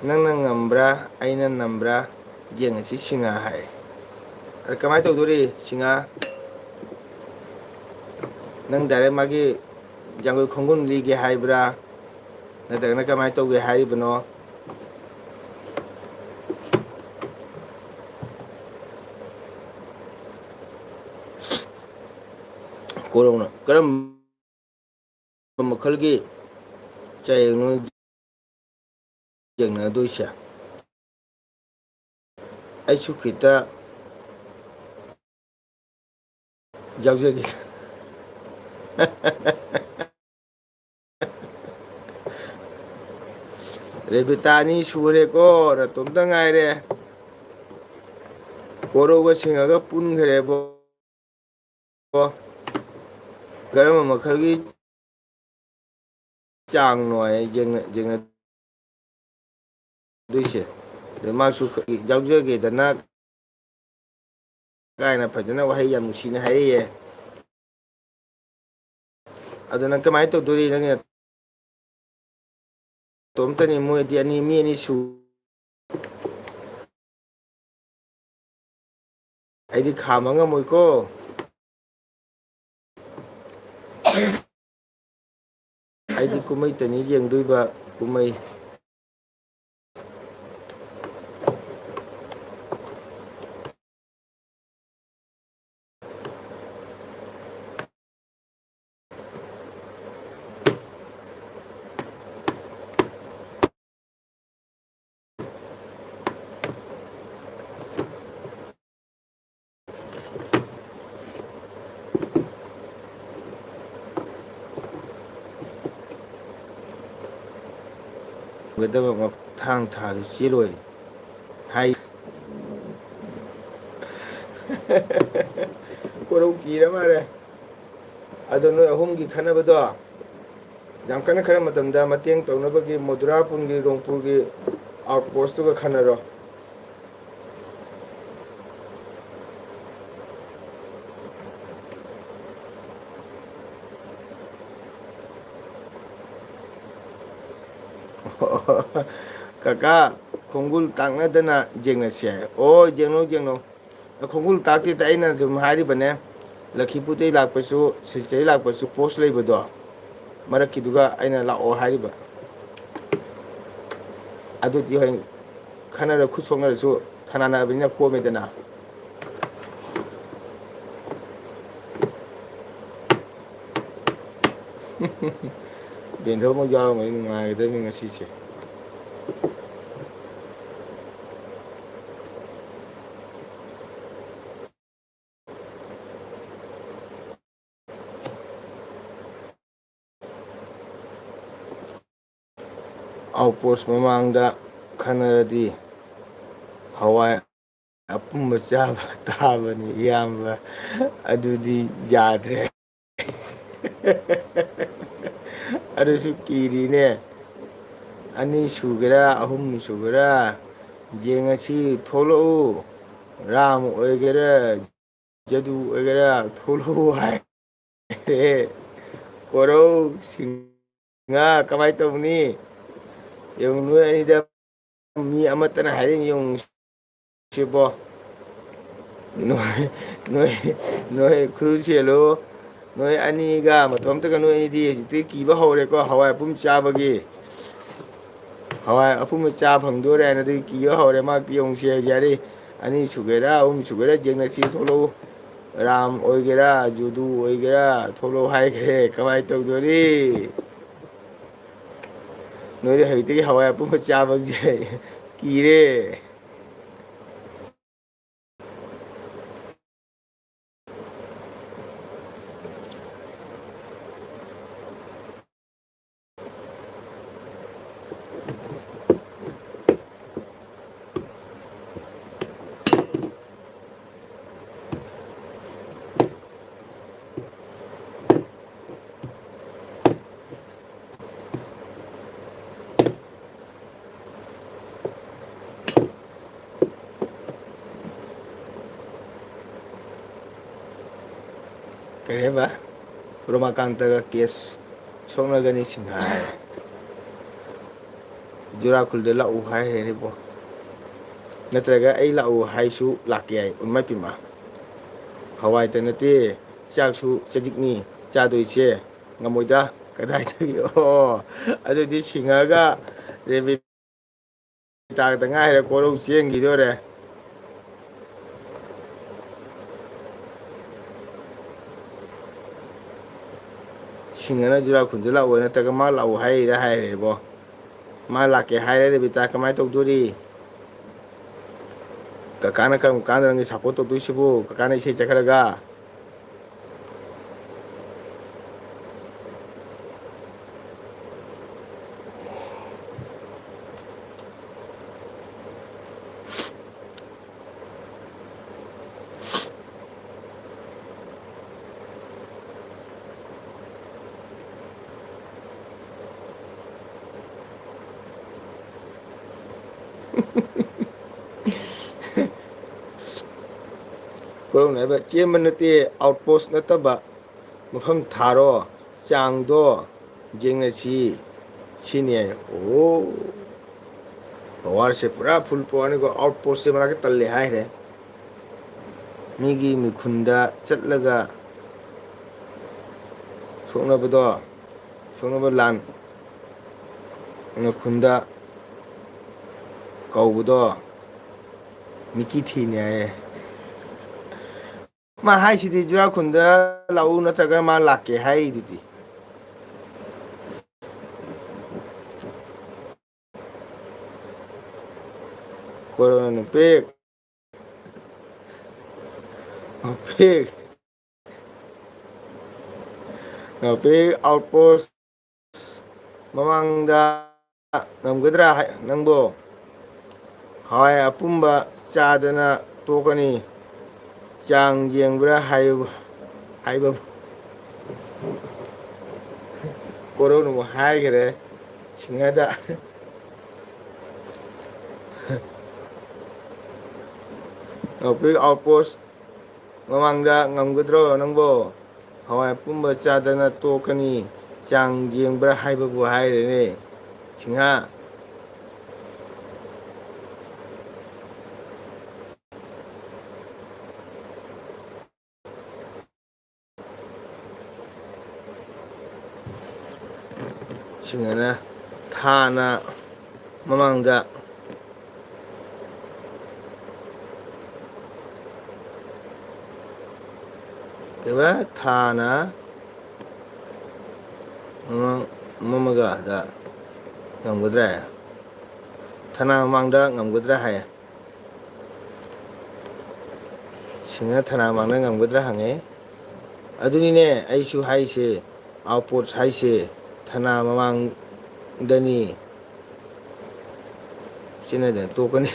낭낭 ngamra 아이나 ngamra 징시 싱하이. 그마이 떠도리 싱하 ꯅꯪ ꯗꯥꯏꯔꯦꯛ ꯃꯥꯒꯤ ꯖꯥꯡꯒꯣꯏ ꯈꯣꯡꯒꯨꯟ ꯂꯤꯒꯦ ꯍꯥꯏꯕ꯭ꯔꯥ ꯅꯠꯇ꯭ꯔꯒꯅ ꯀꯃꯥꯏꯅ ꯇꯧꯒꯦ ꯍꯥꯏꯔꯤꯕꯅꯣ? ꯀꯣꯔꯧꯅ ꯀꯔꯝꯕ ꯃꯈꯜꯒꯤ ꯆꯌꯦꯜꯅꯣ ꯌꯦꯡꯅꯗꯣꯏꯁꯦ? ꯑꯩꯁꯨ ꯈꯤꯇ ꯌꯥꯎꯖꯒꯦ꯫ ꯔꯦꯕꯤꯇꯥ ꯑꯅꯤ ꯁꯨꯔꯦꯀꯣ, ꯅꯇꯣꯝꯇ ꯉꯥꯏꯔꯦ꯫ ꯀꯣꯔꯧꯒ ꯁꯤꯡꯍꯒ ꯄꯨꯟꯈ꯭ꯔꯦꯕꯣ꯫ ꯀꯔꯝꯕ ꯃꯈꯜꯒꯤ ꯆꯥꯡꯅꯣ ꯌꯦꯡꯅꯗꯣꯏꯁꯦ? ꯑꯗ ꯃꯥꯁꯨ ꯌꯥꯎꯖꯒꯦꯗꯅ ꯀꯥꯏꯅ ꯐꯖꯅ ꯋꯥꯍꯩ ꯌꯥꯝ ꯅꯨꯡꯁꯤꯅ ꯍꯥꯏꯔꯛꯑꯦ꯫ ꯑꯗꯨ ꯅꯪ ꯀꯃꯥꯏꯅ ꯇꯧꯗꯣꯔꯤ? ꯅꯪꯒꯤ ꯅꯇꯣꯝꯇꯅꯤ, ꯃꯣꯏꯗꯤ ꯃꯤ ꯑꯅꯤ ꯁꯨ꯫ ꯑꯩꯗꯤ ꯈꯥꯝꯕ ꯉꯝꯃꯣꯏꯀꯣ꯫ ꯑꯩꯗꯤ ꯀꯨꯝꯃꯩ-ꯇꯅꯤ ꯌꯦꯡꯗꯣꯏꯕ, ꯀꯨꯝꯃꯩ꯫ ꯒꯗꯕ ꯃꯊꯥꯡ ꯊꯥꯗ ꯆꯦꯜꯂꯣꯏ ꯍꯥꯏ꯫ ꯀꯣꯔꯧ ꯀꯤꯔ ꯃꯥꯜꯂꯦ꯫ ꯑꯗꯣ ꯅꯣꯏ ꯑꯍꯨꯝꯒꯤ ꯈꯟꯅꯕꯗꯣ ꯌꯥꯝ ꯀꯟꯅ ꯈꯟꯅ ꯃꯇꯝꯗ ꯃꯇꯦꯡ ꯇꯧꯅꯕꯒꯤ ꯃꯣꯗꯨꯔꯥꯄꯨꯔꯒꯤ, ꯔꯣꯡꯄꯨꯔꯒꯤ ꯑꯥꯎꯠꯄꯣꯁꯇꯨꯒ ꯈꯟꯅꯔꯣ꯫ ꯀꯀꯥ ꯈꯣꯡꯒꯨꯜ ꯇꯥꯛꯅꯗꯅ ꯌꯦꯡꯅꯁꯦ ꯍꯥꯏ꯫ ꯑꯣ ꯌꯦꯡꯅꯧ꯫ ꯈꯣꯡꯒꯨꯜ ꯇꯥꯛꯇꯦꯗ, ꯑꯩꯅ ꯑꯗꯨꯝ ꯍꯥꯏꯔꯤꯕꯅꯦ꯫ ꯂꯛꯈꯤꯄꯨꯔꯗꯩ ꯂꯥꯛꯄꯁꯨ, ꯁꯤꯜꯆꯔꯗꯩ ꯂꯥꯛꯄꯁꯨ ꯄꯣꯁ ꯂꯩꯕꯗꯣ, ꯃꯔꯛꯀꯤꯗꯨꯒ ꯑꯩꯅ ꯂꯥꯛꯑꯣ ꯍꯥꯏꯔꯤꯕ꯫ ꯑꯗꯨꯗꯤ ꯍꯣꯏ ꯈꯟꯅꯔ ꯈꯨꯠ ꯁꯣꯛꯅꯔꯁꯨ ꯊꯅꯥꯅꯕꯅꯤꯅ ꯀꯣꯝꯃꯦꯗꯅ꯫ ꯕꯦꯟꯙꯧ ꯑꯃ ꯌꯥꯎꯔꯝꯃꯗꯤ ꯅꯨꯡꯉꯥꯏꯒꯗꯕꯅꯤ ꯉꯁꯤꯁꯦ꯫ ꯑꯥꯎꯠꯄꯣꯁ ꯃꯃꯥꯡꯗ ꯈꯟꯅꯔꯗꯤ ꯍꯋꯥꯏ ꯑꯄꯨꯝꯕ ꯆꯥꯕ ꯇꯥꯕꯅꯤ ꯏꯌꯥꯝꯕ, ꯑꯗꯨꯗꯤ ꯌꯥꯗ꯭ꯔꯦ꯫ ꯑꯗꯨꯁꯨ ꯀꯤꯔꯤꯅꯦ꯫ ꯑꯅꯤ ꯁꯨꯒꯦꯔꯥ, ꯑꯍꯨꯝ ꯁꯨꯒꯦꯔꯥ, ꯌꯦꯡꯉꯁꯤ ꯊꯣꯛꯂꯛꯎ꯫ ꯔꯥꯝ ꯑꯣꯏꯒꯦꯔꯥ, ꯖꯗꯨ ꯑꯣꯏꯒꯦꯔꯥ ꯊꯣꯛꯂꯛꯎ ꯍꯥꯏ꯫ ꯀꯣꯔꯧ ꯁꯤꯡꯍ ꯀꯃꯥꯏꯅ ꯇꯧꯅꯤ? ꯌꯦꯡꯉꯨ ꯅꯣꯏ ꯑꯅꯤꯗ ꯃꯤ ꯑꯃꯠꯇꯅ ꯍꯥꯏꯔꯛꯏꯅꯤ ꯌꯦꯡꯉꯨꯁꯤꯕꯣ꯫ ꯅꯣꯏ ꯈꯨꯔꯨ ꯆꯦꯜꯂꯨ꯫ ꯅꯣꯏ ꯑꯅꯤꯒ ꯃꯇꯣꯝꯇꯒ ꯅꯣꯏ ꯑꯅꯤꯗꯤ ꯍꯧꯖꯤꯛꯇꯤ ꯀꯤꯕ ꯍꯧꯔꯦꯀꯣ, ꯍꯋꯥꯏ ꯑꯄꯨꯝ ꯆꯥꯕꯒꯤ꯫ ꯍꯋꯥꯏ ꯑꯄꯨꯝꯕ ꯆꯥ ꯐꯪꯗꯣꯔꯦ ꯍꯥꯏꯅꯗꯤ ꯀꯤꯕ ꯍꯧꯔꯦ꯫ ꯃꯍꯥꯛꯇꯤ ꯌꯦꯡꯉꯨꯁꯦ ꯌꯥꯔꯦ, ꯑꯅꯤ ꯁꯨꯒꯦꯔꯥ, ꯑꯍꯨꯝ ꯁꯨꯒꯦꯔꯥ ꯌꯦꯡꯅꯁꯤ ꯊꯣꯛꯂꯛꯎ꯫ ꯔꯥꯝ ꯑꯣꯏꯒꯦꯔꯥ, ꯖꯨꯗꯨ ꯑꯣꯏꯒꯦꯔꯥ ꯊꯣꯛꯂꯛꯎ ꯍꯥꯏꯈ꯭ꯔꯦ꯫ ꯀꯃꯥꯏꯅ ꯇꯧꯗꯣꯔꯤ? ꯅꯣꯏꯗꯤ ꯍꯧꯖꯤꯛꯇꯒꯤ ꯍꯋꯥꯏ ꯑꯄꯨꯝꯕ ꯆꯥꯕꯁꯦ ꯀꯤꯔꯦ꯫ ꯀꯔꯤ ꯍꯥꯏꯕ? ꯔꯣꯃꯥꯀꯥꯟꯇꯒ ꯀꯦꯁ ꯁꯣꯛꯅꯒꯅꯤ ꯁꯤꯡꯍ ꯍꯥꯏ꯫ ꯖꯨꯔꯥꯈꯨꯜꯗ ꯂꯥꯛꯎ ꯍꯥꯏꯈ꯭ꯔꯦꯅꯦꯕꯣ꯫ ꯅꯠꯇ꯭ꯔꯒ ꯑꯩ ꯂꯥꯛꯎ ꯍꯥꯏꯁꯨ ꯂꯥꯛꯀꯦ ꯍꯥꯏ꯫ ꯏꯃꯥꯏꯄꯦꯝꯃ! ꯍꯋꯥꯏꯇ ꯅꯠꯇꯦ, ꯆꯥꯛꯁꯨ ꯆꯖꯤꯛꯅꯤ ꯆꯥꯗꯣꯏꯁꯦ꯫ ꯉꯝꯃꯣꯏꯗ ꯀꯗꯥꯏꯗꯒꯤ, ꯑꯣ ꯑꯗꯨꯗꯤ ꯁꯤꯡꯍꯒ ꯔꯦꯕꯤꯇꯥꯒꯗ ꯉꯥꯏꯔꯦ, ꯀꯣꯔꯧ ꯆꯦꯟꯈꯤꯗꯣꯔꯦ꯫ ꯁꯤꯡꯍꯅ ꯖꯨꯔꯥꯈꯨꯟꯗ ꯂꯥꯛꯑꯣ ꯅꯠꯇ꯭ꯔꯒ ꯃꯥ ꯂꯥꯛꯑꯣ ꯍꯥꯏꯔꯤꯔꯥ ꯍꯥꯏꯔꯦꯕꯣ ꯃꯥ ꯂꯥꯛꯀꯦ ꯍꯥꯏꯔꯦ ꯔꯦꯕꯤꯇꯥ ꯀꯃꯥꯏꯅ ꯇꯧꯗꯣꯔꯤ ꯀꯀꯥꯅ ꯀꯔꯝ ꯀꯥꯟꯗ ꯅꯪꯒꯤ ꯁꯞꯄꯣꯔꯠ ꯇꯧꯗꯣꯏꯁꯤꯕꯨ ꯀꯀꯥꯅ ꯏꯁꯩ ꯆꯠꯈ꯭ꯔꯒ ꯀꯣꯔꯧꯅ ꯍꯥꯏꯕ ꯆꯦꯟꯕ ꯅꯠꯇꯦ ꯑꯥꯎꯠꯄꯣꯁ ꯅꯠꯇꯕ ꯃꯐꯝ ꯊꯥꯔꯣ ꯆꯥꯡꯗꯣ ꯌꯦꯡꯅꯁꯤ ꯁꯤꯅꯤ ꯍꯥꯏ ꯑꯣ ꯄꯋꯥꯔꯁꯦ ꯄꯨꯔꯥ ꯐꯨꯜ ꯄꯋꯥꯔꯅꯤꯀꯣ ꯑꯥꯎꯠ ꯄꯣꯁꯁꯦ ꯃꯅꯥꯛꯇ ꯇꯜꯂꯦ ꯍꯥꯏꯈ꯭ꯔꯦ ꯃꯤꯒꯤ ꯃꯤꯈꯨꯟꯗ ꯆꯠꯂꯒ ꯁꯣꯛꯅꯕ ꯂꯥꯟ ꯉꯩꯈꯨꯟꯗ ꯀꯧꯕꯗꯣ ꯃꯤꯀꯤ ꯊꯤꯅꯤ ꯍꯥꯏꯌꯦ ꯃꯥ ꯍꯥꯏꯁꯤꯗꯤ ꯖꯨꯔꯥꯈꯨꯟꯗ ꯂꯥꯛꯎ ꯅꯠꯇ꯭ꯔꯒ ꯃꯥ ꯂꯥꯛꯀꯦ ꯍꯥꯏꯔꯤꯗꯨꯗꯤ ꯀꯣꯔꯣꯅ ꯅꯨꯄꯤ ꯅꯨꯄꯤ ꯑꯥꯎꯠꯄꯣꯁ ꯃꯃꯥꯡꯗ ꯉꯝꯒꯗ꯭ꯔꯥ ꯅꯪꯕꯣ ꯍꯋꯥꯏ ꯑꯄꯨꯝꯕ ꯆꯥꯗꯅ ꯇꯣꯛꯀꯅꯤ ꯆꯥꯡ ꯌꯦꯡꯕ꯭ꯔꯥ ꯍꯥꯏꯕꯕꯨ ꯀꯣꯔꯧꯅ ꯑꯃꯨꯛ ꯍꯥꯏꯈꯔꯦ ꯁꯤꯡꯍꯗ ꯑꯥꯎꯠꯄꯣꯁ ꯃꯃꯥꯡꯗ ꯉꯝꯒꯗ꯭ꯔꯣ ꯅꯪꯕꯣ ꯍꯋꯥꯏ ꯑꯄꯨꯝꯕ ꯆꯥꯗꯅ ꯇꯣꯛꯀꯅꯤ ꯆꯥꯡ ꯌꯦꯡꯕ꯭ꯔꯥ ꯍꯥꯏꯕꯕꯨ ꯍꯥꯏꯔꯦꯅꯦ ꯁꯤꯡꯍꯥ ꯁꯤꯡꯍꯅ ꯊꯥꯅ ꯃꯃꯥꯡꯗ ꯀꯩꯕ ꯊꯥꯅ ꯃꯃꯒꯗ ꯉꯝꯒꯗ꯭ꯔꯦ ꯊꯅꯥ ꯃꯃꯥꯡꯗ ꯉꯝꯒꯗ꯭ꯔꯥ ꯍꯥꯏꯌꯦ ꯁꯤꯡꯍ ꯊꯅꯥ ꯃꯥꯡꯗ ꯉꯝꯒꯗ꯭ꯔꯥ ꯍꯪꯉꯦ ꯑꯗꯨꯅꯤꯅꯦ ꯑꯩꯁꯨ ꯍꯥꯏꯁꯦ ꯑꯥꯎꯠꯄꯣꯁ ꯍꯥꯏꯁꯦ ꯊꯅꯥ ꯃꯃꯥꯡꯗꯅꯤ ꯆꯦꯟꯅꯗꯅ ꯇꯣꯛꯀꯅꯤ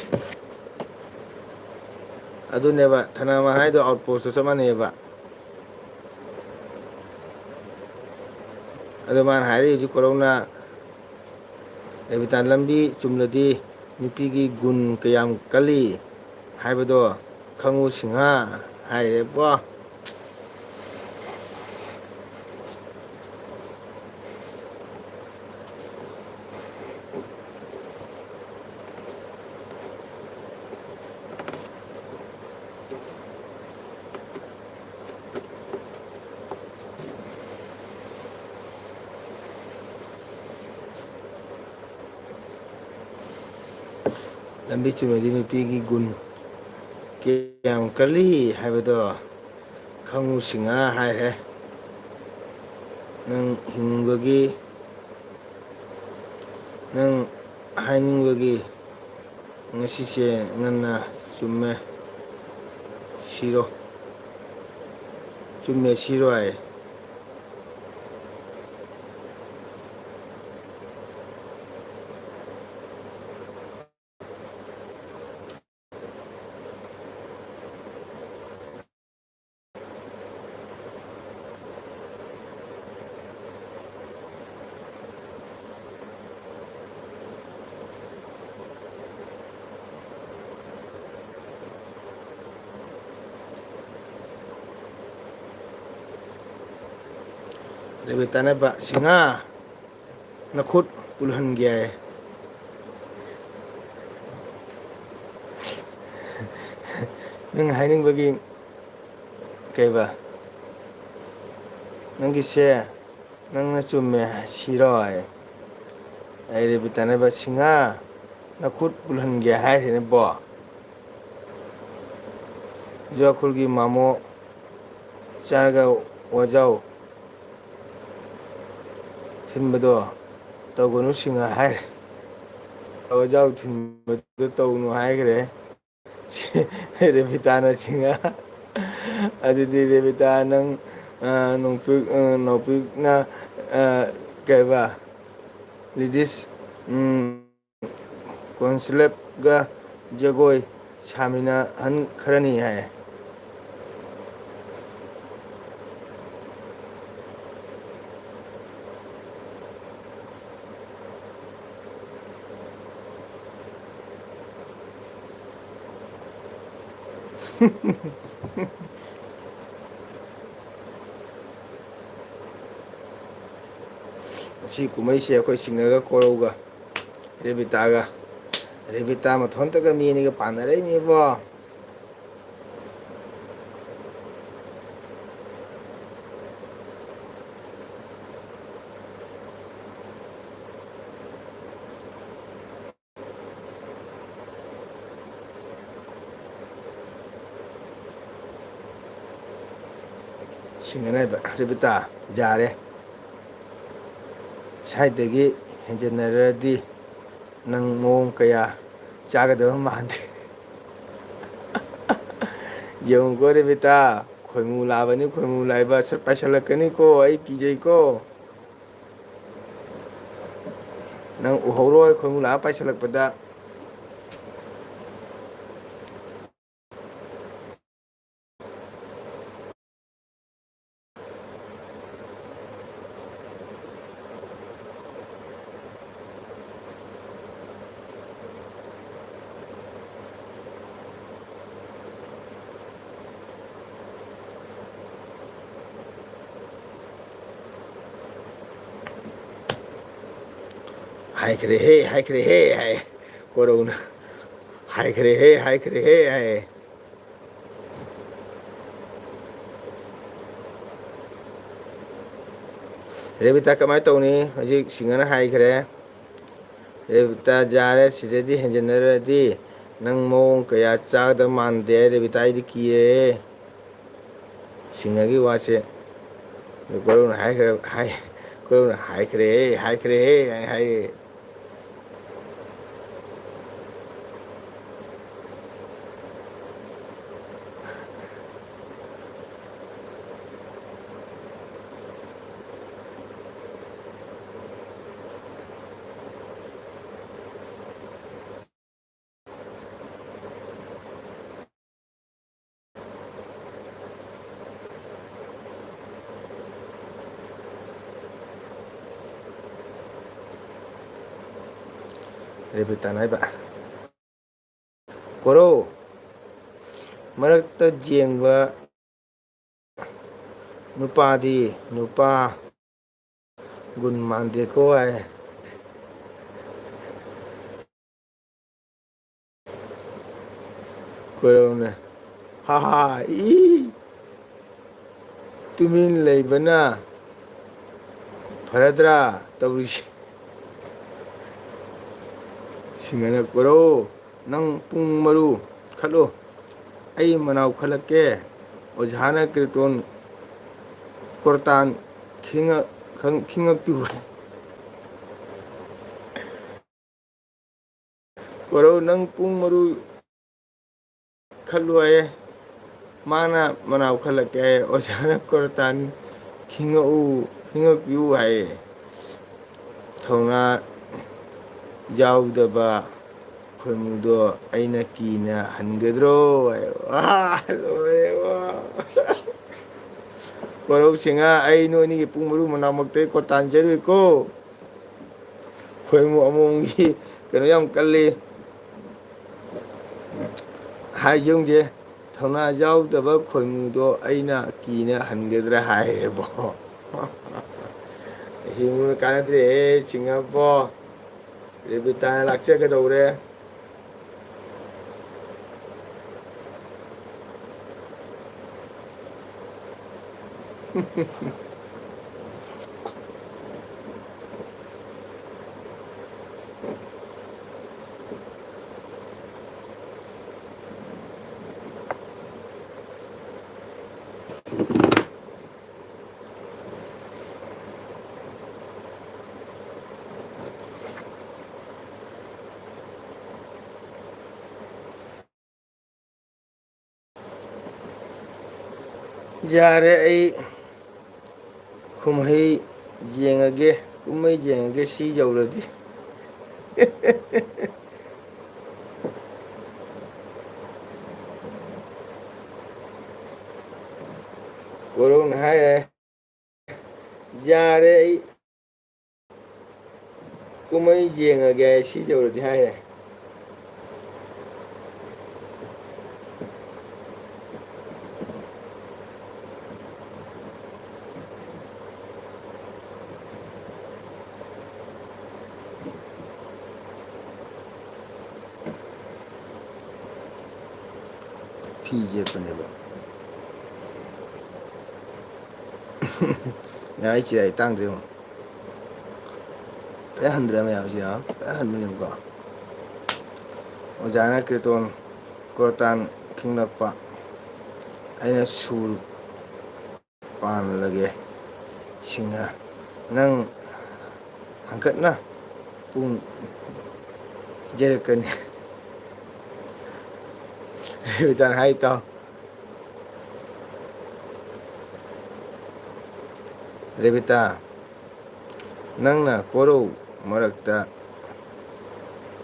ꯑꯗꯨꯅꯦꯕ ꯊꯅꯥꯃꯥ ꯍꯥꯏꯗꯣ ꯑꯥꯎꯠꯄꯣꯁꯇꯣ ꯆꯞ ꯃꯥꯟꯅꯩꯑꯕ ꯑꯗꯣ ꯃꯥꯅ ꯍꯥꯏꯔꯛꯏ ꯍꯧꯖꯤꯛ ꯀꯣꯔꯧꯅ ꯂꯩꯕꯤꯇꯥꯟ ꯂꯝꯕꯤ ꯆꯨꯝꯂꯗꯤ ꯅꯨꯄꯤꯒꯤ ꯒꯨꯟ ꯀꯌꯥꯝ ꯀꯜꯂꯤ ꯍꯥꯏꯕꯗꯣ ꯈꯪꯉꯨ ꯁꯤꯡꯍꯥ ꯍꯥꯏꯔꯦꯕꯣ ꯂꯝꯕꯤ ꯆꯨꯝꯃꯗꯤ ꯅꯨꯄꯤꯒꯤ ꯒꯨꯟ ꯀꯌꯥꯝ ꯀꯜꯂꯤ ꯍꯥꯏꯕꯗꯣ ꯈꯪꯉꯨ ꯁꯤꯡꯍ ꯍꯥꯏꯔꯦ ꯅꯪ ꯍꯤꯡꯕꯒꯤ ꯅꯪ ꯍꯥꯏꯅꯤꯡꯕꯒꯤ ꯉꯁꯤꯁꯦ ꯉꯟꯅ ꯆꯨꯝꯃꯦ ꯁꯤꯔꯣ ꯆꯨꯝꯃꯦ ꯁꯤꯔꯣ ꯍꯥꯏꯌꯦ ꯂꯩꯕꯤꯇꯥꯟ ꯍꯥꯏꯕ ꯁꯤꯡꯍ ꯅꯈꯨꯠ ꯄꯨꯜꯍꯟꯒꯦ ꯍꯥꯏꯌꯦ ꯅꯪ ꯍꯥꯏꯅꯤꯡꯕꯒꯤ ꯀꯩꯕ ꯅꯪꯒꯤꯁꯦ ꯅꯪꯅ ꯆꯨꯝꯃꯦ ꯁꯤꯔꯣ ꯍꯥꯏꯌꯦ ꯑꯩ ꯔꯦꯕꯤꯇꯥꯟ ꯍꯥꯏꯕ ꯁꯤꯡꯍ ꯅꯈꯨꯠ ꯄꯨꯜꯍꯟꯒꯦ ꯍꯥꯏꯈ꯭ꯔꯦꯅꯦꯕꯣ ꯖꯨꯔꯥꯈꯨꯜꯒꯤ ꯃꯥꯃꯣ ꯆꯥꯔꯒ ꯋꯥꯖꯥꯎ ꯊꯤꯟꯕꯗꯣ ꯇꯧꯒꯅꯨ ꯁꯤꯡꯉ ꯍꯥꯏꯔꯦ ꯑꯋꯥꯖꯥꯎ ꯊꯤꯟꯕꯗꯨ ꯇꯧꯅꯨ ꯍꯥꯏꯈ꯭ꯔꯦ ꯔꯦꯕꯤꯇꯥꯅ ꯁꯤꯡꯉ ꯑꯗꯨꯗꯤ ꯔꯦꯕꯤꯇꯥ ꯅꯪ ꯅꯣꯄꯤꯛꯅ ꯀꯩꯕ ꯂꯤꯗꯤꯁ ꯀꯣꯟꯁꯨꯂꯦꯠꯒ ꯖꯒꯣꯏ ꯁꯥꯃꯤꯟꯅꯍꯟꯈ꯭ꯔꯅꯤ ꯍꯥꯏ ꯉꯁꯤ ꯀꯨꯝꯍꯩꯁꯦ ꯑꯩꯈꯣꯏ ꯁꯤꯡꯒꯔꯒ ꯀꯣꯔꯧꯒ ꯔꯦꯕꯤꯇꯥꯒ ꯔꯦꯕꯤꯇꯥ ꯃꯊꯣꯟꯇꯒ ꯃꯤ ꯑꯅꯤꯒ ꯄꯥꯟꯅꯔꯛꯏꯅꯦꯕꯣ ꯁꯤꯡꯒꯅ ꯍꯥꯏꯕ ꯔꯦꯕꯤꯇꯥ ꯌꯥꯔꯦ ꯁ꯭ꯋꯥꯏꯗꯒꯤ ꯍꯦꯟꯖꯤꯟꯅꯔꯗꯤ ꯅꯪ ꯃꯑꯣꯡ ꯀꯌꯥ ꯆꯥꯒꯗꯕ ꯃꯥꯟꯗꯦ ꯌꯦꯡꯉꯨꯀꯣ ꯔꯦꯕꯤꯇꯥ ꯈꯣꯏꯃꯨ ꯂꯥꯛꯕꯅꯤ ꯈꯣꯏꯃꯨ ꯂꯥꯏꯕ ꯁꯠ ꯄꯥꯏꯁꯤꯜꯂꯛꯀꯅꯤꯀꯣ ꯑꯩ ꯀꯤꯖꯩꯀꯣ ꯅꯪ ꯎꯍꯧꯔꯣꯏ ꯈꯣꯏꯃꯨ ꯂꯥꯛꯑ ꯄꯥꯏꯁꯤꯜꯂꯛꯄꯗ ꯍꯥꯏꯈ꯭ꯔꯦꯍꯦ ꯍꯥꯏꯈ꯭ꯔꯦꯍꯦ ꯍꯥꯏ ꯀꯣꯔꯧꯅ ꯍꯥꯏꯈ꯭ꯔꯦꯍꯦ ꯍꯥꯏꯈ꯭ꯔꯦꯍꯦ ꯍꯥꯏ ꯔꯦꯕꯤꯇꯥ ꯀꯃꯥꯏꯅ ꯇꯧꯅꯤ ꯍꯧꯖꯤꯛ ꯁꯤꯡꯒꯅ ꯍꯥꯏꯈ꯭ꯔꯦ ꯔꯦꯕꯤꯇꯥ ꯌꯥꯔꯦ ꯁꯤꯗꯗꯤ ꯍꯦꯟꯖꯤꯟꯅꯔꯗꯤ ꯅꯪ ꯃꯑꯣꯡ ꯀꯌꯥ ꯆꯥꯒꯗꯕ ꯃꯥꯟꯗꯦ ꯔꯦꯕꯤꯇꯥ ꯑꯩꯗꯤ ꯀꯤꯔꯦ ꯁꯤꯡꯒꯒꯤ ꯋꯥꯁꯦ ꯀꯣꯔꯧꯅ ꯀꯣꯔꯧꯅ ꯍꯥꯏꯈ꯭ꯔꯦꯍꯦ ꯍꯥꯏꯈ꯭ꯔꯦꯍꯦ ꯍꯥꯏꯌꯦ ꯔꯦꯕꯤꯇꯥꯅ ꯍꯥꯏꯕ ꯀꯣꯔꯧ ꯃꯔꯛꯇ ꯌꯦꯡꯕ ꯅꯨꯄꯥꯗꯤ ꯅꯨꯄꯥ ꯒꯨꯟ ꯃꯥꯟꯗꯦꯀꯣ ꯍꯥꯏ ꯀꯣꯔꯧꯅ ꯍꯥ ꯍꯥ ꯇꯨꯃꯤꯟ ꯂꯩꯕꯅ ꯐꯔꯗ꯭ꯔꯥ ꯇꯧꯔꯤꯁꯦ ꯁꯤꯡꯒꯅ ꯀꯣꯔꯧ ꯅꯪ ꯄꯨꯡ ꯃꯔꯨ ꯈꯠꯂꯨ ꯑꯩ ꯃꯅꯥꯎ ꯈꯠꯂꯛꯀꯦ ꯑꯣꯖꯥꯅ ꯀꯤꯔꯇꯣꯟ ꯀꯣꯔꯇꯥꯟ ꯈꯤꯉꯛꯄꯤꯌꯨ ꯀꯣꯔꯧ ꯅꯪ ꯄꯨꯡ ꯃꯔꯨ ꯈꯠꯂꯨ ꯍꯥꯏꯌꯦ ꯃꯥꯅ ꯃꯅꯥꯎ ꯈꯠꯂꯛꯀꯦ ꯍꯥꯏꯌꯦ ꯑꯣꯖꯥꯅ ꯀꯣꯔꯇꯥꯟ ꯈꯤꯉꯛꯄꯤꯌꯨ ꯍꯥꯏꯌꯦ ꯊꯧꯅꯥ ꯌꯥꯎꯗꯕ ꯈꯣꯏꯃꯨꯗꯣ ꯑꯩꯅ ꯀꯤꯅ ꯍꯟꯒꯗ꯭ꯔꯣ ꯂꯣꯏꯔꯦꯕꯣ ꯀꯣꯔꯧ ꯁꯤꯡꯍ ꯑꯩ ꯅꯣꯏꯅꯤꯒꯤ ꯄꯨꯡ ꯃꯔꯨ ꯃꯅꯥꯎꯃꯛꯇꯩ ꯀꯣꯔꯇꯥꯟ ꯆꯔꯨꯏꯀꯣ ꯈꯣꯏꯃꯨ ꯑꯃꯣꯝꯒꯤ ꯀꯩꯅꯣ ꯌꯥꯝ ꯀꯜꯂꯤ ꯍꯥꯏꯖꯧꯁꯦ ꯊꯧꯅꯥ ꯌꯥꯎꯗꯕ ꯈꯣꯏꯃꯨꯗꯣ ꯑꯩꯅ ꯀꯤꯅ ꯍꯟꯒꯗ꯭ꯔꯥ ꯍꯥꯏꯌꯦꯕꯣ ꯍꯤꯡꯕꯗ ꯀꯥꯟꯅꯗ꯭ꯔꯦꯍꯦ ꯁꯤꯡꯍꯕꯣ ꯔꯦꯕꯤꯇꯥꯅ ꯂꯥꯛꯆꯒꯗꯧꯔꯦ ꯌꯥꯔꯦ ꯑꯩ ꯀꯨꯝꯍꯩ ꯌꯦꯡꯉꯒꯦ ꯀꯨꯝꯍꯩ ꯌꯦꯡꯉꯒꯦ ꯁꯤ ꯌꯧꯔꯗꯤ ꯀꯣꯔꯧꯅ ꯍꯥꯏꯔꯦ ꯌꯥꯔꯦ ꯑꯩ ꯀꯨꯝꯍꯩ ꯌꯦꯡꯉꯒꯦ ꯑꯩ ꯁꯤ ꯌꯧꯔꯗꯤ ꯍꯥꯏꯔꯦ ꯐꯤ ꯌꯦꯠꯄꯅꯦꯕ ꯃꯌꯥꯏ ꯆꯤꯔꯥꯏ ꯇꯥꯡꯗ꯭ꯔ ꯌꯦꯡꯉꯣ ꯂꯣꯏ ꯍꯟꯗ꯭ꯔ ꯃꯌꯥꯝꯁꯤ ꯂꯣꯏ ꯍꯟꯕꯅꯦꯕꯀꯣ ꯑꯣꯖꯥꯅ ꯀ꯭ꯔꯤꯇꯣꯟ ꯀꯣꯔꯇꯥꯟ ꯈꯤꯡꯂꯛꯄ ꯑꯩꯅ ꯁꯨꯔ ꯄꯥꯜꯂꯒꯦ ꯁꯤꯡꯍ ꯅꯪ ꯍꯪꯀꯠꯅ ꯄꯨꯡ ꯌꯩꯔꯛꯀꯅꯤ ꯔꯦꯕꯤꯇꯥꯅ ꯍꯥꯏ ꯇꯥꯎ ꯔꯦꯕꯤꯇꯥ ꯅꯪꯅ ꯀꯣꯔꯧ ꯃꯔꯛꯇ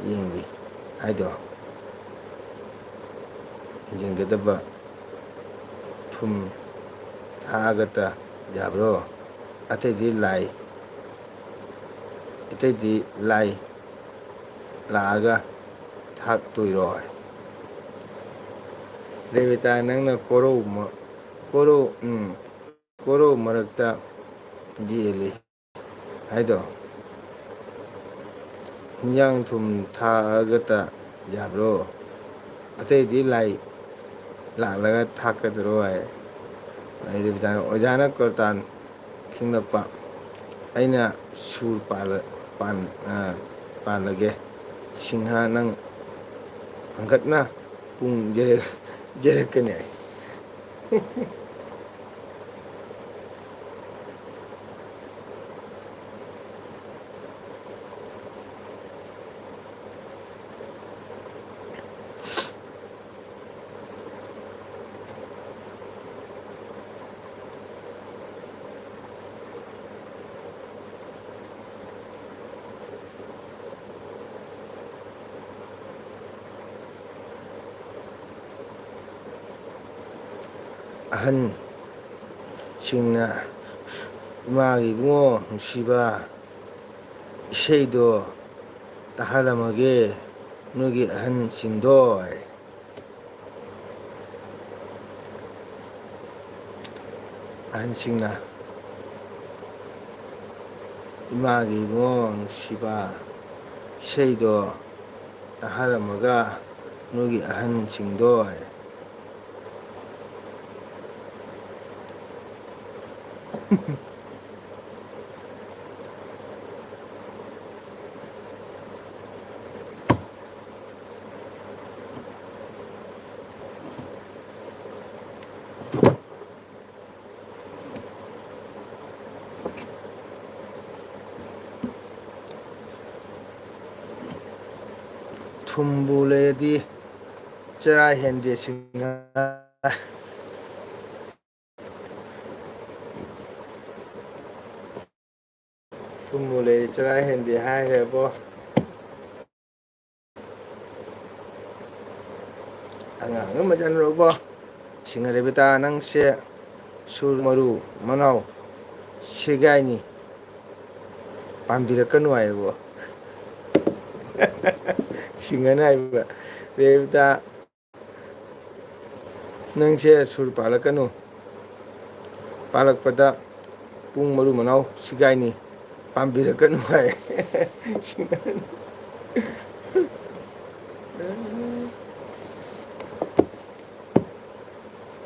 ꯌꯦꯡꯂꯤ ꯍꯥꯏꯗꯣ ꯌꯦꯡꯒꯗꯕ ꯊꯨꯝ ꯊꯥꯛꯑꯒꯇ ꯌꯥꯕ꯭ꯔꯣ ꯑꯇꯩꯗꯤ ꯂꯥꯏ ꯑꯇꯩꯗꯤ ꯂꯥꯏ ꯂꯥꯛꯑꯒ ꯊꯥꯛꯇꯣꯏꯔꯣ ꯔꯦꯕꯤꯇꯥ ꯅꯪꯅ ꯀꯣꯔꯧ ꯃꯔꯛꯇ ꯌꯦꯜꯂꯤ ꯍꯥꯏꯗꯣ ꯍꯤꯟꯖꯥꯡ ꯊꯨꯝ ꯊꯥꯛꯑꯒꯇ ꯌꯥꯕ꯭ꯔꯣ ꯑꯇꯩꯗꯤ ꯂꯥꯏ ꯂꯥꯛꯂꯒ ꯊꯥꯛꯀꯗ꯭ꯔꯣ ꯍꯥꯏ ꯔꯦꯕꯤꯇꯥꯅ ꯑꯣꯖꯥꯅ ꯀꯣꯔꯇꯥꯟ ꯈꯤꯡꯂꯛꯄ ꯑꯩꯅ ꯁꯨꯔ ꯄꯥꯜꯂꯒꯦ ꯁꯤꯡꯍꯥ ꯅꯪ ꯍꯪꯒꯠꯅ ꯄꯨꯡ ꯌꯩꯔꯛꯀꯅꯤ ꯍꯥꯏ ꯑꯍꯟꯁꯤꯡꯅ ꯏꯃꯥꯒꯤ ꯏꯕꯨꯡꯉꯣ ꯅꯨꯡꯁꯤꯕ ꯏꯁꯩꯗꯣ ꯇꯥꯍꯜꯂꯝꯃꯒꯦ ꯅꯣꯏꯒꯤ ꯑꯍꯟꯁꯤꯡꯗꯣ ꯑꯍꯟꯁꯤꯡꯅ ꯏꯃꯥꯒꯤ ꯏꯕꯨꯡꯉꯣ ꯅꯨꯡꯁꯤꯕ ꯏꯁꯩꯗꯣ ꯇꯥꯍꯜꯂꯝꯃꯒ ꯅꯣꯏꯒꯤ ꯑꯍꯟꯁꯤꯡꯗꯣ ꯊꯨꯝꯕꯨ ꯂꯩꯔꯗꯤ ꯆꯔꯥ ꯍꯦꯟꯗꯦ ꯁꯤꯡꯍ ꯊꯨꯝꯕꯨ ꯂꯩꯔꯗꯤ ꯆꯔꯥ ꯍꯦꯟꯗꯦ ꯍꯥꯏꯈ꯭ꯔꯦꯕꯣ ꯑꯉꯥꯡ ꯑꯃ ꯁꯤꯡꯍ ꯔꯦꯕꯤꯇꯥ ꯅꯪꯁꯦ ꯁꯨꯔ ꯃꯔꯨ ꯃꯅꯥꯎ ꯁꯦꯒꯥꯏꯅꯤ ꯄꯥꯟꯕꯤꯔꯛꯀꯅꯨ ꯍꯥꯏꯌꯦꯕꯣ ꯁꯤꯡꯍꯅ ꯍꯥꯏꯕ ꯔꯦꯕꯤꯇꯥ ꯅꯪꯁꯦ ꯁꯨꯔ ꯄꯥꯜꯂꯛꯀꯅꯨ ꯄꯥꯜꯂꯛꯄꯗ ꯄꯨꯡ ꯃꯔꯨ ꯃꯅꯥꯎ ꯁꯤꯒꯥꯏꯅꯤ ꯄꯥꯝꯕꯤꯔꯛꯀꯅꯨ ꯍꯥꯏ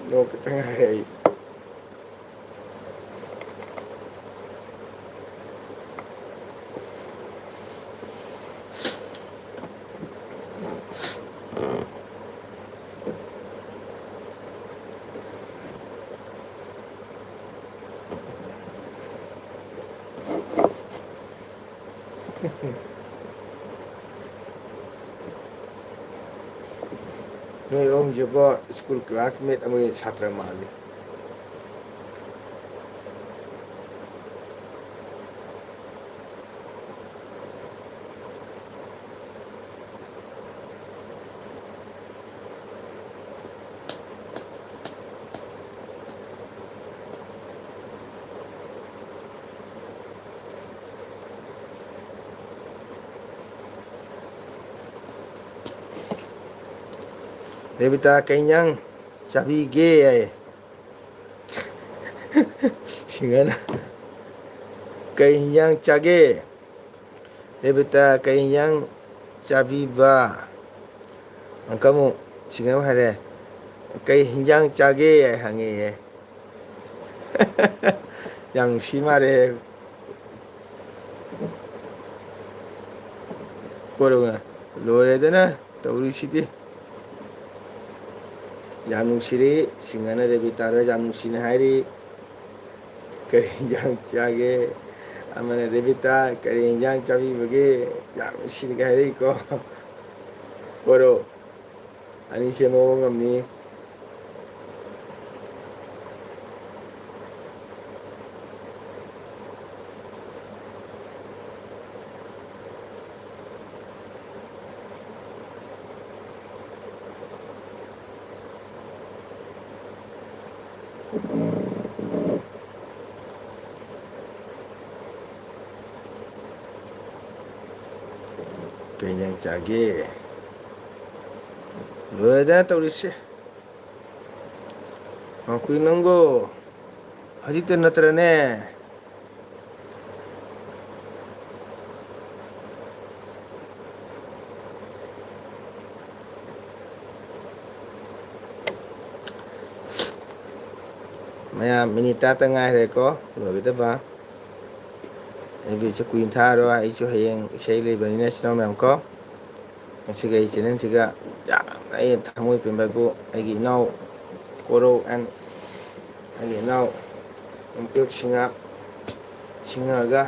ꯅꯣꯛꯄꯇ ꯉꯥꯏꯔꯦ ꯑꯩ ꯅꯣꯏ ꯑꯍꯨꯝꯁꯤꯕꯣ ꯁ꯭ꯀꯨꯜ ꯀ꯭ꯂꯥꯁꯃꯦꯠ ꯑꯃꯒꯤ ꯁꯥꯇ꯭ꯔ ꯃꯥꯜꯂꯤ ꯔꯦꯕꯤꯇꯥ ꯀꯩ ꯏꯟꯖꯥꯡ ꯆꯥꯕꯤꯒꯦ ꯍꯥꯏ ꯁꯤꯡꯍꯥꯔꯅ ꯀꯩ ꯍꯤꯟꯖꯥꯡ ꯆꯥꯒꯦ ꯔꯦꯕꯤꯇꯥ ꯀꯩ ꯍꯤꯟꯖꯥꯡ ꯆꯥꯕꯤꯕ ꯑꯪꯀ ꯑꯃꯨꯛ ꯁꯤꯡꯍꯥꯔ ꯑꯃꯨꯛ ꯍꯥꯏꯔꯦ ꯀꯩ ꯍꯤꯟꯖꯥꯡ ꯆꯥꯒꯦ ꯍꯪꯉꯦꯌꯦ ꯌꯥꯝ ꯅꯨꯡꯁꯤ ꯃꯥꯜꯂꯦ ꯀꯣꯔꯧꯅ ꯂꯣꯏꯔꯦꯗꯅ ꯇꯧꯔꯤꯁꯤꯗꯤ ꯌꯥꯝ ꯅꯨꯡꯁꯤꯔꯤ ꯁꯤꯡꯍꯥꯔꯅ ꯔꯦꯕꯤꯇꯥꯗ ꯌꯥꯝ ꯅꯨꯡꯁꯤꯅ ꯍꯥꯏꯔꯤ ꯀꯔꯤ ꯍꯤꯟꯖꯥꯡ ꯆꯥꯒꯦ ꯑꯃꯅ ꯔꯦꯕꯤꯇꯥ ꯀꯔꯤ ꯍꯤꯟꯖꯥꯡ ꯆꯥꯕꯤꯕꯒꯦ ꯌꯥꯝ ꯅꯨꯡꯁꯤꯅꯒ ꯍꯥꯏꯔꯛꯏꯀꯣ ꯀꯣꯔꯧ ꯑꯅꯤꯁꯦ ꯃꯑꯣꯡ ꯑꯃꯅꯤ ꯀꯩ ꯍꯤꯟꯖꯥꯡ ꯆꯥꯒꯦ ꯂꯣꯏꯔꯦꯗꯅ ꯇꯧꯔꯤꯁꯦ ꯉꯥꯎꯄꯤ ꯅꯪꯕꯨ ꯍꯧꯖꯤꯛꯇ ꯅꯠꯇ꯭ꯔꯅꯦ ꯃꯌꯥꯝ ꯃꯤꯅꯤꯠ ꯇꯔꯥꯇ ꯉꯥꯏꯔꯦꯀꯣ ꯂꯣꯏꯒꯗꯕ ꯑꯩꯁꯨ ꯀꯨꯏꯅ ꯊꯥꯔꯣꯏ ꯑꯩꯁꯨ ꯍꯌꯦꯡ ꯏꯁꯩ ꯂꯩꯕꯅꯤꯅ ꯏꯆꯤꯟ ꯏꯅꯥꯎ ꯃꯌꯥꯝ ꯀꯣ ꯉꯁꯤꯒꯤ ꯑꯩ ꯆꯦꯅꯦꯜꯁꯤꯒ ꯌꯥꯝꯅ ꯑꯩꯅ ꯊꯃꯣꯏ ꯄꯦꯟꯕꯕꯨ ꯑꯩꯒꯤ ꯏꯅꯥꯎ ꯀꯣꯔꯧ ꯑꯦꯟ ꯑꯩꯒꯤ ꯏꯅꯥꯎ ꯅꯣꯡꯄꯣꯛ ꯁꯤꯡꯍꯒ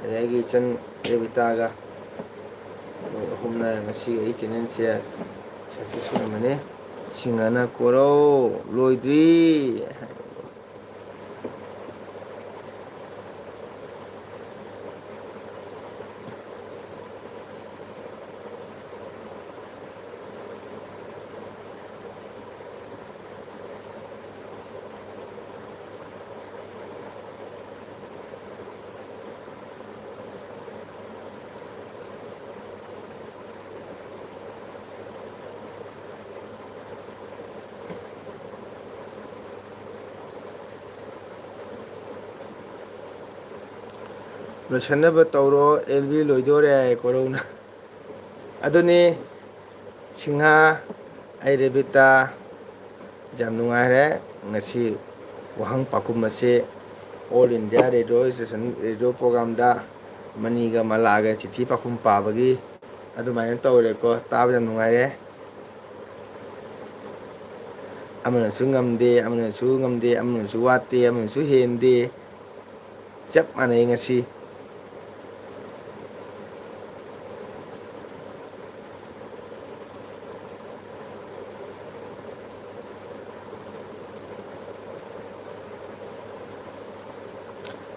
ꯑꯗꯩ ꯑꯩꯒꯤ ꯏꯆꯟ ꯔꯦꯕꯤꯇꯥꯒ ꯃꯣꯏ ꯑꯍꯨꯝꯅ ꯉꯁꯤ ꯑꯩ ꯆꯦꯅꯦꯜꯁꯦ ꯁꯛꯁꯦꯁ ꯑꯣꯏꯔꯝꯕꯅꯤ ꯁꯤꯡꯍꯅ ꯀꯣꯔꯧ ꯂꯣꯏꯗ꯭ꯔꯤ ꯂꯣꯏꯁꯟꯅꯕ ꯇꯧꯔꯣ ꯑꯦꯜꯕꯤ ꯂꯣꯏꯗꯣꯔꯦ ꯍꯥꯏ ꯀꯣꯔꯧꯅ ꯑꯗꯨꯅꯤ ꯁꯤꯡꯍꯥ ꯑꯩ ꯔꯦꯕꯤꯇꯥ ꯌꯥꯝ ꯅꯨꯡꯉꯥꯏꯔꯦ ꯉꯁꯤ ꯋꯥꯍꯪ ꯄꯥꯎꯈꯨꯝ ꯑꯁꯤ All India Radio station radio ꯄ꯭ꯔꯣꯒꯥꯝꯗ ꯃꯅꯤꯒ ꯃꯂꯥꯒ ꯆꯤꯊꯤ ꯄꯥꯎꯈꯨꯝ ꯄꯥꯕꯒꯤ ꯑꯗꯨꯃꯥꯏꯅ ꯇꯧꯔꯦꯀꯣ ꯇꯥꯕ ꯌꯥꯝ ꯅꯨꯡꯉꯥꯏꯔꯦ ꯑꯃꯅꯁꯨ ꯉꯝꯗꯦ ꯑꯃꯅꯁꯨ ꯉꯝꯗꯦ ꯑꯃꯅꯁꯨ ꯋꯥꯠꯇꯦ ꯑꯃꯅꯁꯨ ꯍꯦꯟꯗꯦ ꯆꯞ ꯃꯥꯟꯅꯩ ꯉꯁꯤ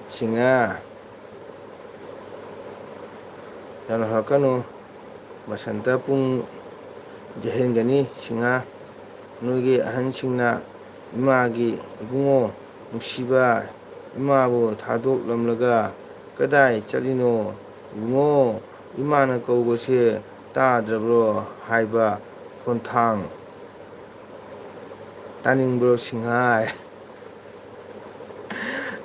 ꯁꯤꯡꯍꯥ ꯌꯥꯝꯅ ꯍꯧꯔꯛꯀꯅꯨ ꯕꯁꯟꯇ ꯄꯨꯡ ꯌꯩꯍꯟꯒꯅꯤ ꯁꯤꯡꯍꯥ ꯅꯣꯏꯒꯤ ꯑꯍꯟꯁꯤꯡꯅ ꯏꯃꯥꯒꯤ ꯏꯕꯨꯡꯉꯣ ꯅꯨꯡꯁꯤꯕ ꯏꯃꯥꯕꯨ ꯊꯥꯗꯣꯛꯂꯝꯂꯒ ꯀꯗꯥꯏ ꯆꯠꯂꯤꯅꯣ ꯏꯕꯨꯡꯉꯣ ꯏꯃꯥꯅ ꯀꯧꯕꯁꯦ ꯇꯥꯗ꯭ꯔꯕ꯭ꯔꯣ ꯍꯥꯏꯕ ꯈꯣꯟꯊꯥꯡ ꯇꯥꯅꯤꯡꯕ꯭ꯔꯣ ꯁꯤꯡꯍꯥ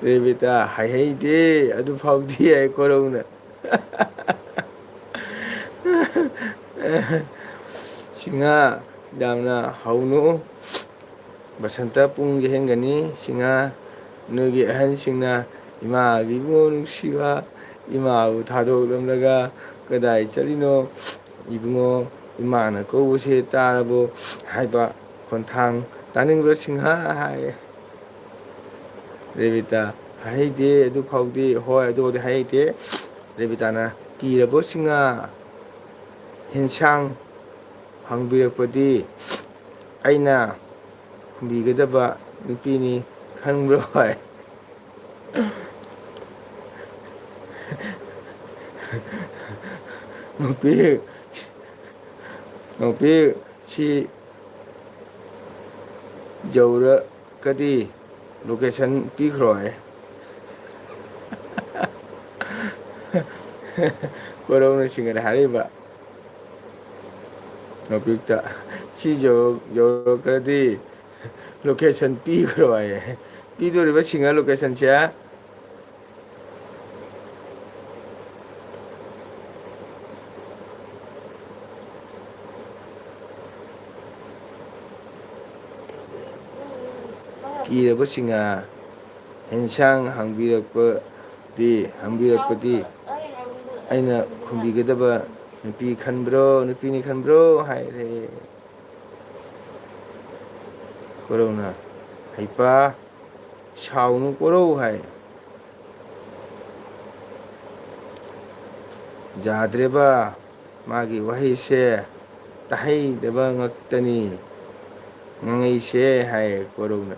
ꯔꯦꯕꯤꯇꯥ ꯍꯥꯏꯍꯩꯗꯦ ꯑꯗꯨꯐꯥꯎꯗꯤ ꯍꯥꯏ ꯀꯣꯔꯧꯅ ꯁꯤꯡꯍꯥ ꯌꯥꯝꯅ ꯍꯧꯅꯨ ꯕꯁꯟꯇ ꯄꯨꯡ ꯌꯩꯍꯟꯒꯅꯤ ꯁꯤꯡꯍꯥ ꯅꯣꯏꯒꯤ ꯑꯍꯟꯁꯤꯡꯅ ꯏꯃꯥꯒꯤ ꯏꯕꯨꯡꯉꯣ ꯅꯨꯡꯁꯤꯕ ꯏꯃꯥꯕꯨ ꯊꯥꯗꯣꯛꯂꯝꯂꯒ ꯀꯗꯥꯏ ꯆꯠꯂꯤꯅꯣ ꯏꯕꯨꯡꯉꯣ ꯏꯃꯥꯅ ꯀꯧꯕꯁꯦ ꯇꯥꯔꯕꯣ ꯍꯥꯏꯕ ꯈꯣꯟꯊꯥꯡ ꯇꯥꯅꯤꯡꯕ꯭ꯔꯥ ꯁꯤꯡꯍꯥ ꯍꯥꯏ ꯔꯦꯕꯤꯇꯥ ꯍꯥꯏꯍꯩꯗꯦ ꯑꯗꯨ ꯐꯥꯎꯗꯤ ꯍꯣꯏ ꯑꯗꯨꯕꯨꯗꯤ ꯍꯥꯏꯍꯩꯗꯦ ꯔꯦꯕꯤꯇꯥꯅ ꯀꯤꯔꯕꯣ ꯁꯤꯡꯍꯥ ꯑꯦꯟꯁꯥꯡ ꯍꯪꯕꯤꯔꯛꯄꯗꯤ ꯑꯩꯅ ꯈꯨꯝꯕꯤꯒꯗꯕ ꯅꯨꯄꯤꯅꯤ ꯈꯪꯕ꯭ꯔꯣ ꯍꯥꯏ ꯅꯣꯛꯄꯤ ꯁꯤ ꯌꯧꯔꯀꯗꯤ ꯂꯣꯀꯦꯁꯟ ꯄꯤꯈ꯭ꯔꯣ ꯍꯥꯏ ꯀꯣꯔꯧꯅ ꯁꯤꯡꯍꯥꯗ ꯍꯥꯏꯔꯤꯕ ꯅꯣꯄꯤꯛꯇ ꯁꯤ ꯌꯧꯔꯛꯈ꯭ꯔꯗꯤ ꯂꯣꯀꯦꯁꯟ ꯄꯤꯈ꯭ꯔꯣ ꯍꯥꯏꯌꯦ ꯄꯤꯗꯣꯔꯤꯕ ꯁꯤꯡꯍ ꯂꯣꯀꯦꯁꯟꯁꯦ ꯀꯤꯔꯕꯁꯤꯡꯍ ꯑꯦꯟꯁꯥꯡ ꯍꯪꯕꯤꯔꯛꯄꯗꯤ ꯑꯩꯅ ꯈꯨꯝꯕꯤꯒꯗꯕ ꯅꯨꯄꯤ ꯈꯟꯕ꯭ꯔꯣ ꯅꯨꯄꯤꯅꯤ ꯈꯟꯕ꯭ꯔꯣ ꯍꯥꯏꯔꯦ ꯀꯣꯔꯧꯅ ꯍꯩꯄꯥ ꯁꯥꯎꯅꯨ ꯀꯣꯔꯧ ꯍꯥꯏ ꯌꯥꯗ꯭ꯔꯦꯕ ꯃꯥꯒꯤ ꯋꯥꯍꯩꯁꯦ ꯇꯥꯍꯩꯗꯕ ꯉꯛꯇꯅꯤ ꯉꯪꯉꯩꯁꯦ ꯍꯥꯏꯌꯦ ꯀꯣꯔꯧꯅ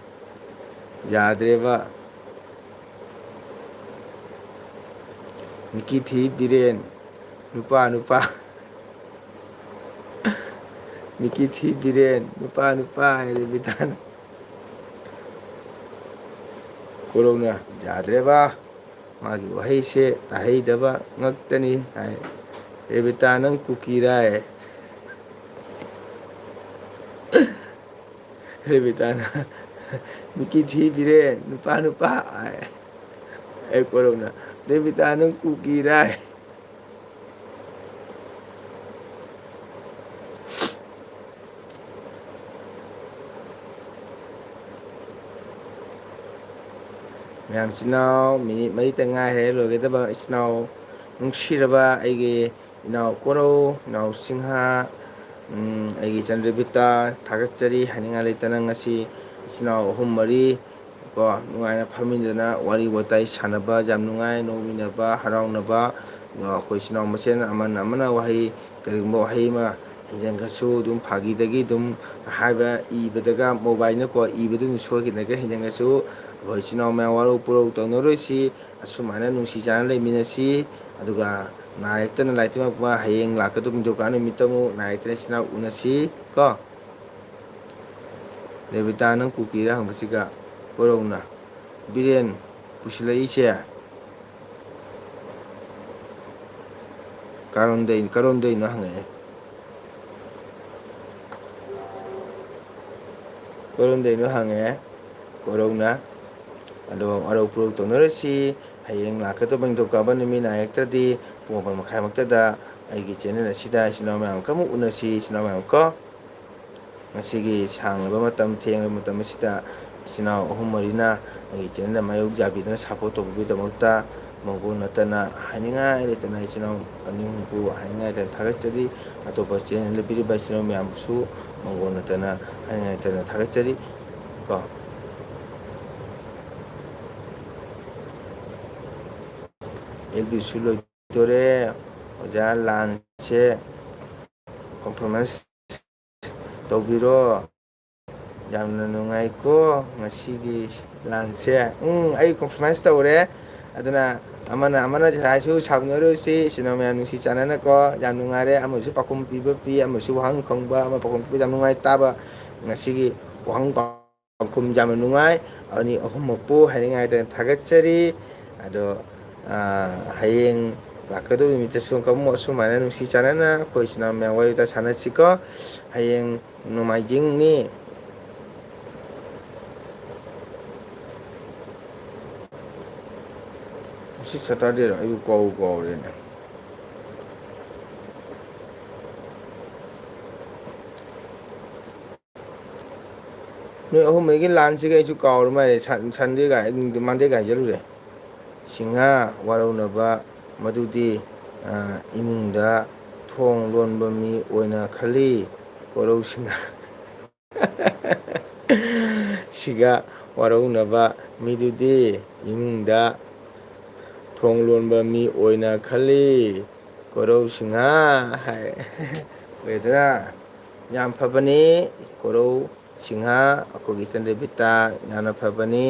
ꯌꯥꯗ꯭ꯔꯦꯕ ꯃꯤꯀꯤ ꯊꯤ ꯕꯤꯔꯦꯟ ꯅꯨꯄꯥ ꯅꯨꯄꯥ ꯃꯤꯀꯤ ꯊꯤ ꯕꯤꯔꯦꯟ ꯅꯨꯄꯥ ꯅꯨꯄꯥ ꯍꯥꯏꯔꯦ ꯕꯤꯇꯥꯟ ꯀꯣꯔꯧꯅ ꯌꯥꯗ꯭ꯔꯦꯕ ꯃꯥꯒꯤ ꯋꯥꯍꯩꯁꯦ ꯇꯥꯍꯩꯗꯕ ꯉꯛꯇꯅꯤ ꯍꯥꯏ ꯔꯦꯕꯤꯇꯥ ꯅꯪ ꯀꯨꯀꯤꯔꯥꯏ ꯔꯦꯕꯤꯇꯥꯅ ꯃꯤꯀꯤ ꯊꯤ ꯕꯤꯔꯦꯟ ꯅꯨꯄꯥ ꯅꯨꯄꯥ ꯍꯥꯏ ꯀꯣꯔꯧꯅ ꯔꯦꯕꯤꯇꯥ ꯅꯪ ꯀꯨꯀꯤꯔꯥꯏ ꯃꯌꯥꯝ ꯏꯆꯤꯟ ꯏꯅꯥꯎ ꯃꯤꯅꯤꯠ ꯃꯔꯤꯇ ꯉꯥꯏꯔꯦ ꯂꯣꯏꯒꯗꯕ ꯏꯆꯤꯟ ꯏꯅꯥꯎ ꯅꯨꯡꯁꯤꯔꯕ ꯑꯩꯒꯤ ꯏꯅꯥꯎ ꯀꯣꯔꯧ ꯏꯅꯥꯎ ꯁꯤꯡꯍ ꯑꯩꯒꯤ ꯏꯆꯟ ꯔꯦꯕꯤꯇꯥ ꯊꯥꯒꯠꯆꯔꯤ ꯍꯥꯏꯅꯤꯡꯉꯥꯏ ꯂꯩꯇꯅ ꯉꯁꯤ ꯏꯆꯤꯟ ꯏꯅꯥꯎ ꯑꯍꯨꯝ ꯃꯔꯤ ꯀꯣ ꯅꯨꯡꯉꯥꯏꯅ ꯐꯝꯃꯤꯟꯅꯗꯅ ꯋꯥꯔꯤ ꯋꯥꯇꯥꯏ ꯁꯥꯟꯅꯕ ꯌꯥꯝ ꯅꯨꯡꯉꯥꯏ ꯅꯣꯛꯃꯤꯟꯅꯕ ꯍꯔꯥꯎꯅꯕ ꯑꯩꯈꯣꯏ ꯏꯆꯤꯟ ꯏꯅꯥꯎ ꯃꯁꯦꯟ ꯑꯃꯅ ꯑꯃꯅ ꯋꯥꯍꯩ ꯀꯔꯤꯒꯨꯝꯕ ꯋꯥꯍꯩ ꯑꯃ ꯍꯦꯟꯖꯟꯈ꯭ꯔꯁꯨ ꯑꯗꯨꯝ ꯐꯥꯒꯤꯗꯒꯤ ꯑꯗꯨꯝ ꯍꯥꯏꯕ ꯏꯕꯗꯒ ꯃꯣꯕꯥꯏꯜꯅꯀꯣ ꯏꯕꯗ ꯑꯗꯨꯝ ꯁꯣꯏꯈꯤꯗꯅꯒ ꯍꯦꯟꯖꯟꯈ꯭ꯔꯁꯨ ꯑꯩꯈꯣꯏ ꯏꯆꯤꯟ ꯏꯅꯥꯎ ꯃꯌꯥꯝ ꯋꯥꯔꯧ ꯄꯨꯔꯧ ꯇꯧꯅꯔꯣꯏꯁꯤ ꯑꯁꯨꯃꯥꯏꯅ ꯅꯨꯡꯁꯤ ꯆꯥꯟꯅ ꯂꯩꯃꯤꯟꯅꯁꯤ ꯑꯗꯨꯒ ꯅꯥ ꯌꯦꯛꯇꯅ ꯂꯥꯏꯊꯦꯡꯉꯛꯄ ꯍꯌꯦꯡ ꯂꯥꯛꯀꯗꯕ ꯅꯤꯡꯊꯧꯀꯥ ꯅꯨꯃꯤꯠꯇ ꯑꯃꯨꯛ ꯅꯥ ꯌꯦꯛꯇꯅ ꯏꯆꯤꯟ ꯏꯅꯥꯎ ꯎꯅꯁꯤ ꯀꯣ ꯔꯦꯕꯤꯇꯥ ꯅꯪ ꯀꯨꯀꯤꯔꯥ ꯍꯪꯕꯁꯤꯒ ꯀꯣꯔꯧꯅ ꯕꯤꯔꯦꯟ ꯄꯨꯁꯤꯜꯂꯛꯏꯁꯦ ꯀꯔꯣꯝꯗꯩꯅꯣ ꯍꯪꯉꯛꯑꯦ ꯀꯔꯣꯝꯗꯩꯅꯣ ꯍꯪꯉꯛꯑꯦ ꯀꯣꯔꯧꯅ ꯑꯗꯣ ꯋꯥꯔꯧ ꯄꯨꯔꯧ ꯇꯧꯅꯔꯁꯤ ꯍꯌꯦꯡ ꯂꯥꯛꯀꯗꯕ ꯅꯤꯡꯊꯧꯀꯥꯕ ꯅꯨꯃꯤꯠ ꯅꯥ ꯌꯦꯛꯇ꯭ꯔꯗꯤ ꯄꯨꯡ ꯃꯥꯄꯟ ꯃꯈꯥꯏꯃꯛꯇꯗ ꯑꯩꯒꯤ ꯆꯦꯅꯦꯜ ꯑꯁꯤꯗ ꯏꯆꯤꯟ ꯏꯅꯥꯎ ꯃꯌꯥꯝ ꯑꯃꯨꯛ ꯎꯅꯁꯤ ꯏꯆꯤꯟ ꯏꯅꯥꯎ ꯃꯌꯥꯝ ꯀꯣ ꯉꯁꯤꯒꯤ ꯁꯥꯡꯂꯕ ꯃꯇꯝ ꯊꯦꯡꯂꯕ ꯃꯇꯝ ꯑꯁꯤꯗ ꯏꯆꯤꯟ ꯏꯅꯥꯎ ꯑꯍꯨꯝ ꯃꯔꯤꯅ ꯑꯩꯒꯤ ꯆꯦꯅꯦꯜꯗ ꯃꯥꯌꯣꯛ ꯌꯥꯕꯤꯗꯅ ꯁꯞꯄꯣꯔꯠ ꯇꯧꯕꯒꯤꯗꯃꯛꯇ ꯃꯪꯒꯣꯜ ꯅꯠꯇꯅ ꯍꯥꯏꯅꯤꯡꯉꯥꯏ ꯂꯩꯇꯅ ꯏꯆꯤꯟ ꯏꯅꯥꯎ ꯑꯅꯤꯕꯨ ꯍꯥꯏꯅꯤꯡꯉꯥꯏ ꯂꯩꯇꯅ ꯊꯥꯒꯠꯆꯔꯤ ꯑꯇꯣꯞꯄ ꯆꯦꯅꯦꯜꯗ ꯄꯤꯔꯤꯕ ꯏꯆꯤꯟ ꯏꯅꯥꯎ ꯃꯌꯥꯝꯕꯨꯁꯨ ꯃꯪꯒꯣꯜ ꯅꯠꯇꯅ ꯍꯥꯏꯅꯤꯡꯉꯥꯏ ꯂꯩꯇꯅ ꯊꯥꯒꯠꯆꯔꯤ ꯀꯣ ꯑꯦꯜꯕꯤꯁꯨ ꯂꯣꯏꯗꯣꯔꯦ ꯑꯣꯖꯥ ꯂꯥꯟꯁꯦ ꯀꯝꯄ꯭ꯔꯣꯃꯥꯏꯁ ꯇꯧꯕꯤꯔꯣ ꯌꯥꯝꯅ ꯅꯨꯡꯉꯥꯏꯀꯣ ꯉꯁꯤꯒꯤ ꯂꯥꯟꯁꯦ ꯑꯩ ꯀꯝꯄ꯭ꯔꯣꯃꯥꯏꯁ ꯇꯧꯔꯦ ꯑꯗꯨꯅ ꯑꯃꯅ ꯍꯥꯏꯁꯨ ꯁꯥꯎꯅꯔꯣꯏꯁꯤ ꯏꯆꯤꯟ ꯏꯅꯥꯎ ꯃꯌꯥꯝ ꯅꯨꯡꯁꯤ ꯆꯥꯟꯅꯅꯀꯣ ꯌꯥꯝ ꯅꯨꯡꯉꯥꯏꯔꯦ ꯑꯃꯁꯨ ꯄꯥꯎꯈꯨꯝ ꯄꯤꯕ ꯄꯤ ꯑꯃꯁꯨ ꯋꯥꯍꯪ ꯈꯪꯕ ꯑꯃ ꯄꯥꯎꯈꯨꯝ ꯄꯤꯕ ꯌꯥꯝ ꯅꯨꯡꯉꯥꯏ ꯇꯥꯕ ꯉꯁꯤꯒꯤ ꯋꯥꯍꯪ ꯄꯥꯎꯈꯨꯝ ꯌꯥꯝꯅ ꯅꯨꯡꯉꯥꯏ ꯑꯅꯤ ꯑꯍꯨꯝꯃꯛꯄꯨ ꯍꯥꯏꯅꯤꯡꯉꯥꯏꯇ ꯊꯥꯒꯠꯆꯔꯤ ꯑꯗꯣ ꯍꯌꯦꯡ ꯂꯥꯛꯀꯗꯧꯕ ꯅꯨꯃꯤꯠꯇꯁꯨ ꯑꯁꯨꯃꯥꯏꯅ ꯅꯨꯡꯁꯤ ꯆꯥꯟꯅꯅ ꯑꯩꯈꯣꯏ ꯏꯆꯤꯟ ꯏꯅꯥꯎ ꯃꯌꯥꯝ ꯋꯥꯔꯤ ꯋꯥꯇꯥꯏ ꯁꯥꯟꯅꯁꯤꯀꯣ ꯍꯌꯦꯡ ꯅꯣꯡꯃꯥꯏꯖꯤꯡꯅꯤ ꯉꯁꯤ ꯁꯇꯔꯗꯦꯔꯣ ꯑꯩꯕꯨ ꯀꯥꯎꯔꯦꯅꯦ ꯅꯣꯏ ꯑꯍꯨꯝ ꯃꯔꯤꯒꯤ ꯂꯥꯟꯁꯤꯒ ꯑꯩꯁꯨ ꯀꯥꯎꯔ ꯃꯥꯜꯂꯦ ꯃꯟꯗꯦꯒ ꯍꯥꯏꯖꯜꯂꯨꯔꯦ ꯁꯤꯡꯍꯥ ꯋꯥꯔꯧꯅꯕ ꯃꯗꯨꯗꯤ ꯏꯃꯨꯡꯗ ꯊꯣꯡ ꯂꯣꯟꯕ ꯃꯤ ꯑꯣꯏꯅ ꯈꯜꯂꯤ ꯀꯣꯔꯧꯁꯤꯡꯅ ꯁꯤꯒ ꯋꯥꯔꯧꯅꯕ ꯃꯤꯗꯨꯗꯤ ꯏꯃꯨꯡꯗ ꯊꯣꯡ ꯂꯣꯟꯕ ꯃꯤ ꯑꯣꯏꯅ ꯈꯜꯂꯤ ꯀꯣꯔꯧꯁꯤꯡꯍ ꯍꯥꯏ ꯑꯣꯏꯗꯅ ꯌꯥꯝ ꯐꯕꯅꯤ ꯀꯣꯔꯧ ꯁꯤꯡꯍ ꯑꯩꯈꯣꯏꯒꯤ ꯏꯆꯟ ꯔꯦꯕꯤꯇꯥ ꯌꯥꯝꯅ ꯐꯕꯅꯤ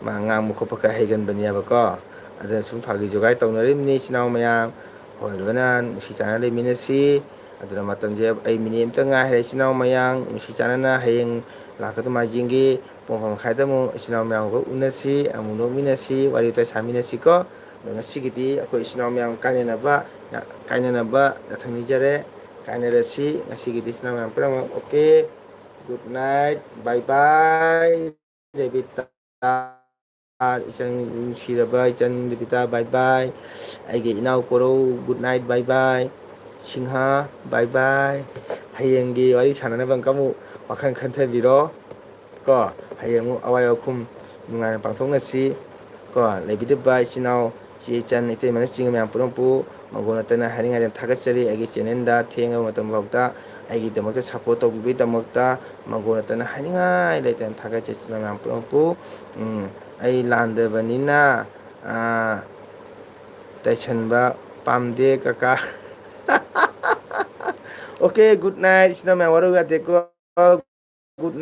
ꯃꯥ ꯉꯥꯡꯕ ꯈꯣꯠꯄ ꯈꯔ ꯍꯩꯒꯟꯕꯅꯦꯕꯀꯣ ꯑꯗꯨꯅ ꯁꯨꯝ ꯐꯥꯒꯤ ꯖꯣꯒꯥꯏ ꯇꯧꯅꯔꯤꯕꯅꯤ ꯏꯆꯤꯟ ꯏꯅꯥꯎ ꯃꯌꯥꯝ ꯑꯩꯈꯣꯏ ꯂꯣꯏꯅ ꯅꯨꯡꯁꯤ ꯆꯥꯟꯅ ꯂꯩꯃꯤꯟꯅꯁꯤ ꯑꯗꯨꯅ ꯃꯇꯝꯁꯦ ꯑꯩ ꯃꯤꯅꯤꯠ ꯑꯃꯇ ꯉꯥꯏꯔꯦ ꯏꯆꯤꯟ ꯏꯅꯥꯎ ꯃꯌꯥꯝ ꯅꯨꯡꯁꯤ ꯆꯥꯟꯅꯅ ꯍꯌꯦꯡ ꯂꯥꯛꯀꯗꯕ ꯅꯣꯡꯃꯥꯏꯖꯤꯡꯒꯤ ꯄꯨꯡ ꯃꯥꯄꯟ ꯃꯈꯥꯏꯗ ꯑꯃꯨꯛ ꯏꯆꯤꯟ ꯏꯅꯥꯎ ꯃꯌꯥꯝꯒ unnasi ꯑꯃꯨꯛ ꯅꯣꯛꯃꯤꯟꯅꯁꯤ ꯋꯥꯔꯤ ꯋꯥꯇꯥꯏ ꯁꯥꯃꯤꯟꯅꯁꯤꯀꯣ ꯑꯗꯣ ꯉꯁꯤꯒꯤꯗꯤ ꯑꯩꯈꯣꯏ ꯏꯆꯤꯟ ꯏꯅꯥꯎ ꯃꯌꯥꯝ ꯀꯥꯏꯅꯅꯕ ꯌꯥꯊꯪ ꯅꯤꯖꯔꯦ ꯀꯥꯏꯅꯔꯁꯤ ꯉꯁꯤꯒꯤꯗꯤ ꯏꯆꯤꯟ ꯏꯅꯥꯎ ꯃꯌꯥꯝ ꯄꯨꯝꯅꯃꯛ ꯑꯣꯀꯦ ꯒꯨꯗ ꯅꯥꯏꯠ ꯕꯥꯏ ꯕꯥꯏ ꯔꯦꯕꯤꯇꯥ ꯏꯆꯟ ꯅꯨꯡꯁꯤꯔꯕ ꯏꯆꯟ ꯔꯦꯕꯤꯇꯥ ꯕꯥꯏ ꯕꯥꯏ ꯑꯩꯒꯤ ꯏꯅꯥꯎ ꯀꯣꯔꯧ ꯒꯨꯗ ꯅꯥꯏꯠ ꯕꯥꯏ ꯕꯥꯏ ꯁꯤꯡꯍꯥ ꯕꯥꯏ ꯕꯥꯏ ꯍꯌꯦꯡꯒꯤ ꯋꯥꯔꯤ ꯁꯥꯟꯅꯅꯕ ꯑꯃꯨꯛ ꯋꯥꯈꯜ ꯈꯟꯊꯕꯤꯔꯣ ꯀꯣ ꯍꯌꯦꯡ ꯑꯃꯨꯛ ꯑꯋꯥꯏ ꯑꯈꯨꯝ ꯅꯨꯡꯉꯥꯏꯅ ꯄꯥꯡꯊꯣꯛꯅꯁꯤ ꯀꯣ ꯂꯩꯕꯤꯗꯕ ꯏꯆꯤꯟ ꯏꯅꯥꯎ ꯏꯆꯦ ꯏꯆꯟ ꯏꯇꯩꯃꯅꯆꯤꯡꯕ ꯃꯌꯥꯝ ꯄꯨꯝꯅꯃꯛꯄꯨ ꯃꯪꯒꯣꯜ ꯅꯠꯇꯅ ꯍꯥꯏꯅꯤꯡꯉꯥꯏꯗ ꯊꯥꯒꯠꯆꯔꯤ ꯑꯩꯒꯤ ꯆꯦꯅꯦꯜꯗ ꯊꯦꯡꯉꯕ ꯃꯇꯝꯐꯥꯎꯗ ꯑꯩꯒꯤꯗꯃꯛꯇ ꯁꯞꯄꯣꯔꯠ ꯇꯧꯕꯤꯕꯒꯤꯗꯃꯛꯇ ꯃꯪꯒꯣꯜ ꯅꯠꯇꯅ ꯍꯥꯏꯅꯤꯡꯉꯥꯏ ꯂꯩꯇꯅ ꯊꯥꯒꯠꯆꯩ ꯏꯆꯤꯟ ꯏꯅꯥꯎ ꯃꯌꯥꯝ ꯄꯨꯝꯅꯃꯛꯄꯨ ꯑꯩ ꯂꯥꯟꯗꯕꯅꯤꯅ ꯇꯩꯁꯟꯕ ꯄꯥꯝꯗꯦ ꯀꯀꯥ ꯑꯣꯀꯦ ꯒꯨꯗ ꯅꯥꯏꯠ ꯏꯆꯤꯟ ꯏꯅꯥꯎ ꯃꯌꯥꯝ ꯋꯥꯔꯧ ꯌꯥꯗꯦꯀꯣ ꯒꯨꯗ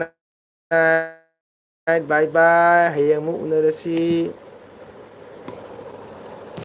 ꯅꯥꯏꯠ ꯕꯥꯏ ꯕꯥꯏ ꯍꯌꯦꯡ ꯑꯃꯨꯛ ꯎꯅꯔꯁꯤ